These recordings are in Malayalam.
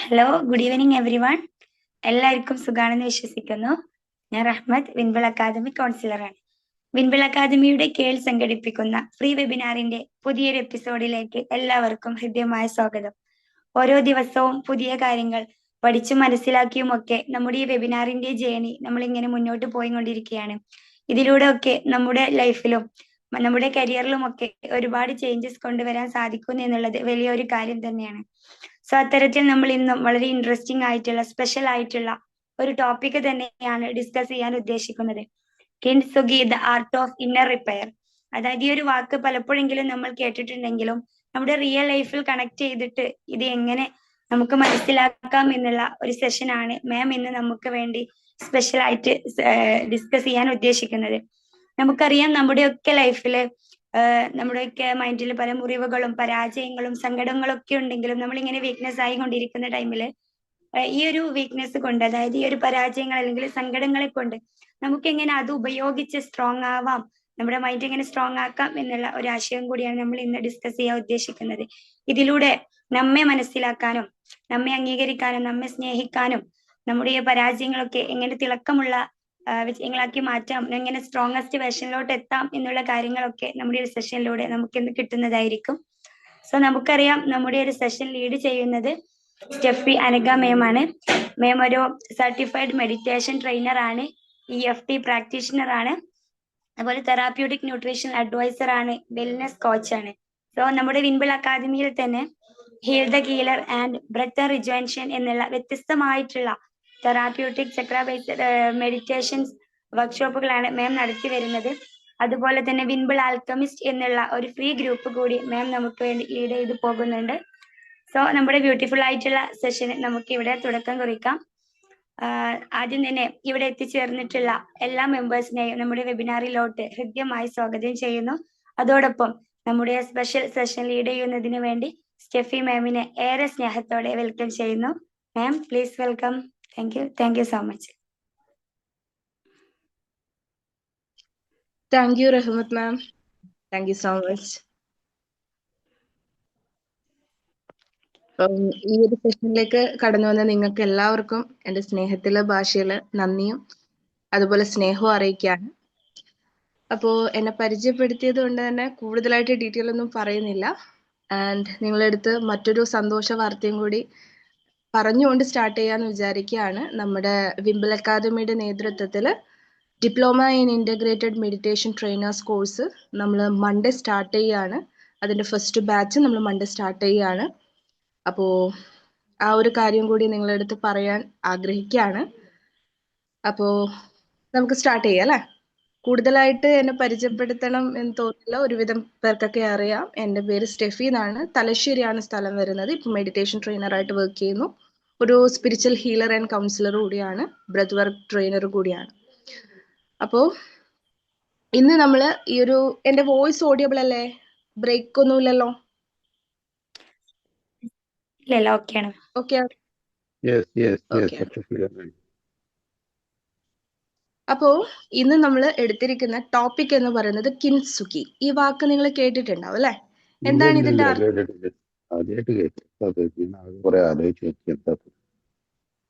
Hello, good evening every one. എല്ലാവർക്കും സുഖാണെന്ന് വിശ്വസിക്കുന്നു. ഞാൻ റഹ്മത്ത്, വിൻബിൾ അക്കാദമി കൗൺസിലറാണ്. വിൻബിൾ അക്കാദമിയുടെ കീഴിൽ സംഘടിപ്പിക്കുന്ന ഫ്രീ വെബിനാറിന്റെ പുതിയൊരു എപ്പിസോഡിലേക്ക് എല്ലാവർക്കും ഹൃദ്യമായ സ്വാഗതം. ഓരോ ദിവസവും പുതിയ കാര്യങ്ങൾ പഠിച്ചും മനസ്സിലാക്കിയും ഒക്കെ നമ്മുടെ ഈ വെബിനാറിന്റെ ജേണി നമ്മളിങ്ങനെ മുന്നോട്ട് പോയിക്കൊണ്ടിരിക്കുകയാണ്. ഇതിലൂടെ ഒക്കെ നമ്മുടെ ലൈഫിലും നമ്മുടെ കരിയറിലും ഒക്കെ ഒരുപാട് ചേഞ്ചസ് കൊണ്ടുവരാൻ സാധിക്കുന്നു എന്നുള്ളത് വലിയൊരു കാര്യം തന്നെയാണ്. സോ അത്തരത്തിൽ നമ്മൾ ഇന്നും വളരെ ഇൻട്രസ്റ്റിംഗ് ആയിട്ടുള്ള സ്പെഷ്യൽ ആയിട്ടുള്ള ഒരു ടോപ്പിക് തന്നെയാണ് ഡിസ്കസ് ചെയ്യാൻ ഉദ്ദേശിക്കുന്നത്. Kintsugi the art of inner repair. അതായത് ഈ ഒരു വാക്ക് പലപ്പോഴെങ്കിലും നമ്മൾ കേട്ടിട്ടുണ്ടെങ്കിലും നമ്മുടെ റിയൽ ലൈഫിൽ കണക്ട് ചെയ്തിട്ട് ഇത് എങ്ങനെ നമുക്ക് മനസ്സിലാക്കാം എന്നുള്ള ഒരു സെഷനാണ് മാം ഇന്ന് നമുക്ക് വേണ്ടി സ്പെഷ്യൽ ആയിട്ട് ഡിസ്കസ് ചെയ്യാൻ ഉദ്ദേശിക്കുന്നത്. നമുക്കറിയാം നമ്മുടെയൊക്കെ ലൈഫില് നമ്മുടെയൊക്കെ മൈൻഡിൽ പല മുറിവുകളും പരാജയങ്ങളും സങ്കടങ്ങളും ഒക്കെ ഉണ്ടെങ്കിലും നമ്മളിങ്ങനെ വീക്ക്നെസ് ആയി കൊണ്ടിരിക്കുന്ന ടൈമില് ഈ ഒരു വീക്ക്നെസ് കൊണ്ട്, അതായത് ഈ ഒരു പരാജയങ്ങൾ അല്ലെങ്കിൽ സങ്കടങ്ങളെ കൊണ്ട് നമുക്ക് എങ്ങനെ അത് ഉപയോഗിച്ച് സ്ട്രോങ് ആവാം, നമ്മുടെ മൈൻഡ് എങ്ങനെ സ്ട്രോങ് ആക്കാം എന്നുള്ള ഒരു ആശയം കൂടിയാണ് നമ്മൾ ഇന്ന് ഡിസ്കസ് ചെയ്യാൻ ഉദ്ദേശിക്കുന്നത്. ഇതിലൂടെ നമ്മെ മനസ്സിലാക്കാനും നമ്മെ അംഗീകരിക്കാനും നമ്മെ സ്നേഹിക്കാനും നമ്മുടെ ഈ പരാജയങ്ങളൊക്കെ എങ്ങനെ തിളക്കമുള്ള വിജയങ്ങളാക്കി മാറ്റാം, എങ്ങനെ സ്ട്രോങ്ങസ്റ്റ് വേർഷനിലോട്ട് എത്താം എന്നുള്ള കാര്യങ്ങളൊക്കെ നമ്മുടെ ഒരു സെഷനിലൂടെ നമുക്ക് ഇന്ന് കിട്ടുന്നതായിരിക്കും. സോ നമുക്കറിയാം നമ്മുടെ ഒരു സെഷൻ ലീഡ് ചെയ്യുന്നത് സ്റ്റെഫി അനഘ മാം ആണ്. മാം ഒരു സർട്ടിഫൈഡ് മെഡിറ്റേഷൻ ട്രെയിനർ ആണ്, EFT പ്രാക്ടീഷണർ ആണ്, അതുപോലെ തെറാപ്യൂട്ടിക് ന്യൂട്രീഷൻ അഡ്വൈസർ ആണ്, വെൽനെസ് കോച്ച് ആണ്. സോ നമ്മുടെ വിൻബിൾ അക്കാദമിയിൽ തന്നെ heal the healer and breath rejuvenation എന്നുള്ള വ്യത്യസ്തമായിട്ടുള്ള തെറാപ്യൂട്ടിക് ചക്ര ബേസ്ഡ് മെഡിറ്റേഷൻസ് വർക്ക്ഷോപ്പുകളാണ് മാം നടത്തി വരുന്നത്. അതുപോലെ തന്നെ വിൻബിൾ ആൽക്കമിസ്റ്റ് എന്നുള്ള ഒരു ഫ്രീ ഗ്രൂപ്പ് കൂടി മാം നമുക്ക് വേണ്ടി ലീഡ് ചെയ്ത് പോകുന്നുണ്ട്. സോ നമ്മുടെ ബ്യൂട്ടിഫുൾ ആയിട്ടുള്ള സെഷന് നമുക്ക് ഇവിടെ തുടക്കം കുറിക്കാം. ആദ്യം തന്നെ ഇവിടെ എത്തിച്ചേർന്നിട്ടുള്ള എല്ലാ മെമ്പേഴ്സിനെയും നമ്മുടെ വെബിനാറിലോട്ട് ഹൃദ്യമായി സ്വാഗതം ചെയ്യുന്നു. അതോടൊപ്പം നമ്മുടെ സ്പെഷ്യൽ സെഷൻ ലീഡ് ചെയ്യുന്നതിന് വേണ്ടി സ്റ്റെഫി മാമിനെ ഏറെ സ്നേഹത്തോടെ വെൽക്കം ചെയ്യുന്നു. Ma'am, please welcome. Thank you so much. Thank you Rahmath ma'am, thank you so much. ഈ ഒരു സെഷനിലേക്ക് കടന്നു വന്ന നിങ്ങൾക്ക് എല്ലാവർക്കും എൻ്റെ സ്നേഹത്തിലെ ഭാഷയിൽ നന്ദിയും അതുപോലെ സ്നേഹവും അറിയിക്കുകയാണ്. അപ്പോൾ എന്നെ പരിചയപ്പെടുത്തിയത് കൊണ്ട് തന്നെ കൂടുതലായിട്ട് ഡീറ്റെയിൽ ഒന്നും പറയുന്നില്ല. ആൻഡ് നിങ്ങളെടുത്ത് മറ്റൊരു സന്തോഷ വാർത്തയും കൂടി പറഞ്ഞുകൊണ്ട് സ്റ്റാർട്ട് ചെയ്യാമെന്ന് വിചാരിക്കുകയാണ്. നമ്മുടെ വിംബിൾ അക്കാദമിയുടെ നേതൃത്വത്തിൽ diploma in integrated meditation trainers course നമ്മൾ മൺഡേ സ്റ്റാർട്ട് ചെയ്യുകയാണ്. അതിൻ്റെ ഫസ്റ്റ് ബാച്ച് നമ്മൾ മൺഡേ സ്റ്റാർട്ട് ചെയ്യുകയാണ്. അപ്പോൾ ആ ഒരു കാര്യം കൂടി നിങ്ങളടുത്ത് പറയാൻ ആഗ്രഹിക്കുകയാണ്. അപ്പോൾ നമുക്ക് സ്റ്റാർട്ട് ചെയ്യാം അല്ലേ? കൂടുതലായിട്ട് എന്നെ പരിചയപ്പെടുത്തണം എന്ന് തോന്നില്ല, ഒരുവിധം പേർക്കൊക്കെ അറിയാം. എൻ്റെ പേര് സ്റ്റെഫി എന്നാണ്, തലശ്ശേരിയാണ് സ്ഥലം വരുന്നത്. ഇപ്പം മെഡിറ്റേഷൻ ട്രെയിനറായിട്ട് വർക്ക് ചെയ്യുന്നു. ഒരു സ്പിരിച്വൽ ഹീലർ ആൻഡ് കൗൺസിലർ കൂടിയാണ്, ബ്രെത്ത് വർക്ക് ട്രെയിനർ കൂടിയാണ്. അപ്പോൾ ഇന്ന് നമ്മൾ ഈ ഒരു, എൻ്റെ വോയിസ് ഓഡിയബിൾ അല്ലേ? ബ്രേക്ക് ഒന്നുമില്ലല്ലോ? ഇല്ലല്ലോ, ഓക്കെയാണ്. ഓക്കെ. അപ്പോ ഇന്ന് നമ്മൾ എടുത്തിരിക്കുന്ന ടോപ്പിക് എന്ന് പറയുന്നത് കിൻസുഗി. ഈ വാക്ക് നിങ്ങൾ കേട്ടിട്ടുണ്ടാവും അല്ലെ? എന്താണ് ഇതിന്റെ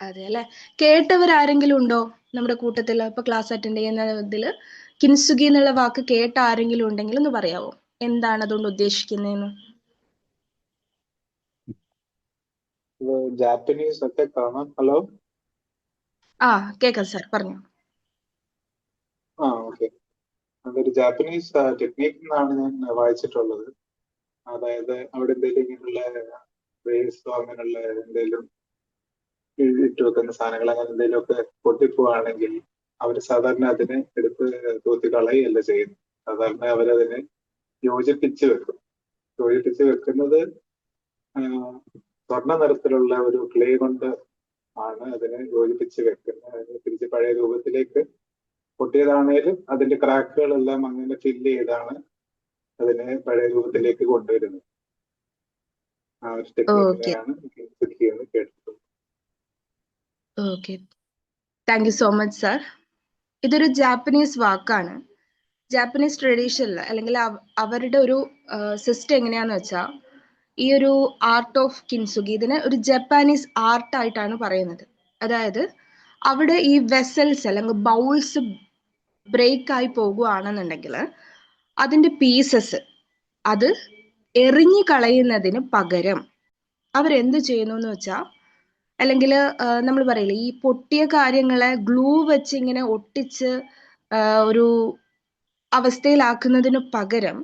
അതെ അല്ലെ? കേട്ടവരാരെങ്കിലും ഉണ്ടോ നമ്മുടെ കൂട്ടത്തിൽ? ഇപ്പൊ ക്ലാസ് അറ്റൻഡ് ചെയ്യുന്നതില് കിൻസുഗി എന്നുള്ള വാക്ക് കേട്ട ആരെങ്കിലും ഉണ്ടെങ്കിൽ ഒന്ന് പറയാവോ, എന്താണ് അതുകൊണ്ട് ഉദ്ദേശിക്കുന്നതെന്ന്? ജാപ്പനീസ് ഒക്കെ കാണാം. ഹലോ, കേക്കാം സാർ, പറഞ്ഞു. ഓക്കെ. അതൊരു ജാപ്പനീസ് ടെക്നീക്ക് എന്നാണ് ഞാൻ വായിച്ചിട്ടുള്ളത്. അതായത് അവിടെ എന്തെങ്കിലും ഇങ്ങനെയുള്ള വേസ്റ്റോ അങ്ങനെയുള്ള എന്തെങ്കിലും ഇട്ട് വെക്കുന്ന സാധനങ്ങൾ അങ്ങനെ എന്തെങ്കിലും ഒക്കെ പൊട്ടിപ്പോവാണെങ്കിൽ അവർ സാധാരണ അതിനെ എടുത്ത് തൂത്തി കളയല്ല ചെയ്യുന്നത്. സാധാരണ അവരതിനെ യോജിപ്പിച്ച് വെക്കും. യോജിപ്പിച്ച് വെക്കുന്നത് സ്വർണ്ണ നിറത്തിലുള്ള ഒരു ക്ലേ കൊണ്ട് ആണ് അതിനെ യോജിപ്പിച്ച് വെക്കുന്നത്. അതിനെ തിരിച്ച് പഴയ രൂപത്തിലേക്ക്, പൊട്ടിയതാണേലും അതിന്റെ ക്രാക്കുകളെല്ലാം അങ്ങനെ ഫില്ല് ചെയ്താണ് അതിനെ പഴയ രൂപത്തിലേക്ക് കൊണ്ടുവരുന്നത്. ആ ഒരു ടെക്നിക്കിനെയാണ് കേട്ടിട്ടുള്ളത്. Okay, thank you so much sir. ഇതൊരു ജാപ്പനീസ് വാക്കാണ്. ജാപ്പനീസ് ട്രഡീഷനിൽ അല്ലെങ്കിൽ അവരുടെ ഒരു സിസ്റ്റം എങ്ങനെയാന്ന് വെച്ചാൽ, ഈ ഒരു ആർട്ട് ഓഫ് കിൻസുഗി ഇതിനെ ഒരു ജപ്പാനീസ് ആർട്ടായിട്ടാണ് പറയുന്നത്. അതായത് അവിടെ ഈ വെസൽസ് അല്ലെങ്കിൽ ബൗൾസ് ബ്രേക്ക് ആയി പോകുകയാണെന്നുണ്ടെങ്കിൽ അതിന്റെ പീസസ് അത് എറിഞ്ഞു കളയുന്നതിന് പകരം അവരെന്ത് ചെയ്യുന്നു എന്ന് വെച്ചാൽ, അല്ലെങ്കിൽ നമ്മൾ പറയില്ലേ ഈ പൊട്ടിയ കാര്യങ്ങളെ ഗ്ലൂ വെച്ച് ഇങ്ങനെ ഒട്ടിച്ച് ഒരു അവസ്ഥയിലാക്കുന്നതിന് പകരം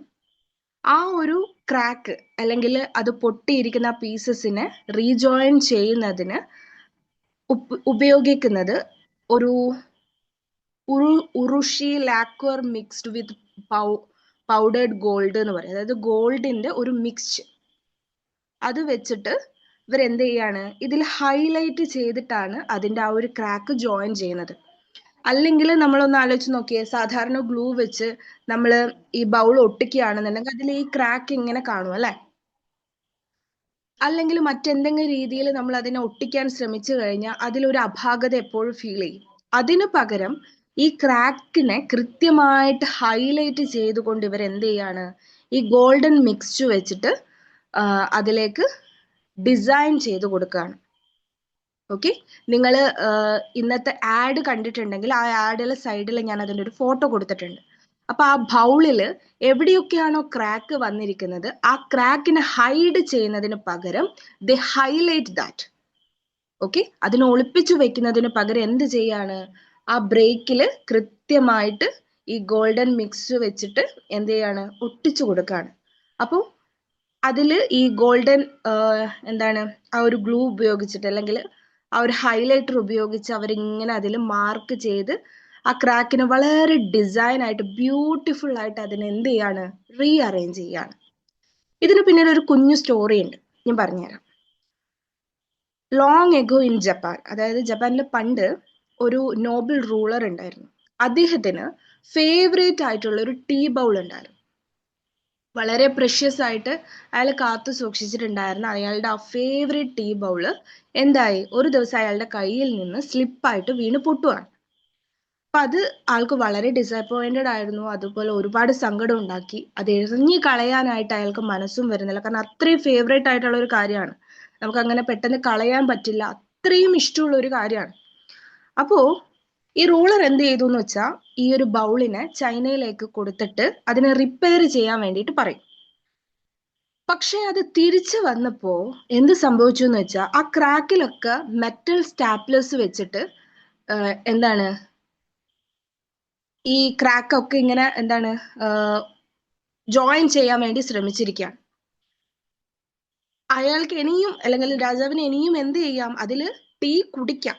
ആ ഒരു ക്രാക്ക് അല്ലെങ്കിൽ അത് പൊട്ടിയിരിക്കുന്ന പീസസിനെ റീജോയിൻ ചെയ്യുന്നതിന് ഉപയോഗിക്കുന്നത് ഒരു urushi lacquer mixed with powdered gold എന്ന് പറയും. അതായത് ഗോൾഡിന്റെ ഒരു മിക്സ്ചർ അത് വെച്ചിട്ട് ഇവരെന്ത് ചെയ്യാണ്, ഇതിൽ ഹൈലൈറ്റ് ചെയ്തിട്ടാണ് അതിന്റെ ആ ഒരു ക്രാക്ക് ജോയിൻ ചെയ്യുന്നത്. അല്ലെങ്കിൽ നമ്മളൊന്ന് ആലോചിച്ച് നോക്കിയേ, സാധാരണ ഗ്ലൂ വെച്ച് നമ്മൾ ഈ ബൗൾ ഒട്ടിക്കുകയാണെന്നുണ്ടെങ്കിൽ അതിൽ ഈ ക്രാക്ക് ഇങ്ങനെ കാണും അല്ലെ. അല്ലെങ്കിൽ മറ്റെന്തെങ്കിലും രീതിയിൽ നമ്മൾ അതിനെ ഒട്ടിക്കാൻ ശ്രമിച്ചു കഴിഞ്ഞാൽ അതിലൊരു അപാകത എപ്പോഴും ഫീൽ ചെയ്യും. അതിനു പകരം ഈ ക്രാക്കിനെ കൃത്യമായിട്ട് ഹൈലൈറ്റ് ചെയ്തുകൊണ്ട് ഇവർ എന്ത് ചെയ്യാണ്, ഈ ഗോൾഡൻ മിക്സ്ചർ വെച്ചിട്ട് അതിലേക്ക് ഡിസൈൻ ചെയ്ത് കൊടുക്കുകയാണ്. ഓക്കെ, നിങ്ങൾ ഇന്നത്തെ ആഡ് കണ്ടിട്ടുണ്ടെങ്കിൽ ആ ആഡിലെ സൈഡിൽ ഞാൻ അതിൻ്റെ ഒരു ഫോട്ടോ കൊടുത്തിട്ടുണ്ട്. അപ്പൊ ആ ബൗളില് എവിടെയൊക്കെയാണോ ക്രാക്ക് വന്നിരിക്കുന്നത് ആ ക്രാക്കിനെ ഹൈഡ് ചെയ്യുന്നതിന് പകരം ദേ ഹൈലൈറ്റ് ദാറ്റ്. ഓക്കെ, അതിനെ ഒളിപ്പിച്ചു വെക്കുന്നതിന് പകരം എന്ത് ചെയ്യാണ്, ആ ബ്രേക്കില് കൃത്യമായിട്ട് ഈ ഗോൾഡൻ മിക്സ് വെച്ചിട്ട് എന്ത് ചെയ്യാണ്, ഒട്ടിച്ചു കൊടുക്കുകയാണ്. അപ്പോൾ അതില് ഈ ഗോൾഡൻ എന്താണ് ആ ഒരു ഗ്ലൂ ഉപയോഗിച്ചിട്ട് അല്ലെങ്കിൽ ആ ഒരു ഹൈലൈറ്റർ ഉപയോഗിച്ച് അവരിങ്ങനെ അതിൽ മാർക്ക് ചെയ്ത് ആ ക്രാക്കിനെ വളരെ ഡിസൈൻ ആയിട്ട് ബ്യൂട്ടിഫുൾ ആയിട്ട് അതിനെ എന്ത് ചെയ്യാണ്, റീ അറേഞ്ച് ചെയ്യാണ്. ഇതിന് പിന്നിൽ ഒരു കുഞ്ഞു സ്റ്റോറി ഉണ്ട്, ഞാൻ പറഞ്ഞുതരാം. ലോങ് എഗോ ഇൻ ജപ്പാൻ, അതായത് ജപ്പാനിൽ പണ്ട് ഒരു നോബൽ റൂളർ ഉണ്ടായിരുന്നു. അദ്ദേഹത്തിന് ഫേവറേറ്റ് ആയിട്ടുള്ള ഒരു ടീ ബൗൾ ഉണ്ടായിരുന്നു. വളരെ പ്രഷ്യസ് ആയിട്ട് അയാൾ കാത്തു സൂക്ഷിച്ചിട്ടുണ്ടായിരുന്ന അയാളുടെ ആ ഫേവറേറ്റ് ടീ ബൗള് എന്തായി, ഒരു ദിവസം അയാളുടെ കയ്യിൽ നിന്ന് സ്ലിപ്പായിട്ട് വീണ് പൊട്ടുവാണ്. അപ്പൊ അത് ആൾക്ക് വളരെ ഡിസപ്പോയിന്റഡ് ആയിരുന്നു. അതുപോലെ ഒരുപാട് സങ്കടം ഉണ്ടാക്കി. അത് എറിഞ്ഞു കളയാനായിട്ട് അയാൾക്ക് മനസ്സും വരുന്നില്ല. കാരണം അത്രയും ഫേവറേറ്റ് ആയിട്ടുള്ള ഒരു കാര്യമാണ്, നമുക്ക് അങ്ങനെ പെട്ടെന്ന് കളയാൻ പറ്റില്ല, അത്രയും ഇഷ്ടമുള്ള ഒരു കാര്യമാണ്. അപ്പോ ഈ റൂളർ എന്ത് ചെയ്തു എന്ന് വെച്ചാൽ ഈ ഒരു ബൗളിനെ ചൈനയിലേക്ക് കൊടുത്തിട്ട് അതിനെ റിപ്പയർ ചെയ്യാൻ വേണ്ടിയിട്ട് പറയും. പക്ഷെ അത് തിരിച്ചു വന്നപ്പോ എന്ത് സംഭവിച്ചു എന്ന് വെച്ചാൽ ആ ക്രാക്കിലൊക്കെ മെറ്റൽ സ്റ്റാപ്ലേഴ്സ് വെച്ചിട്ട് എന്താണ് ഈ ക്രാക്കൊക്കെ ഇങ്ങനെ എന്താണ് ജോയിൻ ചെയ്യാൻ വേണ്ടി ശ്രമിച്ചിരിക്കുകയാണ്. അയാൾക്ക് ഇനിയും അല്ലെങ്കിൽ രാജാവിന് ഇനിയും എന്ത് ചെയ്യാം, അതില് ടീ കുടിക്കാം,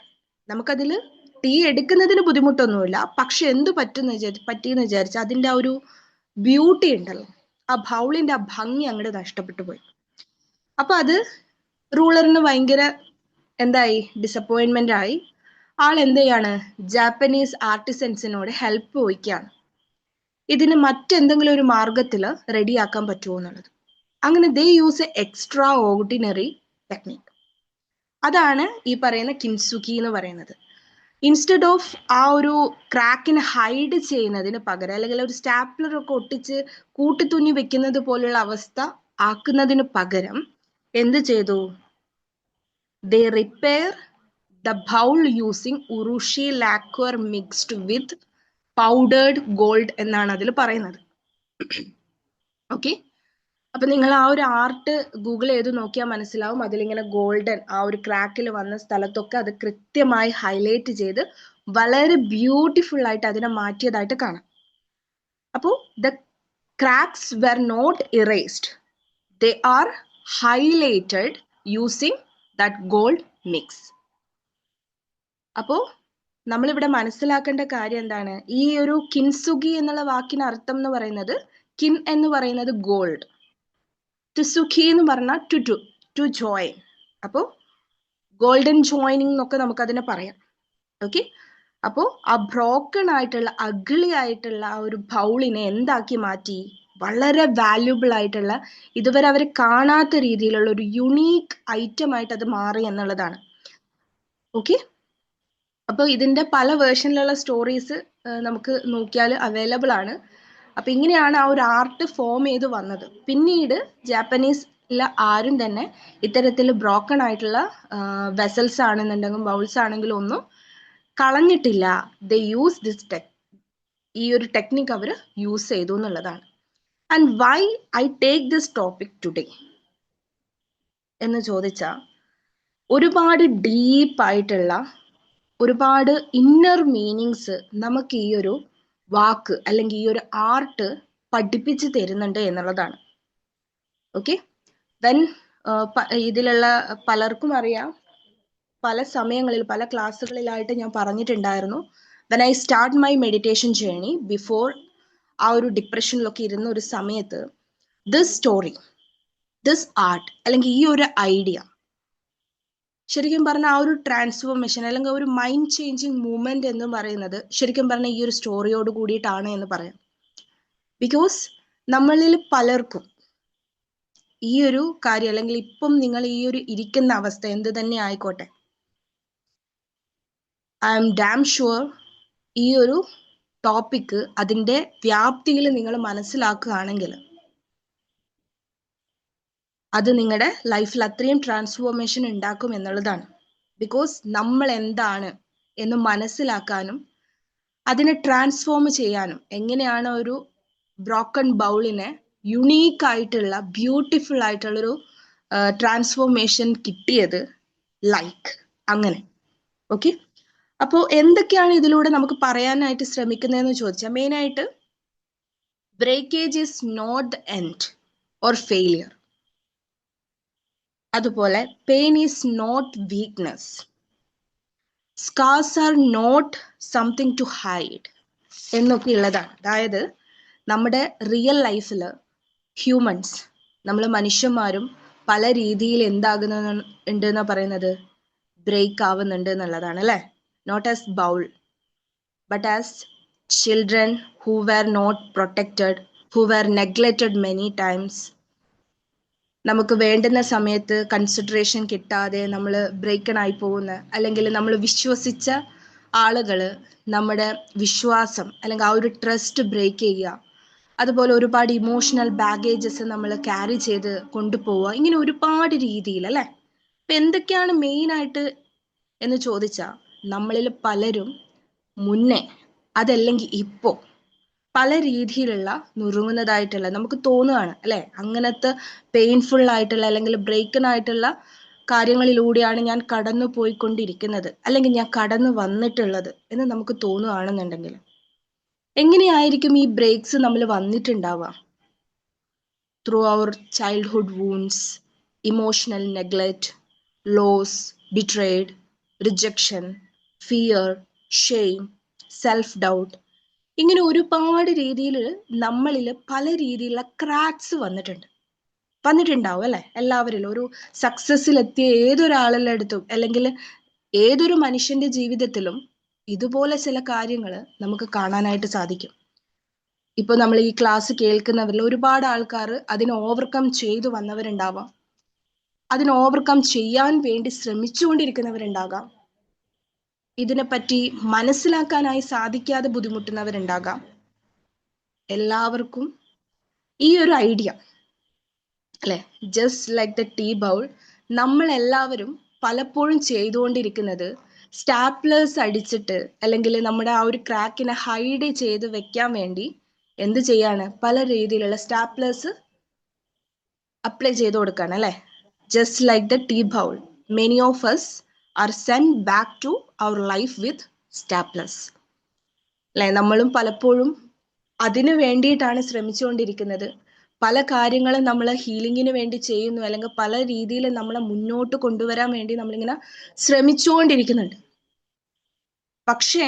നമുക്കതില് ടീ എടുക്കുന്നതിന് ബുദ്ധിമുട്ടൊന്നുമില്ല. പക്ഷെ എന്ത് പറ്റിയെന്ന് വിചാരിച്ച അതിന്റെ ആ ഒരു ബ്യൂട്ടി ഉണ്ടല്ലോ, ആ ബൗളിന്റെ ആ ഭംഗി അങ്ങോട്ട് നഷ്ടപ്പെട്ടു പോയി. അപ്പൊ അത് റൂളറിന് ഭയങ്കര എന്തായി, ഡിസപ്പോയിന്റ്മെന്റ് ആയി. ആൾ എന്ത് ചെയ്യാണ്, ജാപ്പനീസ് ആർട്ടിസൻസിനോട് ഹെൽപ്പ് ചോദിക്കുകയാണ്, ഇതിന് മറ്റെന്തെങ്കിലും ഒരു മാർഗത്തിൽ റെഡിയാക്കാൻ പറ്റുമോ എന്നുള്ളത്. അങ്ങനെ ദേ use A extra ordinary technique. അതാണ് ഈ പറയുന്ന കിൻസുഗി എന്ന് പറയുന്നത്. ഇൻസ്റ്റെഡ് ഓഫ് ആ ഒരു ക്രാക്കിനെ ഹൈഡ് ചെയ്യുന്നതിന് പകരം അല്ലെങ്കിൽ ഒരു സ്റ്റാപ്ലർ ഒക്കെ ഒട്ടിച്ച് കൂട്ടിത്തുന്നി വെക്കുന്നത് പോലുള്ള അവസ്ഥ ആക്കുന്നതിന് പകരം എന്ത് ചെയ്തു, they repair the bowl using urushi lacquer mixed with powdered gold എന്നാണ് അതിൽ പറയുന്നത്. ഓക്കെ, അപ്പൊ നിങ്ങൾ ആ ഒരു ആർട്ട് ഗൂഗിൾ ചെയ്ത് നോക്കിയാൽ മനസ്സിലാവും. അതിലിങ്ങനെ ഗോൾഡൻ ആ ഒരു ക്രാക്കിൽ വന്ന സ്ഥലത്തൊക്കെ അത് കൃത്യമായി ഹൈലൈറ്റ് ചെയ്ത് വളരെ ബ്യൂട്ടിഫുൾ ആയിട്ട് അതിനെ മാറ്റിയതായിട്ട് കാണാം. അപ്പോൾ the cracks were not erased, they are highlighted using that gold mix. അപ്പോ നമ്മളിവിടെ മനസ്സിലാക്കേണ്ട കാര്യം എന്താണ്, ഈ ഒരു കിൻസുഗി എന്നുള്ള വാക്കിന് അർത്ഥം എന്ന് പറയുന്നത്, കിൻ എന്ന് പറയുന്നത് ഗോൾഡ്, സുഖി എന്ന് പറഞ്ഞാൽ ടു ജോയിൻ. അപ്പോ ഗോൾഡൻ ജോയിനിങ് എന്നൊക്കെ നമുക്ക് അതിനെ പറയാം. ഓക്കെ, അപ്പോ ആ ബ്രോക്കൺ ആയിട്ടുള്ള അഗ്ലി ആയിട്ടുള്ള ആ ഒരു ബൗളിനെ എന്താക്കി മാറ്റി, വളരെ വാല്യുബിൾ ആയിട്ടുള്ള ഇതുവരെ അവർ കാണാത്ത രീതിയിലുള്ള ഒരു യുണീക്ക് ഐറ്റം ആയിട്ട് അത് മാറി എന്നുള്ളതാണ്. ഓക്കെ, അപ്പോൾ ഇതിന്റെ പല വേർഷനിലുള്ള സ്റ്റോറീസ് നമുക്ക് നോക്കിയാൽ അവൈലബിൾ ആണ്. അപ്പൊ ഇങ്ങനെയാണ് ആ ഒരു ആർട്ട് ഫോം ചെയ്ത് വന്നത്. പിന്നീട് ജാപ്പനീസ് ആരും തന്നെ ഇത്തരത്തിൽ ബ്രോക്കൺ ആയിട്ടുള്ള വെസൽസ് ആണെന്നുണ്ടെങ്കിലും ബൗൾസ് ആണെങ്കിലും ഒന്നും കളഞ്ഞിട്ടില്ല. ദേ യൂസ് ദിസ് ഈ ഒരു ടെക്നിക് അവർ യൂസ് ചെയ്തു എന്നുള്ളതാണ്. And why I take this topic today എന്ന് ചോദിച്ചാൽ, ഒരുപാട് ഡീപ്പായിട്ടുള്ള ഒരുപാട് ഇന്നർ മീനിങ്സ് നമുക്ക് ഈ ഒരു വാക്ക് അല്ലെങ്കിൽ ഈ ഒരു ആർട്ട് പഠിപ്പിച്ച് തരുന്നുണ്ട് എന്നുള്ളതാണ്. ഓക്കെ, ദെൻ ഇതിലുള്ള പലർക്കും അറിയാം, പല സമയങ്ങളിൽ പല ക്ലാസ്സുകളിലായിട്ട് ഞാൻ പറഞ്ഞിട്ടുണ്ടായിരുന്നു, when I start my meditation journey before ആ ഒരു ഡിപ്രഷനിലൊക്കെ ഇരുന്ന ഒരു സമയത്ത്, ദിസ് സ്റ്റോറി, ദിസ് ആർട്ട് അല്ലെങ്കിൽ ഈ ഒരു ഐഡിയ ശരിക്കും പറഞ്ഞാൽ ആ ഒരു ട്രാൻസ്ഫോർമേഷൻ അല്ലെങ്കിൽ ഒരു മൈൻഡ് ചേഞ്ചിങ് മൂവ്മെന്റ് എന്ന് പറയുന്നത് ശരിക്കും പറഞ്ഞാൽ ഈ ഒരു സ്റ്റോറിയോട് കൂടിയിട്ടാണ് എന്ന് പറയാം. ബിക്കോസ് നമ്മളിൽ പലർക്കും ഈ ഒരു കാര്യം അല്ലെങ്കിൽ ഇപ്പം നിങ്ങൾ ഈ ഒരു ഇരിക്കുന്ന അവസ്ഥ എന്ത് തന്നെ ആയിക്കോട്ടെ, ഐ എം ഡാം ഷുവർ ഈ ഒരു ടോപ്പിക്ക് അതിൻ്റെ വ്യാപ്തിയിൽ നിങ്ങൾ മനസ്സിലാക്കുകയാണെങ്കിൽ അത് നിങ്ങളുടെ ലൈഫിൽ അത്രയും ട്രാൻസ്ഫോർമേഷൻ ഉണ്ടാക്കും എന്നുള്ളതാണ്. ബിക്കോസ് നമ്മൾ എന്താണ് എന്ന് മനസ്സിലാക്കാനും അതിനെ ട്രാൻസ്ഫോം ചെയ്യാനും, എങ്ങനെയാണ് ഒരു ബ്രോക്കൺ ബൗളിനെ യുണീക്ക് ആയിട്ടുള്ള ബ്യൂട്ടിഫുൾ ആയിട്ടുള്ളൊരു ട്രാൻസ്ഫോർമേഷൻ കിട്ടിയത്, ലൈക്ക് അങ്ങനെ. ഓക്കെ, അപ്പോൾ എന്തൊക്കെയാണ് ഇതിലൂടെ നമുക്ക് പറയാനായിട്ട് ശ്രമിക്കുന്നതെന്ന് ചോദിച്ചാൽ, മെയിനായിട്ട് breakage is not the end or failure. അതുപോലെ pain is not weakness, scars are not something to hide എന്നൊക്കെ ഉള്ളതാണ്. അതായത് നമ്മുടെ റിയൽ ലൈഫിൽ ഹ്യൂമൻസ്, നമ്മൾ മനുഷ്യന്മാരും പല രീതിയിൽ എന്താകുന്നുണ്ട് എന്നാ പറയുന്നത്, ബ്രേക്ക് ആവുന്നുണ്ട് എന്നുള്ളതാണ് അല്ലേ. Not as bowl but as children who were not protected, who were neglected many times. നമുക്ക് വേണ്ടുന്ന സമയത്ത് കൺസിഡറേഷൻ കിട്ടാതെ നമ്മൾ ബ്രേക്കൺ ആയി പോകുന്ന, അല്ലെങ്കിൽ നമ്മൾ വിശ്വസിച്ച ആളുകൾ നമ്മുടെ വിശ്വാസം അല്ലെങ്കിൽ ആ ഒരു ട്രസ്റ്റ് ബ്രേക്ക് ചെയ്യുക, അതുപോലെ ഒരുപാട് ഇമോഷണൽ ബാഗേജസ് നമ്മൾ ക്യാരി ചെയ്ത് കൊണ്ടുപോവുക, ഇങ്ങനെ ഒരുപാട് രീതിയിൽ അല്ലേ. ഇപ്പം എന്തൊക്കെയാണ് മെയിനായിട്ട് എന്ന് ചോദിച്ചാൽ, നമ്മളിൽ പലരും മുന്നേ അതല്ലെങ്കിൽ ഇപ്പോൾ പല രീതിയിലുള്ള നുറുങ്ങുന്നതായിട്ടുള്ള നമുക്ക് തോന്നുകയാണ് അല്ലെ, അങ്ങനത്തെ പെയിൻഫുൾ ആയിട്ടുള്ള അല്ലെങ്കിൽ ബ്രേക്കൺ ആയിട്ടുള്ള കാര്യങ്ങളിലൂടെയാണ് ഞാൻ കടന്നു പോയിക്കൊണ്ടിരിക്കുന്നത് അല്ലെങ്കിൽ ഞാൻ കടന്നു വന്നിട്ടുള്ളത് എന്ന് നമുക്ക് തോന്നുകയാണെന്നുണ്ടെങ്കിൽ, എങ്ങനെയായിരിക്കും ഈ ബ്രേക്സ് നമ്മൾ വന്നിട്ടുണ്ടാവുക? Through our childhood wounds, emotional neglect, loss, betrayed, rejection, fear, shame, self doubt, ഇങ്ങനെ ഒരുപാട് രീതിയിൽ നമ്മളിൽ പല രീതിയിലുള്ള ക്രാക്സ് വന്നിട്ടുണ്ടാവും അല്ലെ. എല്ലാവരിലും ഒരു സക്സസ്സിലെത്തിയ ഏതൊരാളുടെ അടുത്തും അല്ലെങ്കിൽ ഏതൊരു മനുഷ്യന്റെ ജീവിതത്തിലും ഇതുപോലെ ചില കാര്യങ്ങൾ നമുക്ക് കാണാനായിട്ട് സാധിക്കും. ഇപ്പൊ നമ്മൾ ഈ ക്ലാസ് കേൾക്കുന്നവരിൽ ഒരുപാട് ആൾക്കാർ അതിനെ ഓവർകം ചെയ്തു വന്നവരുണ്ടാവാം, അതിനെ ഓവർകം ചെയ്യാൻ വേണ്ടി ശ്രമിച്ചുകൊണ്ടിരിക്കുന്നവരുണ്ടാകാം, ഇതിനെപ്പറ്റി മനസ്സിലാക്കാനായി സാധിക്കാതെ ബുദ്ധിമുട്ടുന്നവരുണ്ടാകാം. എല്ലാവർക്കും ഈ ഒരു ഐഡിയ അല്ലെ, just like the tea bowl, നമ്മൾ എല്ലാവരും പലപ്പോഴും ചെയ്തുകൊണ്ടിരിക്കുന്നത് സ്റ്റാപ്ലേഴ്സ് അടിച്ചിട്ട് അല്ലെങ്കിൽ നമ്മുടെ ആ ഒരു ക്രാക്കിനെ ഹൈഡ് ചെയ്ത് വെക്കാൻ വേണ്ടി എന്ത് ചെയ്യാണ്, പല രീതിയിലുള്ള സ്റ്റാപ്ലേഴ്സ് അപ്ലൈ ചെയ്ത് കൊടുക്കുകയാണ് അല്ലെ. Just like the tea bowl, many of us are sent back to our life with staplers അല്ലെ. നമ്മളും പലപ്പോഴും അതിനു വേണ്ടിയിട്ടാണ് ശ്രമിച്ചുകൊണ്ടിരിക്കുന്നത്. പല കാര്യങ്ങളും നമ്മൾ ഹീലിങ്ങിന് വേണ്ടി ചെയ്യുന്നു, അല്ലെങ്കിൽ പല രീതിയിൽ നമ്മളെ മുന്നോട്ട് കൊണ്ടുവരാൻ വേണ്ടി നമ്മളിങ്ങനെ ശ്രമിച്ചുകൊണ്ടിരിക്കുന്നുണ്ട്. പക്ഷേ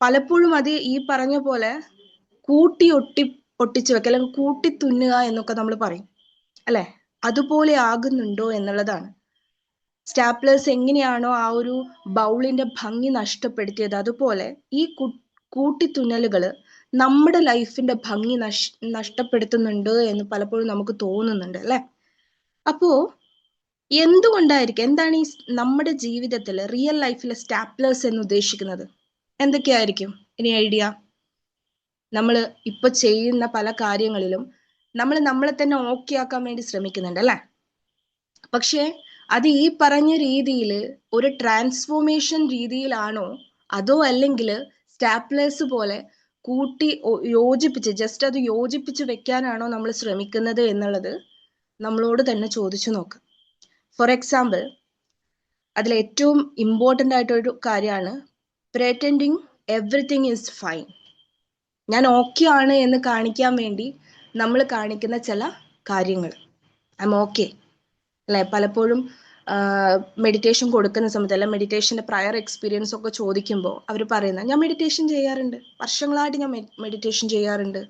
പലപ്പോഴും അത് ഈ പറഞ്ഞ പോലെ ഒട്ടിച്ചു വെക്കുക അല്ലെങ്കിൽ കൂട്ടി തുന്നുക എന്നൊക്കെ നമ്മൾ പറയും അല്ലെ, അതുപോലെ ആകുന്നുണ്ടോ എന്നുള്ളതാണ്. സ്റ്റാപ്ലേഴ്സ് എങ്ങനെയാണോ ആ ഒരു ബൗളിന്റെ ഭംഗി നഷ്ടപ്പെടുത്തിയത്, അതുപോലെ ഈ കൂട്ടിത്തുന്നലുകൾ നമ്മുടെ ലൈഫിന്റെ ഭംഗി നഷ്ടപ്പെടുത്തുന്നുണ്ട് എന്ന് പലപ്പോഴും നമുക്ക് തോന്നുന്നുണ്ട് അല്ലെ. അപ്പോ എന്തുകൊണ്ടായിരിക്കും, എന്താണ് ഈ നമ്മുടെ ജീവിതത്തിൽ റിയൽ ലൈഫിലെ സ്റ്റാപ്ലേഴ്സ് എന്ന് ഉദ്ദേശിക്കുന്നത്? എന്തൊക്കെയായിരിക്കും ഇനി ഐഡിയ? നമ്മൾ ഇപ്പൊ ചെയ്യുന്ന പല കാര്യങ്ങളിലും നമ്മൾ നമ്മളെ തന്നെ ഓക്കെ ആക്കാൻ വേണ്ടി ശ്രമിക്കുന്നുണ്ട് അല്ലെ. പക്ഷേ അത് ഈ പറഞ്ഞ രീതിയിൽ ഒരു ട്രാൻസ്ഫോർമേഷൻ രീതിയിലാണോ, അതോ അല്ലെങ്കിൽ സ്റ്റാപ്ലേഴ്സ് പോലെ കൂട്ടി യോജിപ്പിച്ച് ജസ്റ്റ് അത് യോജിപ്പിച്ച് വെക്കാനാണോ നമ്മൾ ശ്രമിക്കുന്നത് എന്നുള്ളത് നമ്മളോട് തന്നെ ചോദിച്ചു നോക്കാം. ഫോർ എക്സാമ്പിൾ, അതിൽ ഏറ്റവും ഇമ്പോർട്ടൻ്റ് ആയിട്ടൊരു കാര്യമാണ് പ്രിറ്റൻഡിങ് എവറിത്തിങ് ഈസ് ഫൈൻ. ഞാൻ ഓക്കെ ആണ് എന്ന് കാണിക്കാൻ വേണ്ടി നമ്മൾ കാണിക്കുന്ന ചില കാര്യങ്ങൾ. ഐ എം ഓക്കെ അല്ലെ. പലപ്പോഴും മെഡിറ്റേഷൻ കൊടുക്കുന്ന സമയത്ത് അല്ല മെഡിറ്റേഷൻ്റെ പ്രയർ എക്സ്പീരിയൻസ് ഒക്കെ ചോദിക്കുമ്പോൾ അവർ പറയുന്നത് ഞാൻ മെഡിറ്റേഷൻ ചെയ്യാറുണ്ട്, വർഷങ്ങളായിട്ട് ഞാൻ മെഡിറ്റേഷൻ ചെയ്യാറുണ്ട്,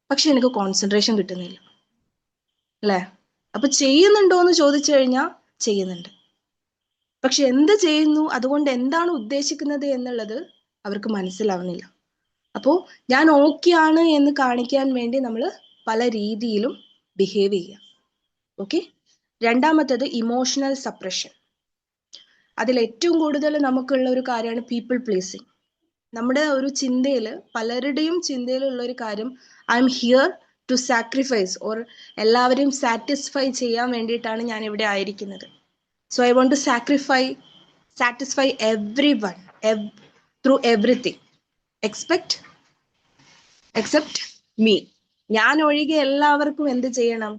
പക്ഷെ എനിക്ക് കോൺസെൻട്രേഷൻ കിട്ടുന്നില്ല അല്ലേ. അപ്പൊ ചെയ്യുന്നുണ്ടോ എന്ന് ചോദിച്ചു കഴിഞ്ഞാൽ ചെയ്യുന്നുണ്ട്, പക്ഷെ എന്ത് ചെയ്യുന്നു, അതുകൊണ്ട് എന്താണ് ഉദ്ദേശിക്കുന്നത് എന്നുള്ളത് അവർക്ക് മനസ്സിലാവുന്നില്ല. അപ്പോൾ ഞാൻ ഓക്കെ ആണ് എന്ന് കാണിക്കാൻ വേണ്ടി നമ്മൾ പല രീതിയിലും ബിഹേവ് ചെയ്യുക. ഓക്കെ. രണ്ടാമത്തേത് ഇമോഷണൽ സപ്രഷൻ. അതിൽ ഏറ്റവും കൂടുതൽ നമുക്കുള്ള ഒരു കാര്യമാണ് പീപ്പിൾ പ്ലീസിങ്. നമ്മുടെ ഒരു ചിന്തയിൽ, പലരുടെയും ചിന്തയിലുള്ള ഒരു കാര്യം I am here to sacrifice or എല്ലാവരെയും സാറ്റിസ്ഫൈ ചെയ്യാൻ വേണ്ടിയിട്ടാണ് ഞാൻ ഇവിടെ ആയിരിക്കുന്നത്. So I want to satisfy everyone through everything except me. ഞാൻ ഒഴികെ എല്ലാവർക്കും എന്ത് ചെയ്യണം,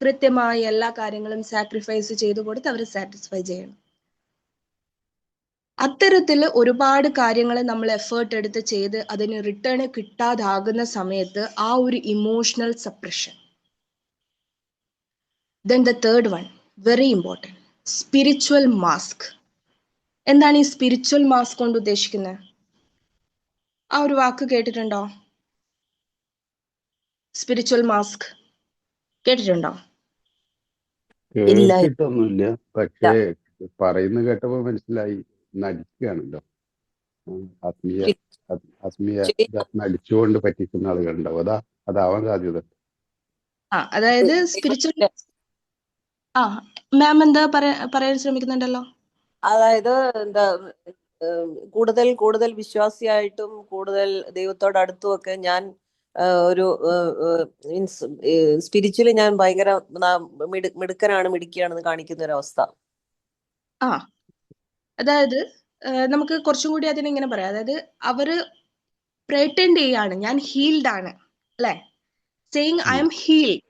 കൃത്യമായി എല്ലാ കാര്യങ്ങളും സാക്രിഫൈസ് ചെയ്തു കൊടുത്ത് അവരെ സാറ്റിസ്ഫൈ ചെയ്യണം. അത്തരത്തിൽ ഒരുപാട് കാര്യങ്ങൾ നമ്മൾ എഫേർട്ട് എടുത്ത് ചെയ്ത് അതിന് റിട്ടേൺ കിട്ടാതാകുന്ന സമയത്ത് ആ ഒരു emotional suppression. Then the third one, very important, spiritual mask. എന്താണ് ഈ സ്പിരിച്വൽ മാസ്ക് കൊണ്ട് ഉദ്ദേശിക്കുന്നത്? ആ ഒരു വാക്ക് കേട്ടിട്ടുണ്ടോ? സ്പിരിച്വൽ മാസ്ക് കേട്ടിട്ടുണ്ടോ? കേട്ടിട്ടൊന്നുമില്ല, പക്ഷേ പറയുന്ന കേട്ടപ്പോ മനസ്സിലായി നടിക്കുകയാണല്ലോ. ആത്മീയ നടിച്ചുകൊണ്ട് പറ്റിക്കുന്ന ആളുകളുണ്ടാവും, അതാവാൻ സാധ്യത. അതായത് സ്പിരിച്വൽ മാം എന്താ പറയാൻ ശ്രമിക്കുന്നുണ്ടല്ലോ. അതായത് എന്താ കൂടുതൽ കൂടുതൽ വിശ്വാസിയായിട്ടും കൂടുതൽ ദൈവത്തോട് അടുത്തും ഒക്കെ ഞാൻ ഒരു മീൻസ് സ്പിരിച്വലി ഞാൻ ഭയങ്കര മിടുക്കിയാണെന്ന് കാണിക്കുന്ന ഒരു അവസ്ഥ. അതായത് നമുക്ക് കുറച്ചും കൂടി അതിനെങ്ങനെ പറയാം, അതായത് അവര് പ്രിറ്റൻഡ് ചെയ്യാണ് ഞാൻ ഹീൽഡ് ആണ് അല്ലെ, സെയിങ് ഐ എം ഹീൽഡ്.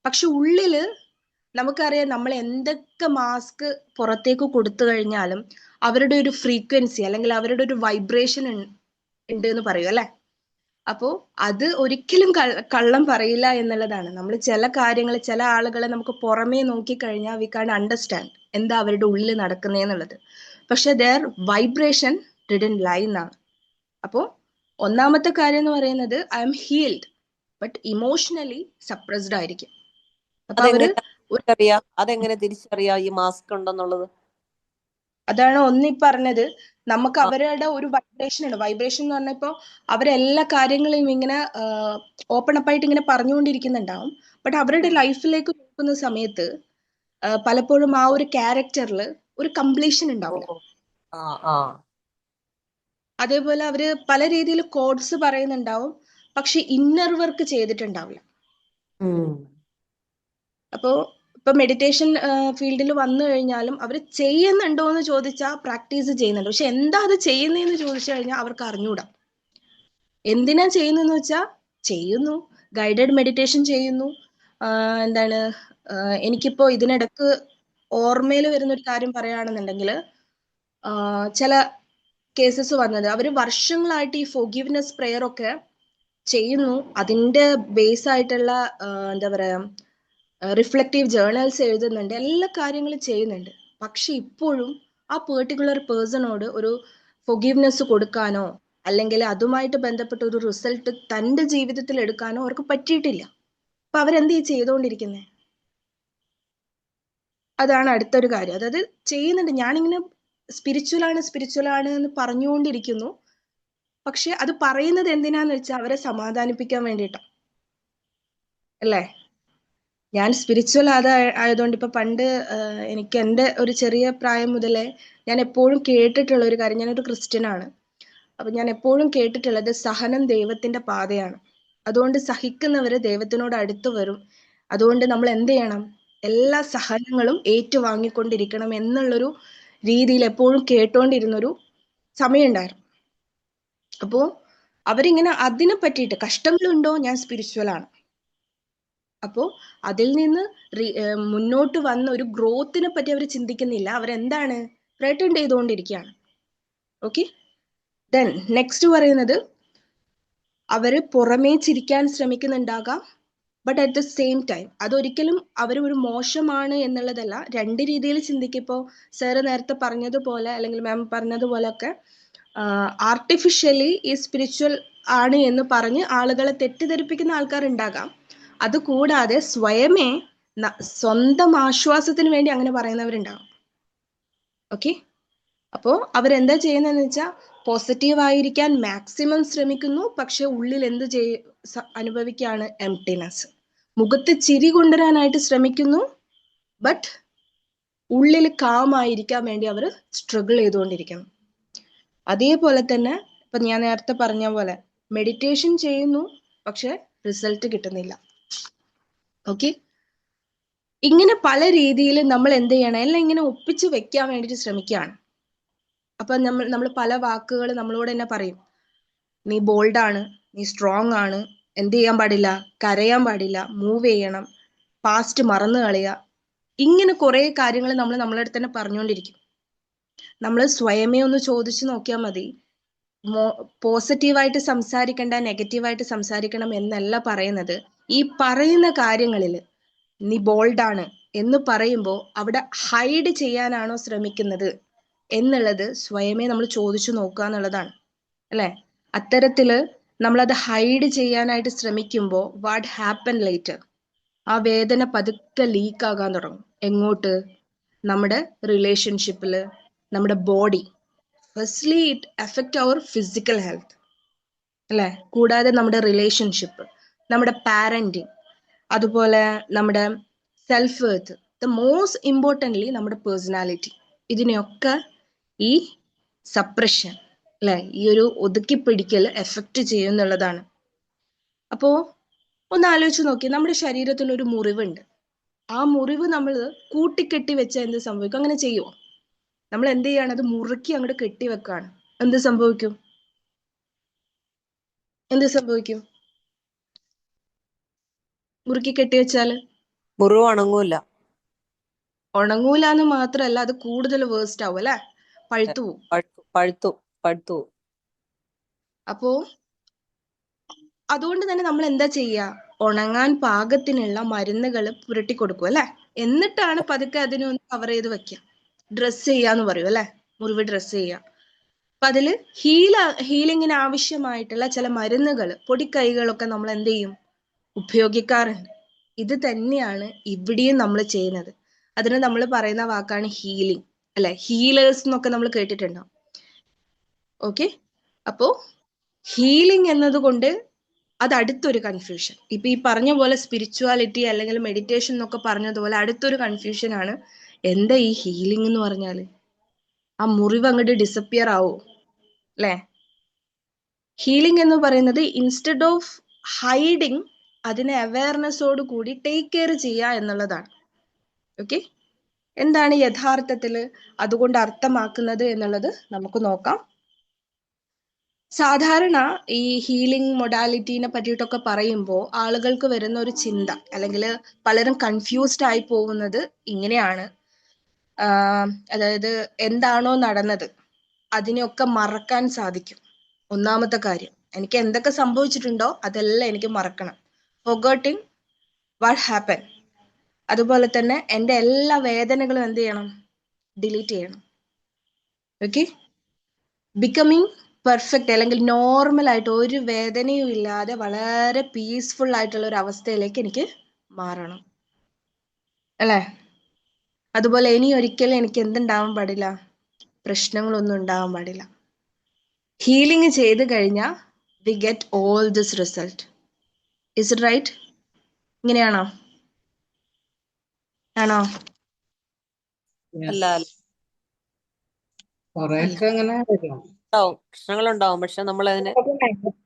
പക്ഷെ ഉള്ളില് നമുക്കറിയാം നമ്മൾ എന്തൊക്കെ മാസ്ക് പുറത്തേക്ക് കൊടുത്തു കഴിഞ്ഞാലും അവരുടെ ഒരു ഫ്രീക്വൻസി അല്ലെങ്കിൽ അവരുടെ ഒരു വൈബ്രേഷൻ ഉണ്ട് എന്ന് പറയും അല്ലെ. അപ്പോ അത് ഒരിക്കലും കള്ളം പറയില്ല എന്നുള്ളതാണ്. നമ്മൾ ചില കാര്യങ്ങൾ, ചില ആളുകളെ നമുക്ക് പുറമേ നോക്കിക്കഴിഞ്ഞാൽ വി കാൻ അണ്ടർസ്റ്റാൻഡ് എന്താ അവരുടെ ഉള്ളിൽ നടക്കുന്നതെന്നുള്ളത്. പക്ഷെ ദെയർ വൈബ്രേഷൻ ഡിഡ്ന്റ് ലൈ എന്നാണ്. അപ്പോൾ ഒന്നാമത്തെ കാര്യം എന്ന് പറയുന്നത് I M healed but emotionally suppressed ആയിരിക്കും. അപ്പൊ അതെങ്ങനെ തിരിച്ചറിയാം ഈ മാസ്ക് ഉണ്ടെന്നുള്ളത്? അതാണ് ഒന്നി പറഞ്ഞത്, നമുക്ക് അവരുടെ ഒരു വൈബ്രേഷൻ ഉണ്ട്. വൈബ്രേഷൻ എന്ന് പറഞ്ഞപ്പോ അവരെല്ലാ കാര്യങ്ങളും ഇങ്ങനെ ഓപ്പൺ അപ്പ് ആയിട്ട് ഇങ്ങനെ പറഞ്ഞുകൊണ്ടിരിക്കുന്നുണ്ടാവും. ബട്ട് അവരുടെ ലൈഫിലേക്ക് നോക്കുന്ന സമയത്ത് പലപ്പോഴും ആ ഒരു ക്യാരക്ടറിൽ ഒരു കംപ്ലീഷൻ ഉണ്ടാവില്ല. അതേപോലെ അവര് പല രീതിയിൽ കോഡ്സ് പറയുന്നുണ്ടാവും, പക്ഷെ ഇന്നർ വർക്ക് ചെയ്തിട്ടുണ്ടാവില്ല. അപ്പോ ഇപ്പൊ മെഡിറ്റേഷൻ ഫീൽഡിൽ വന്നു കഴിഞ്ഞാലും അവർ ചെയ്യുന്നുണ്ടോ എന്ന് ചോദിച്ചാൽ പ്രാക്ടീസ് ചെയ്യുന്നുണ്ട്, പക്ഷെ എന്താ അത് ചെയ്യുന്നതെന്ന് ചോദിച്ചു കഴിഞ്ഞാൽ അവർക്ക് അറിഞ്ഞൂടാ. എന്തിനാ ചെയ്യുന്നതെന്ന് വെച്ചാൽ ചെയ്യുന്നു, ഗൈഡഡ് മെഡിറ്റേഷൻ ചെയ്യുന്നു. എന്താണ് എനിക്കിപ്പോ ഇതിനിടക്ക് ഓർമ്മയിൽ വരുന്ന ഒരു കാര്യം പറയുകയാണെന്നുണ്ടെങ്കിൽ, ചില കേസസ് വന്നത് അവർ വർഷങ്ങളായിട്ട് ഈ ഫോർഗിവ്നെസ് പ്രെയർ ഒക്കെ ചെയ്യുന്നു, അതിന്റെ ബേസ് ആയിട്ടുള്ള എന്താ പറയാ റിഫ്ലക്റ്റീവ് ജേർണൽസ് എഴുതുന്നുണ്ട്, എല്ലാ കാര്യങ്ങളും ചെയ്യുന്നുണ്ട്. പക്ഷെ ഇപ്പോഴും ആ പെർട്ടിക്കുലർ പേഴ്സണോട് ഒരു ഫൊഗീവ്നെസ് കൊടുക്കാനോ അല്ലെങ്കിൽ അതുമായിട്ട് ബന്ധപ്പെട്ട ഒരു റിസൾട്ട് തൻ്റെ ജീവിതത്തിൽ എടുക്കാനോ അവർക്ക് പറ്റിയിട്ടില്ല. അപ്പൊ അവരെന്ത് ചെയ്തുകൊണ്ടിരിക്കുന്നത്? അതാണ് അടുത്തൊരു കാര്യം. അതായത് ചെയ്യുന്നുണ്ട്, ഞാനിങ്ങനെ സ്പിരിച്വൽ ആണ് എന്ന് പറഞ്ഞുകൊണ്ടിരിക്കുന്നു, പക്ഷെ അത് പറയുന്നത് എന്തിനാന്ന് വെച്ചാൽ അവരെ സമാധാനിപ്പിക്കാൻ വേണ്ടിയിട്ടാണ് അല്ലേ. ഞാൻ സ്പിരിച്വൽ ആയതുകൊണ്ട് ഇപ്പൊ പണ്ട് എനിക്ക് എൻ്റെ ഒരു ചെറിയ പ്രായം മുതലേ ഞാൻ എപ്പോഴും കേട്ടിട്ടുള്ള ഒരു കാര്യം, ഞാനൊരു ക്രിസ്ത്യനാണ്. അപ്പൊ ഞാൻ എപ്പോഴും കേട്ടിട്ടുള്ളത് സഹനം ദൈവത്തിന്റെ പാതയാണ്. അതുകൊണ്ട് സഹിക്കുന്നവര് ദൈവത്തിനോട് അടുത്ത് വരും. അതുകൊണ്ട് നമ്മൾ എന്ത് ചെയ്യണം? എല്ലാ സഹനങ്ങളും ഏറ്റുവാങ്ങിക്കൊണ്ടിരിക്കണം എന്നുള്ളൊരു രീതിയിൽ എപ്പോഴും കേട്ടോണ്ടിരുന്നൊരു സമയം ഉണ്ടായിരുന്നു. അപ്പോ അവരിങ്ങനെ അതിനെ പറ്റിയിട്ട് കഷ്ടങ്ങളുണ്ടോ, ഞാൻ സ്പിരിച്വൽ ആണ്. അപ്പോ അതിൽ നിന്ന് മുന്നോട്ട് വന്ന ഒരു ഗ്രോത്തിനെ പറ്റി അവർ ചിന്തിക്കുന്നില്ല. അവരെന്താണ് ത്രെറ്റൻ ചെയ്തുകൊണ്ടിരിക്കുകയാണ്. ഓക്കെ, ദെൻ നെക്സ്റ്റ് പറയുന്നത് അവര് പുറമേ ചിരിക്കാൻ ശ്രമിക്കുന്നുണ്ടാകാം, but at the same time അതൊരിക്കലും അവർ ഒരു മോശമാണ് എന്നുള്ളതല്ല. രണ്ട് രീതിയിൽ ചിന്തിക്കിപ്പോ സാറ് നേരത്തെ പറഞ്ഞതുപോലെ അല്ലെങ്കിൽ മാം പറഞ്ഞതുപോലെ ഒക്കെ ആർട്ടിഫിഷ്യലി ഈ സ്പിരിച്വൽ ആണ് എന്ന് പറഞ്ഞ് ആളുകളെ തെറ്റിദ്ധരിപ്പിക്കുന്ന ആൾക്കാരുണ്ടാകാം. അതുകൂടാതെ സ്വയമേ സ്വന്തം ആശ്വാസത്തിന് വേണ്ടി അങ്ങനെ പറയുന്നവരുണ്ടാകും. ഓക്കെ, അപ്പോ അവരെന്താ ചെയ്യുന്നതെന്ന് വെച്ചാൽ പോസിറ്റീവ് ആയിരിക്കാൻ മാക്സിമം ശ്രമിക്കുന്നു, പക്ഷെ ഉള്ളിൽ എന്ത് അനുഭവിക്കുകയാണ്? എംപ്റ്റിനെസ്. മുഖത്ത് ചിരി കൊണ്ടുവരാനായിട്ട് ശ്രമിക്കുന്നു, ബട്ട് ഉള്ളിൽ കാമായിരിക്കാൻ വേണ്ടി അവർ സ്ട്രഗിൾ ചെയ്തുകൊണ്ടിരിക്കുന്നു. അതേപോലെ തന്നെ ഇപ്പൊ ഞാൻ നേരത്തെ പറഞ്ഞ പോലെ മെഡിറ്റേഷൻ ചെയ്യുന്നു, പക്ഷെ റിസൾട്ട് കിട്ടുന്നില്ല. ഓക്കെ, ഇങ്ങനെ പല രീതിയിൽ നമ്മൾ എന്ത് ചെയ്യണം? എല്ലാം ഇങ്ങനെ ഒപ്പിച്ച് വെക്കാൻ വേണ്ടിയിട്ട് ശ്രമിക്കുകയാണ്. അപ്പൊ നമ്മൾ പല വാക്കുകൾ നമ്മളോട് തന്നെ പറയും. നീ ബോൾഡാണ്, നീ സ്ട്രോങ് ആണ്, എന്ത് ചെയ്യാൻ പാടില്ല? കരയാൻ പാടില്ല, മൂവ് ചെയ്യണം, പാസ്റ്റ് മറന്നു കളയുക. ഇങ്ങനെ കുറെ കാര്യങ്ങൾ നമ്മൾ നമ്മളെ അടുത്ത് തന്നെ പറഞ്ഞുകൊണ്ടിരിക്കും. നമ്മൾ സ്വയമേ ഒന്ന് ചോദിച്ചു നോക്കിയാൽ മതി. പോസിറ്റീവായിട്ട് സംസാരിക്കണ്ട, നെഗറ്റീവായിട്ട് സംസാരിക്കണം എന്നല്ല പറയുന്നത്. ഈ പറയുന്ന കാര്യങ്ങളിൽ നീ ബോൾഡാണ് എന്ന് പറയുമ്പോൾ അവിടെ ഹൈഡ് ചെയ്യാനാണോ ശ്രമിക്കുന്നത് എന്നുള്ളത് സ്വയമേ നമ്മൾ ചോദിച്ചു നോക്കുക എന്നുള്ളതാണ്, അല്ലെ? അത്തരത്തില് നമ്മളത് ഹൈഡ് ചെയ്യാനായിട്ട് ശ്രമിക്കുമ്പോൾ വാട്ട് ഹാപ്പൻ ലേറ്റർ? ആ വേദന പതുക്കെ ലീക്ക് ആകാൻ തുടങ്ങും. എങ്ങോട്ട്? നമ്മുടെ റിലേഷൻഷിപ്പില്, നമ്മുടെ body. Firstly it affect our physical health, അല്ലെ? കൂടാതെ നമ്മുടെ റിലേഷൻഷിപ്പ്, നമ്മുടെ പാരന്റിങ്, അതുപോലെ നമ്മുടെ self worth, the most importantly നമ്മുടെ പേഴ്സണാലിറ്റി. ഇതിനെയൊക്കെ ഈ സപ്രഷൻ, അല്ലെ, ഈ ഒരു ഒതുക്കിപ്പിടിക്കൽ എഫക്റ്റ് ചെയ്യുന്നുള്ളതാണ്. അപ്പോ ഒന്ന് ആലോചിച്ച് നോക്കി, നമ്മുടെ ശരീരത്തിൽ ഒരു മുറിവുണ്ട്. ആ മുറിവ് നമ്മൾ കൂട്ടിക്കെട്ടി വെച്ചാൽ എന്ത് സംഭവിക്കും? അങ്ങനെ ചെയ്യുമോ? നമ്മൾ എന്ത് ചെയ്യാണ്? അത് മുറുക്കി അങ്ങോട്ട് കെട്ടി വെക്കാണ്. എന്ത് സംഭവിക്കും? എന്ത് സംഭവിക്കും? മുറുക്കി കെട്ടി വെച്ചാല് മുറിവ് ഉണങ്ങൂല. ഉണങ്ങൂല എന്ന് മാത്രമല്ല, അത് കൂടുതൽ വേസ്റ്റ് ആവും, അല്ലെ? പഴുത്തു പോവും. പഴുത്തു. അപ്പോ അതുകൊണ്ട് തന്നെ നമ്മൾ എന്താ ചെയ്യുക? ഉണങ്ങാൻ പാകത്തിനുള്ള മരുന്നുകൾ പുരട്ടി കൊടുക്കും, അല്ലെ? എന്നിട്ടാണ് പതുക്കെ അതിനെ ഒന്ന് കവർ ചെയ്ത് വെക്കുക. ഡ്രസ് ചെയ്യാന്ന് പറയും, അല്ലെ? മുറിവ് ഡ്രസ് ചെയ്യുക. അപ്പൊ അതില് ഹീലിങ്ങിന് ആവശ്യമായിട്ടുള്ള ചില മരുന്നുകൾ, പൊടിക്കൈകളൊക്കെ നമ്മൾ എന്ത് ചെയ്യും? ഉപയോഗിക്കാറുണ്ട്. ഇത് തന്നെയാണ് ഇവിടെയും നമ്മൾ ചെയ്യുന്നത്. അതിന് നമ്മൾ പറയുന്ന വാക്കാണ് ഹീലിംഗ്, അല്ലെ? ഹീലേഴ്സ് എന്നൊക്കെ നമ്മൾ കേട്ടിട്ടുണ്ടാവും. ഓക്കെ, അപ്പോ ഹീലിംഗ് എന്നതുകൊണ്ട് അത് അടുത്തൊരു കൺഫ്യൂഷൻ. ഇപ്പൊ ഈ പറഞ്ഞ പോലെ സ്പിരിച്വാലിറ്റി അല്ലെങ്കിൽ മെഡിറ്റേഷൻ എന്നൊക്കെ പറഞ്ഞതുപോലെ അടുത്തൊരു കൺഫ്യൂഷൻ ആണ്, എന്താ ഈ ഹീലിംഗ് എന്ന് പറഞ്ഞാല്? ആ മുറിവ് അങ്ങോട്ട് ഡിസപ്പിയർ ആവോ, അല്ലെ? ഹീലിംഗ് എന്ന് പറയുന്നത് ഇൻസ്റ്റെഡ് ഓഫ് ഹൈഡിങ്, അതിനെ അവയർനെസ്സോട് കൂടി ടേക്ക് കെയർ ചെയ്യുക എന്നുള്ളതാണ്. ഓക്കെ, എന്താണ് യഥാർത്ഥത്തിൽ അതുകൊണ്ട് അർത്ഥമാക്കുന്നത് എന്നുള്ളത് നമുക്ക് നോക്കാം. സാധാരണ ഈ ഹീലിംഗ് മൊഡാലിറ്റീനെ പറ്റിയിട്ടൊക്കെ പറയുമ്പോൾ ആളുകൾക്ക് വരുന്ന ഒരു ചിന്ത, അല്ലെങ്കിൽ പലരും കൺഫ്യൂസ്ഡ് ആയി പോകുന്നത് ഇങ്ങനെയാണ്. അതായത് എന്താണോ നടന്നത് അതിനെയൊക്കെ മറക്കാൻ സാധിക്കും. ഒന്നാമത്തെ കാര്യം, എനിക്ക് എന്തൊക്കെ സംഭവിച്ചിട്ടുണ്ടോ അതെല്ലാം എനിക്ക് മറക്കണം. ഫൊഗോട്ടിങ് വാട്ട് ഹാപ്പൻ. അതുപോലെ തന്നെ എൻ്റെ എല്ലാ വേദനകളും എന്ത് ചെയ്യണം? ഡിലീറ്റ് ചെയ്യണം. ഓക്കെ, ബിക്കമിങ് പെർഫെക്റ്റ് അല്ലെങ്കിൽ നോർമൽ ആയിട്ട് ഒരു വേദനയും ഇല്ലാതെ വളരെ പീസ്ഫുൾ ആയിട്ടുള്ള ഒരു അവസ്ഥയിലേക്ക് എനിക്ക് മാറണം, അല്ലെ? അതുപോലെ ഇനി ഒരിക്കലും എനിക്ക് എന്തുണ്ടാവാൻ പാടില്ല? പ്രശ്നങ്ങളൊന്നും ഉണ്ടാവാൻ പാടില്ല. ഹീലിംഗ് ചെയ്ത് കഴിഞ്ഞാൽ we get all this result. Is it right? ഇങ്ങനെയാണോ? ആണോ? അല്ല കൊറേയൊക്കെ അങ്ങനെ വരും. ഉണ്ടാവും, പ്രശ്നങ്ങളുണ്ടാവും, പക്ഷെ നമ്മൾ അതിനെ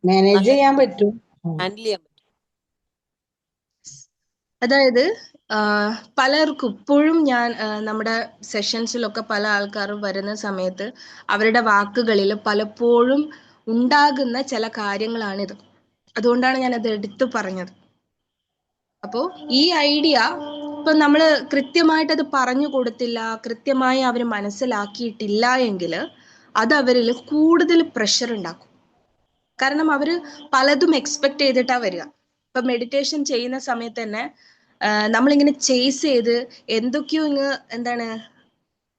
മാനേജ് ചെയ്യാൻ പറ്റും. ഹാൻഡിൽ ചെയ്യാൻ പറ്റും. അതായത് പലർക്കും ഇപ്പോഴും ഞാൻ നമ്മുടെ സെഷൻസിലൊക്കെ പല ആൾക്കാരും വരുന്ന സമയത്ത് അവരുടെ വാക്കുകളിൽ പലപ്പോഴും ഉണ്ടാകുന്ന ചില കാര്യങ്ങളാണിത്. അതുകൊണ്ടാണ് ഞാൻ അത് എടുത്തു പറഞ്ഞത്. അപ്പോൾ ഈ ഐഡിയ ഇപ്പൊ നമ്മൾ കൃത്യമായിട്ട് അത് പറഞ്ഞു കൊടുത്തില്ല, കൃത്യമായി അവർ മനസ്സിലാക്കിയിട്ടില്ല എങ്കിൽ അത് അവരിൽ കൂടുതൽ പ്രഷർ ഉണ്ടാക്കും. കാരണം അവര് പലതും എക്സ്പെക്ട് ചെയ്തിട്ടാ വരിക. ഇപ്പൊ മെഡിറ്റേഷൻ ചെയ്യുന്ന സമയത്ത് തന്നെ നമ്മളിങ്ങനെ ചേസ് ചെയ്ത് എന്തൊക്കെയോ എന്താണ്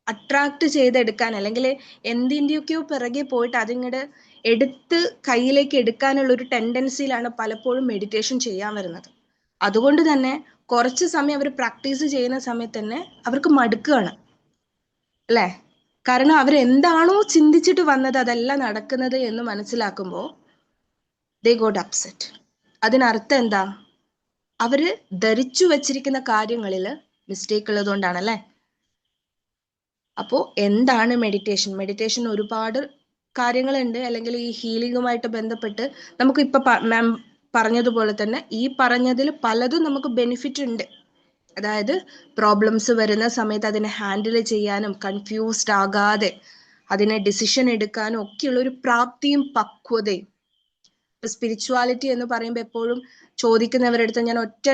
അട്രാക്ട് ചെയ്തെടുക്കാൻ, അല്ലെങ്കിൽ എന്തിൻ്റെയൊക്കെയോ പിറകെ പോയിട്ട് അതിങ്ങോട്ട് എടുത്ത് കയ്യിലേക്ക് എടുക്കാനുള്ള ഒരു ടെൻഡൻസിയിലാണ് പലപ്പോഴും മെഡിറ്റേഷൻ ചെയ്യാൻ വരുന്നത്. അതുകൊണ്ട് തന്നെ കുറച്ച് സമയം അവർ പ്രാക്ടീസ് ചെയ്യുന്ന സമയത്ത് തന്നെ അവർക്ക് മടുക്കുകയാണ് അല്ലേ? കാരണം അവരെന്താണോ ചിന്തിച്ചിട്ട് വന്നത് അതല്ല നടക്കുന്നത് എന്ന് മനസ്സിലാക്കുമ്പോൾ they got upset. അതിനർത്ഥം എന്താ? അവര് ധരിച്ചു വച്ചിരിക്കുന്ന കാര്യങ്ങളിൽ മിസ്റ്റേക്ക് ഉള്ളതുകൊണ്ടാണല്ലേ. അപ്പോൾ എന്താണ് മെഡിറ്റേഷൻ? മെഡിറ്റേഷൻ ഒരുപാട് കാര്യങ്ങളുണ്ട്. അല്ലെങ്കിൽ ഈ ഹീലിംഗുമായിട്ട് ബന്ധപ്പെട്ട് നമുക്ക് ഇപ്പൊ മാം പറഞ്ഞതുപോലെ തന്നെ ഈ പറഞ്ഞതിൽ പലതും നമുക്ക് ബെനിഫിറ്റ് ഉണ്ട്. അതായത് പ്രോബ്ലംസ് വരുന്ന സമയത്ത് അതിനെ ഹാൻഡിൽ ചെയ്യാനും കൺഫ്യൂസ്ഡ് ആകാതെ അതിനെ ഡിസിഷൻ എടുക്കാനും ഒക്കെയുള്ള ഒരു പ്രാപ്തിയും പക്വതയും. ഇപ്പൊ സ്പിരിച്വാലിറ്റി എന്ന് പറയുമ്പോൾ എപ്പോഴും ചോദിക്കുന്നവരുടെ അടുത്ത് ഞാൻ ഒറ്റ